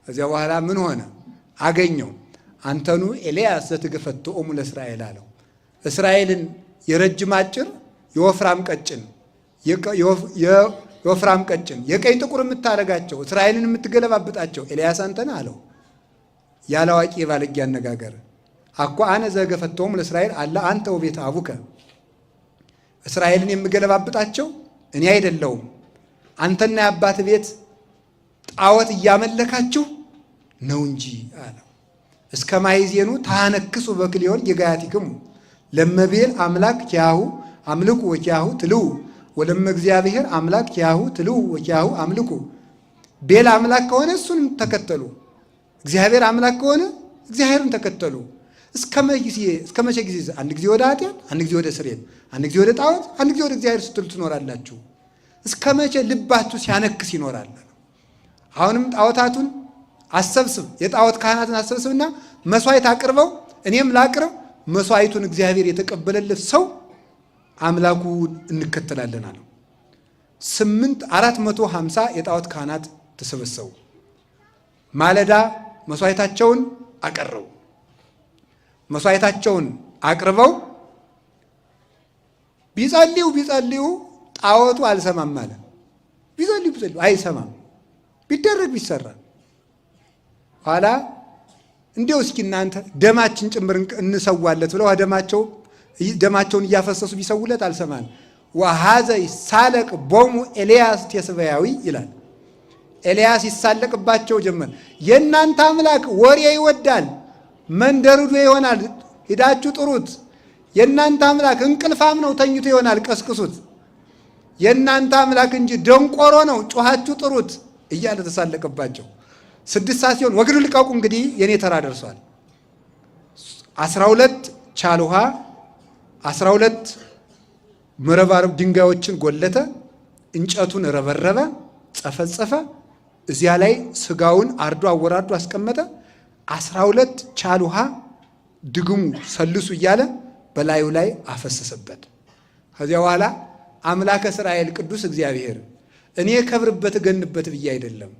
A: ከዚያ በኋላ ምን ሆነ? አገኘው። አንተኑ ኤልያስ ዘትገፈትኦሙ ለእስራኤል አለው። እስራኤልን የረጅም አጭር የወፍራም ቀጭን የወፍራም ቀጭን የቀይ ጥቁር የምታደርጋቸው እስራኤልን የምትገለባብጣቸው ኤልያስ አንተ ነህ አለው። ያለ አዋቂ የባለጌ አነጋገር አኳ አነ ዘገፈትኦሙ ለእስራኤል አለ አንተ ወቤተ አቡከ። እስራኤልን የምገለባብጣቸው እኔ አይደለሁም አንተና የአባት ቤት ጣዖት እያመለካችሁ ነው እንጂ አለው። እስከ ማይዜኑ ታነክሱ በክልዮን የጋያቲክሙ ለመቤል አምላክ ኪያሁ አምልኩ ወኪያሁ ትልው ወለመ እግዚአብሔር አምላክ ኪያሁ ትልው ወኪያሁ አምልኩ። ቤል አምላክ ከሆነ እሱን ተከተሉ፣ እግዚአብሔር አምላክ ከሆነ እግዚአብሔርን ተከተሉ። እስከ መቼ ጊዜ? አንድ ጊዜ ወደ ኃጢአት፣ አንድ ጊዜ ወደ ስርየት፣ አንድ ጊዜ ወደ ጣዖት፣ አንድ ጊዜ ወደ እግዚአብሔር ስትሉ ትኖራላችሁ። እስከ መቼ ልባችሁ ሲያነክስ ይኖራል? አሁንም ጣዖታቱን አሰብስብ፣ የጣዖት ካህናትን አሰብስብና መስዋዕት አቅርበው እኔም ላቅርብ። መስዋዕቱን እግዚአብሔር የተቀበለለት ሰው አምላኩን እንከተላለን አለው። 450 የጣዖት ካህናት ተሰበሰቡ። ማለዳ መስዋዕታቸውን አቀረቡ። መስዋዕታቸውን አቅርበው ቢጸልዩ ጣዖቱ አልሰማም አለ። ቢጸልዩ አይሰማም። ቢደረግ ቢሰራ ኋላ እንዲያው እስኪ እናንተ ደማችን ጭምር እንሰዋለት ብለው ደማቸውን እያፈሰሱ ቢሰውለት አልሰማን። ወሀዘ ይሳለቅ ቦሙ ኤልያስ ቴስበያዊ ይላል። ኤልያስ ይሳለቅባቸው ጀመር። የእናንተ አምላክ ወሬ ይወዳል፣ መንደርዶ ይሆናል፣ ሂዳችሁ ጥሩት። የእናንተ አምላክ እንቅልፋም ነው፣ ተኝቶ ይሆናል፣ ቀስቅሱት። የእናንተ አምላክ እንጂ ደንቆሮ ነው፣ ጮኻችሁ ጥሩት እያለ ተሳለቅባቸው። 6 ሰዓት ሲሆን ወግዱ ልቀቁ፣ እንግዲህ የኔ ተራ ደርሷል። 12 ቻል ውሃ 12 መረባረብ ድንጋዮችን ጎለተ፣ እንጨቱን ረበረበ፣ ጸፈጸፈ። እዚያ ላይ ስጋውን አርዶ አወራርዶ አስቀመጠ። 12 ቻል ውሃ ድግሙ ሰልሱ እያለ በላዩ ላይ አፈሰሰበት። ከዚያ በኋላ አምላከ እስራኤል ቅዱስ እግዚአብሔር እኔ ከብርበት እገንበት ብዬ አይደለም፣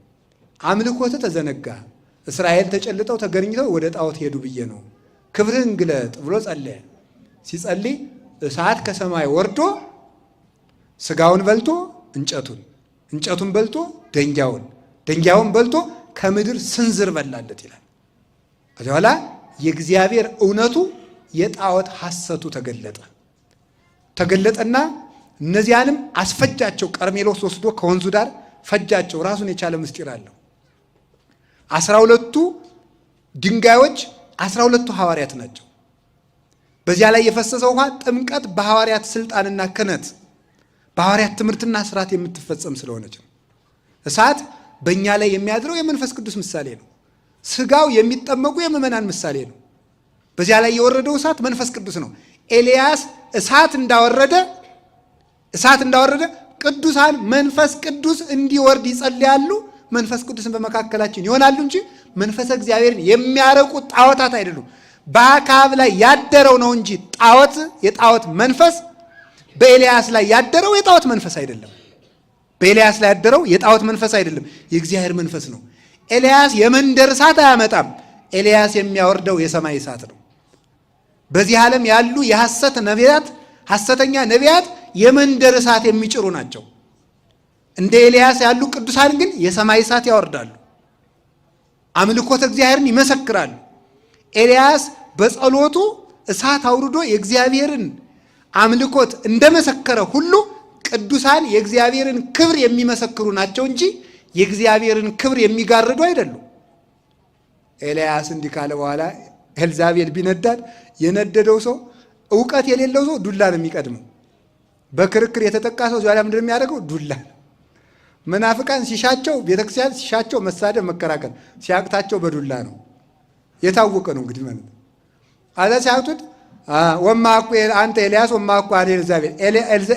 A: አምልኮት ተዘነጋ፣ እስራኤል ተጨልጠው ተገኝተው ወደ ጣዖት ሄዱ ብዬ ነው፣ ክብርህን ግለጥ ብሎ ጸለየ። ሲጸልይ እሳት ከሰማይ ወርዶ ስጋውን በልቶ እንጨቱን በልቶ ደንጊያውን በልቶ ከምድር ስንዝር በላለት ይላል። ከዚያ በኋላ የእግዚአብሔር እውነቱ የጣዖት ሐሰቱ ተገለጠና እነዚያንም አስፈጃቸው። ቀርሜሎስ ወስዶ ከወንዙ ዳር ፈጃቸው። ራሱን የቻለ ምስጢር አለው። 12ቱ ድንጋዮች 12ቱ ሐዋርያት ናቸው። በዚያ ላይ የፈሰሰው ውሃ ጥምቀት በሐዋርያት ስልጣንና ክህነት በሐዋርያት ትምህርትና ስርዓት የምትፈጸም ስለሆነች ነው። እሳት በእኛ ላይ የሚያድረው የመንፈስ ቅዱስ ምሳሌ ነው። ስጋው የሚጠመቁ የምእመናን ምሳሌ ነው። በዚያ ላይ የወረደው እሳት መንፈስ ቅዱስ ነው። ኤልያስ እሳት እንዳወረደ ቅዱሳን መንፈስ ቅዱስ እንዲወርድ ይጸልያሉ። መንፈስ ቅዱስን በመካከላችን ይሆናሉ እንጂ መንፈሰ እግዚአብሔርን የሚያረቁ ጣዖታት አይደሉም። በአክዓብ ላይ ያደረው ነው እንጂ የጣዖት መንፈስ በኤልያስ ላይ ያደረው የጣዖት መንፈስ አይደለም። በኤልያስ ላይ ያደረው የጣዖት መንፈስ አይደለም፣ የእግዚአብሔር መንፈስ ነው። ኤልያስ የመንደር እሳት አያመጣም። ኤልያስ የሚያወርደው የሰማይ እሳት ነው። በዚህ ዓለም ያሉ ሐሰተኛ ነቢያት የመንደር እሳት የሚጭሩ ናቸው። እንደ ኤልያስ ያሉ ቅዱሳን ግን የሰማይ እሳት ያወርዳሉ፣ አምልኮተ እግዚአብሔርን ይመሰክራሉ። ኤልያስ በጸሎቱ እሳት አውርዶ የእግዚአብሔርን አምልኮት እንደመሰከረ ሁሉ ቅዱሳን የእግዚአብሔርን ክብር የሚመሰክሩ ናቸው እንጂ የእግዚአብሔርን ክብር የሚጋርዱ አይደሉም። ኤልያስ እንዲህ ካለ በኋላ ኤልዛቤል ቢነዳድ የነደደው ሰው እውቀት የሌለው ሰው ዱላ ነው የሚቀድመው። በክርክር የተጠቃ ሰው ዛሬ ምንድን የሚያደርገው? ዱላ። መናፍቃን ሲሻቸው ቤተክርስቲያን ሲሻቸው መሳደብ፣ መከራከር ሲያቅታቸው በዱላ ነው። የታወቀ ነው እንግዲህ ማለት ነው። አዛ ሲያቅቱት ወማኩ አንተ ኤልያስ ወማኩ አለ ኤልዛቤል።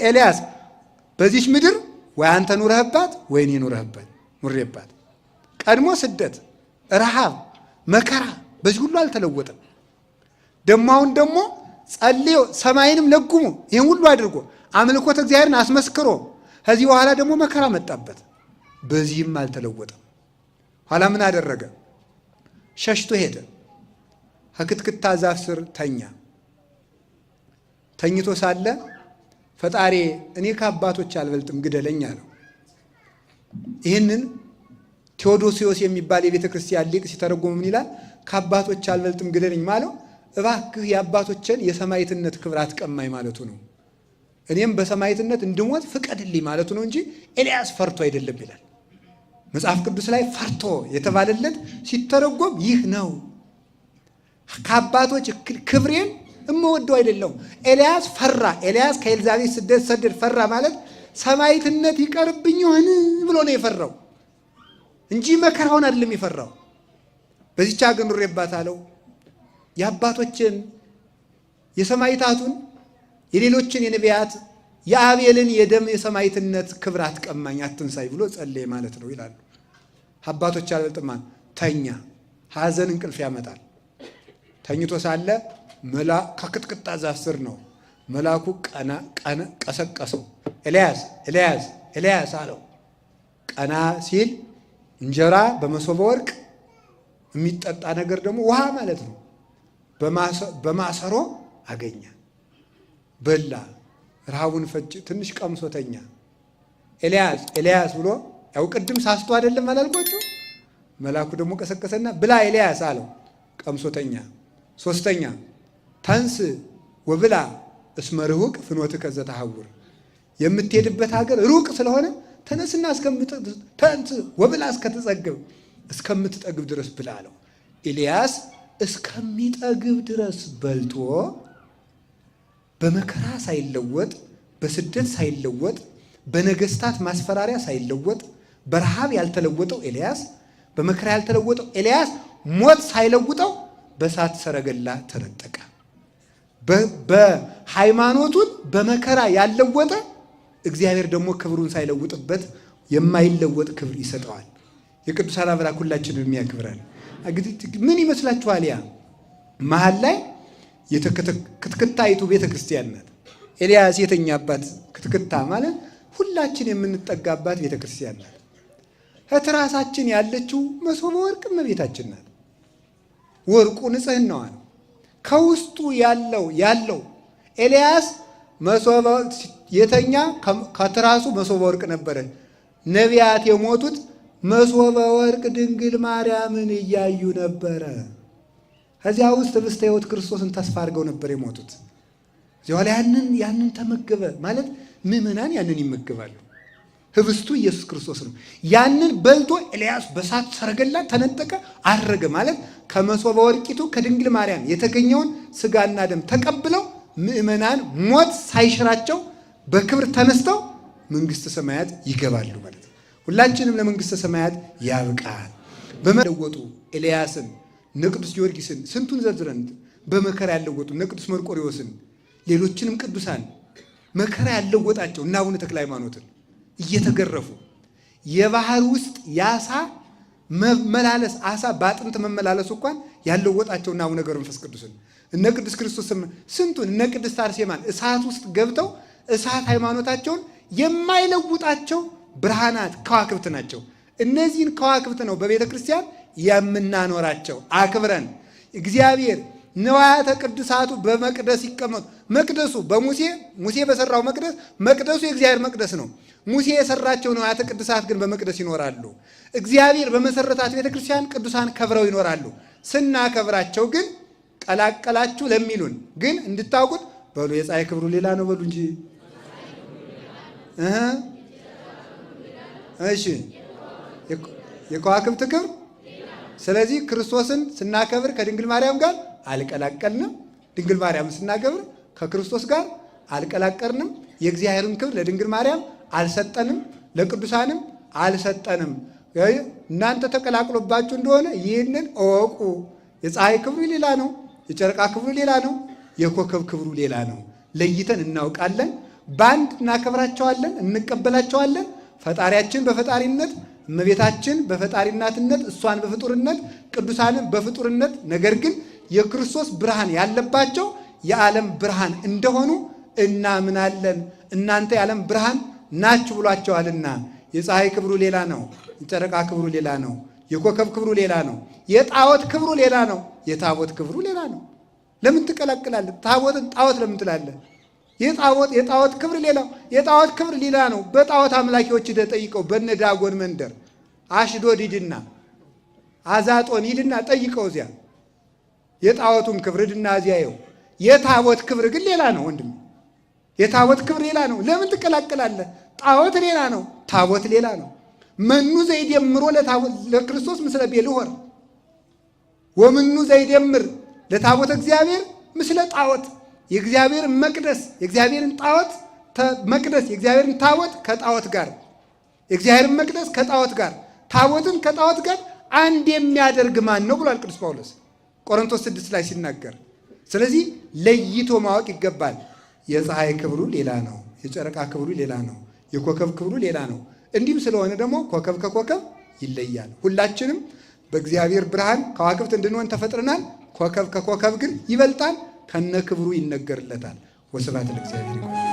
A: ኤልያስ በዚች ምድር ወይ አንተ ኑረህባት ወይ እኔ ኑሬባት። ቀድሞ ስደት፣ ረሃብ፣ መከራ በዚህ ሁሉ አልተለወጠም። አሁን ደግሞ ጸልዮ ሰማይንም ለጉሞ ይህን ሁሉ አድርጎ አምልኮተ እግዚአብሔርን አስመስክሮ ከዚህ በኋላ ደግሞ መከራ መጣበት። በዚህም አልተለወጠም። ኋላ ምን አደረገ? ሸሽቶ ሄደ። ከክትክታ ዛፍ ስር ተኛ። ተኝቶ ሳለ ፈጣሪ እኔ ከአባቶች አልበልጥም ግደለኝ አለው። ይህንን ቴዎዶሲዮስ የሚባል የቤተ ክርስቲያን ሊቅ ሲተረጎም ምን ይላል? ከአባቶች አልበልጥም ግደለኝ ማለው እባክህ የአባቶችን የሰማዕትነት ክብር አትቀማኝ ማለቱ ነው። እኔም በሰማዕትነት እንድሞት ፍቀድልኝ ማለቱ ነው እንጂ ኤልያስ ፈርቶ አይደለም ይላል መጽሐፍ ቅዱስ ላይ። ፈርቶ የተባለለት ሲተረጎም ይህ ነው። ከአባቶች ክብሬን እምወደው አይደለም። ኤልያስ ፈራ። ኤልያስ ከኤልዛቤል ሰደድ ፈራ ማለት ሰማዕትነት ይቀርብኝ ይሆን ብሎ ነው የፈራው እንጂ መከራውን አይደለም የፈራው። በዚህች ሀገር ኑሬባታለሁ የአባቶችን የሰማዕታቱን የሌሎችን የነቢያት የአቤልን የደም የሰማዕትነት ክብር አትቀማኝ አትንሳይ ብሎ ጸለየ ማለት ነው ይላሉ አባቶች። አልበልጥማን ተኛ። ሐዘን እንቅልፍ ያመጣል። ተኝቶ ሳለ ከክትክታ ዛፍ ስር ነው መልአኩ ቀሰቀሰው። ኤልያስ አለው። ቀና ሲል እንጀራ በመሶበ ወርቅ የሚጠጣ ነገር ደግሞ ውሃ ማለት ነው በማሰሮ አገኘ። በላ። ረሃቡን ፈጭ ትንሽ ቀምሶ ተኛ። ኤልያስ ብሎ ያው ቅድም ሳስቶ አይደለም አላልኳችሁ? መልአኩ ደግሞ ቀሰቀሰና ብላ ኤልያስ አለው። ቀምሶ ተኛ። ሶስተኛ ተንስ ወብላ እስመ ርሁቅ ፍኖትከ ዘተሐውር፣ የምትሄድበት ሀገር ሩቅ ስለሆነ ተነስና ተንስ ወብላ እስከምትጠግብ ድረስ ብላ አለው። ኤልያስ እስከሚጠግብ ድረስ በልቶ በመከራ ሳይለወጥ፣ በስደት ሳይለወጥ፣ በነገስታት ማስፈራሪያ ሳይለወጥ፣ በረሃብ ያልተለወጠው ኤልያስ፣ በመከራ ያልተለወጠው ኤልያስ ሞት ሳይለውጠው በእሳት ሰረገላ ተነጠቀ። በሃይማኖቱን በመከራ ያለወጠ እግዚአብሔር ደግሞ ክብሩን ሳይለውጥበት የማይለወጥ ክብር ይሰጠዋል። የቅዱሳን አምላክ ሁላችንን የሚያክብራል። ምን ይመስላችኋል? ያ መሀል ላይ ክትክታይቱ ቤተ ክርስቲያን ናት። ኤልያስ የተኛባት ክትክታ ማለት ሁላችን የምንጠጋባት ቤተ ክርስቲያን ናት። ከትራሳችን ያለችው መሶበ ወርቅ እመቤታችን ናት። ወርቁ ንጽሕናዋ ነው። ከውስጡ ያለው ኤልያስ የተኛ ከትራሱ መሶበ ወርቅ ነበረ። ነቢያት የሞቱት መሶበ ወርቅ ድንግል ማርያምን እያዩ ነበረ። ከዚያ ውስጥ ህብስተ ሕይወት ክርስቶስን ተስፋ አድርገው ነበር የሞቱት። እዚያ ላይ ያንን ተመገበ ማለት ምዕመናን ያንን ይመገባሉ። ህብስቱ ኢየሱስ ክርስቶስ ነው። ያንን በልቶ ኤልያስ በሳት ሰረገላ ተነጠቀ፣ አረገ ማለት ከመሶበ ወርቂቱ ከድንግል ማርያም የተገኘውን ስጋና ደም ተቀብለው ምዕመናን ሞት ሳይሽራቸው በክብር ተነስተው መንግስተ ሰማያት ይገባሉ ማለት ነው። ሁላችንም ለመንግስተ ሰማያት ያብቃል። በመለወጡ ኤልያስን እነ ቅዱስ ጊዮርጊስን ስንቱን ዘርዝረን በመከራ ያለወጡ እነ ቅዱስ መርቆሬዎስን ሌሎችንም ቅዱሳን መከራ ያለወጣቸው እና አቡነ ተክለ ሃይማኖትን እየተገረፉ የባህር ውስጥ የአሳ መመላለስ አሳ በአጥንት መመላለሱ እንኳን ያለወጣቸው እና አቡነ ገብረ መንፈስ ቅዱስን እነ ቅዱስ ክርስቶስ ስንቱን እነ ቅድስት አርሴማን እሳት ውስጥ ገብተው እሳት ሃይማኖታቸውን የማይለውጣቸው ብርሃናት ከዋክብት ናቸው። እነዚህን ከዋክብት ነው በቤተ ክርስቲያን የምናኖራቸው አክብረን። እግዚአብሔር ንዋያተ ቅዱሳቱ በመቅደስ ይቀመጡ። መቅደሱ ሙሴ በሰራው መቅደሱ የእግዚአብሔር መቅደስ ነው። ሙሴ የሰራቸው ንዋያተ ቅዱሳት ግን በመቅደስ ይኖራሉ። እግዚአብሔር በመሰረታት ቤተ ክርስቲያን ቅዱሳን ከብረው ይኖራሉ። ስናከብራቸው ግን ቀላቀላችሁ ለሚሉን ግን እንድታውቁት በሉ የፀሐይ ክብሩ ሌላ ነው በሉ እንጂ እሺ የከዋክብት ክብር። ስለዚህ ክርስቶስን ስናከብር ከድንግል ማርያም ጋር አልቀላቀልንም። ድንግል ማርያምን ስናከብር ከክርስቶስ ጋር አልቀላቀልንም። የእግዚአብሔርን ክብር ለድንግል ማርያም አልሰጠንም፣ ለቅዱሳንም አልሰጠንም። እናንተ ተቀላቅሎባችሁ እንደሆነ ይህንን እወቁ። የፀሐይ ክብሩ ሌላ ነው፣ የጨረቃ ክብሩ ሌላ ነው፣ የኮከብ ክብሩ ሌላ ነው። ለይተን እናውቃለን። በአንድ እናከብራቸዋለን፣ እንቀበላቸዋለን። ፈጣሪያችን በፈጣሪነት፣ እመቤታችን በፈጣሪናትነት፣ እሷን በፍጡርነት፣ ቅዱሳንን በፍጡርነት፣ ነገር ግን የክርስቶስ ብርሃን ያለባቸው የዓለም ብርሃን እንደሆኑ እናምናለን። እናንተ የዓለም ብርሃን ናችሁ ብሏቸዋልና። የፀሐይ ክብሩ ሌላ ነው፣ የጨረቃ ክብሩ ሌላ ነው፣ የኮከብ ክብሩ ሌላ ነው፣ የጣዖት ክብሩ ሌላ ነው፣ የታቦት ክብሩ ሌላ ነው። ለምን ትቀላቅላለህ? ታቦትን ጣዖት ለምን ትላለህ? የጣዖት ክብር ሌላው የጣዖት ክብር ሌላ ነው። በጣዖት አምላኪዎች ሂደህ ጠይቀው። በነ ዳጎን መንደር አሽዶድ ሂድና አዛጦን ሂድና ጠይቀው። እዚያ የጣዖቱን ክብር ሂድና እዚያ ይኸው። የታቦት ክብር ግን ሌላ ነው ወንድም፣ የታቦት ክብር ሌላ ነው። ለምን ትቀላቅላለህ? ጣዖት ሌላ ነው፣ ታቦት ሌላ ነው። መኑ ዘይደምሮ ለክርስቶስ ምስለ ቤልሆር ወምኑ ዘይደምር ለታቦት እግዚአብሔር ምስለ ጣዖት። የእግዚአብሔር መቅደስ የእግዚአብሔርን ጣዖት መቅደስ የእግዚአብሔርን ታቦት ከጣዖት ጋር የእግዚአብሔርን መቅደስ ከጣዖት ጋር ታቦትን ከጣዖት ጋር አንድ የሚያደርግ ማን ነው ብሏል ቅዱስ ጳውሎስ ቆሮንቶስ 6 ላይ ሲናገር። ስለዚህ ለይቶ ማወቅ ይገባል። የፀሐይ ክብሩ ሌላ ነው፣ የጨረቃ ክብሩ ሌላ ነው፣ የኮከብ ክብሩ ሌላ ነው። እንዲህም ስለሆነ ደግሞ ኮከብ ከኮከብ ይለያል። ሁላችንም በእግዚአብሔር ብርሃን ከዋክብት እንድንሆን ተፈጥረናል። ኮከብ ከኮከብ ግን ይበልጣል፣ ከነ ክብሩ ይነገርለታል። ወስብሐት ለእግዚአብሔር።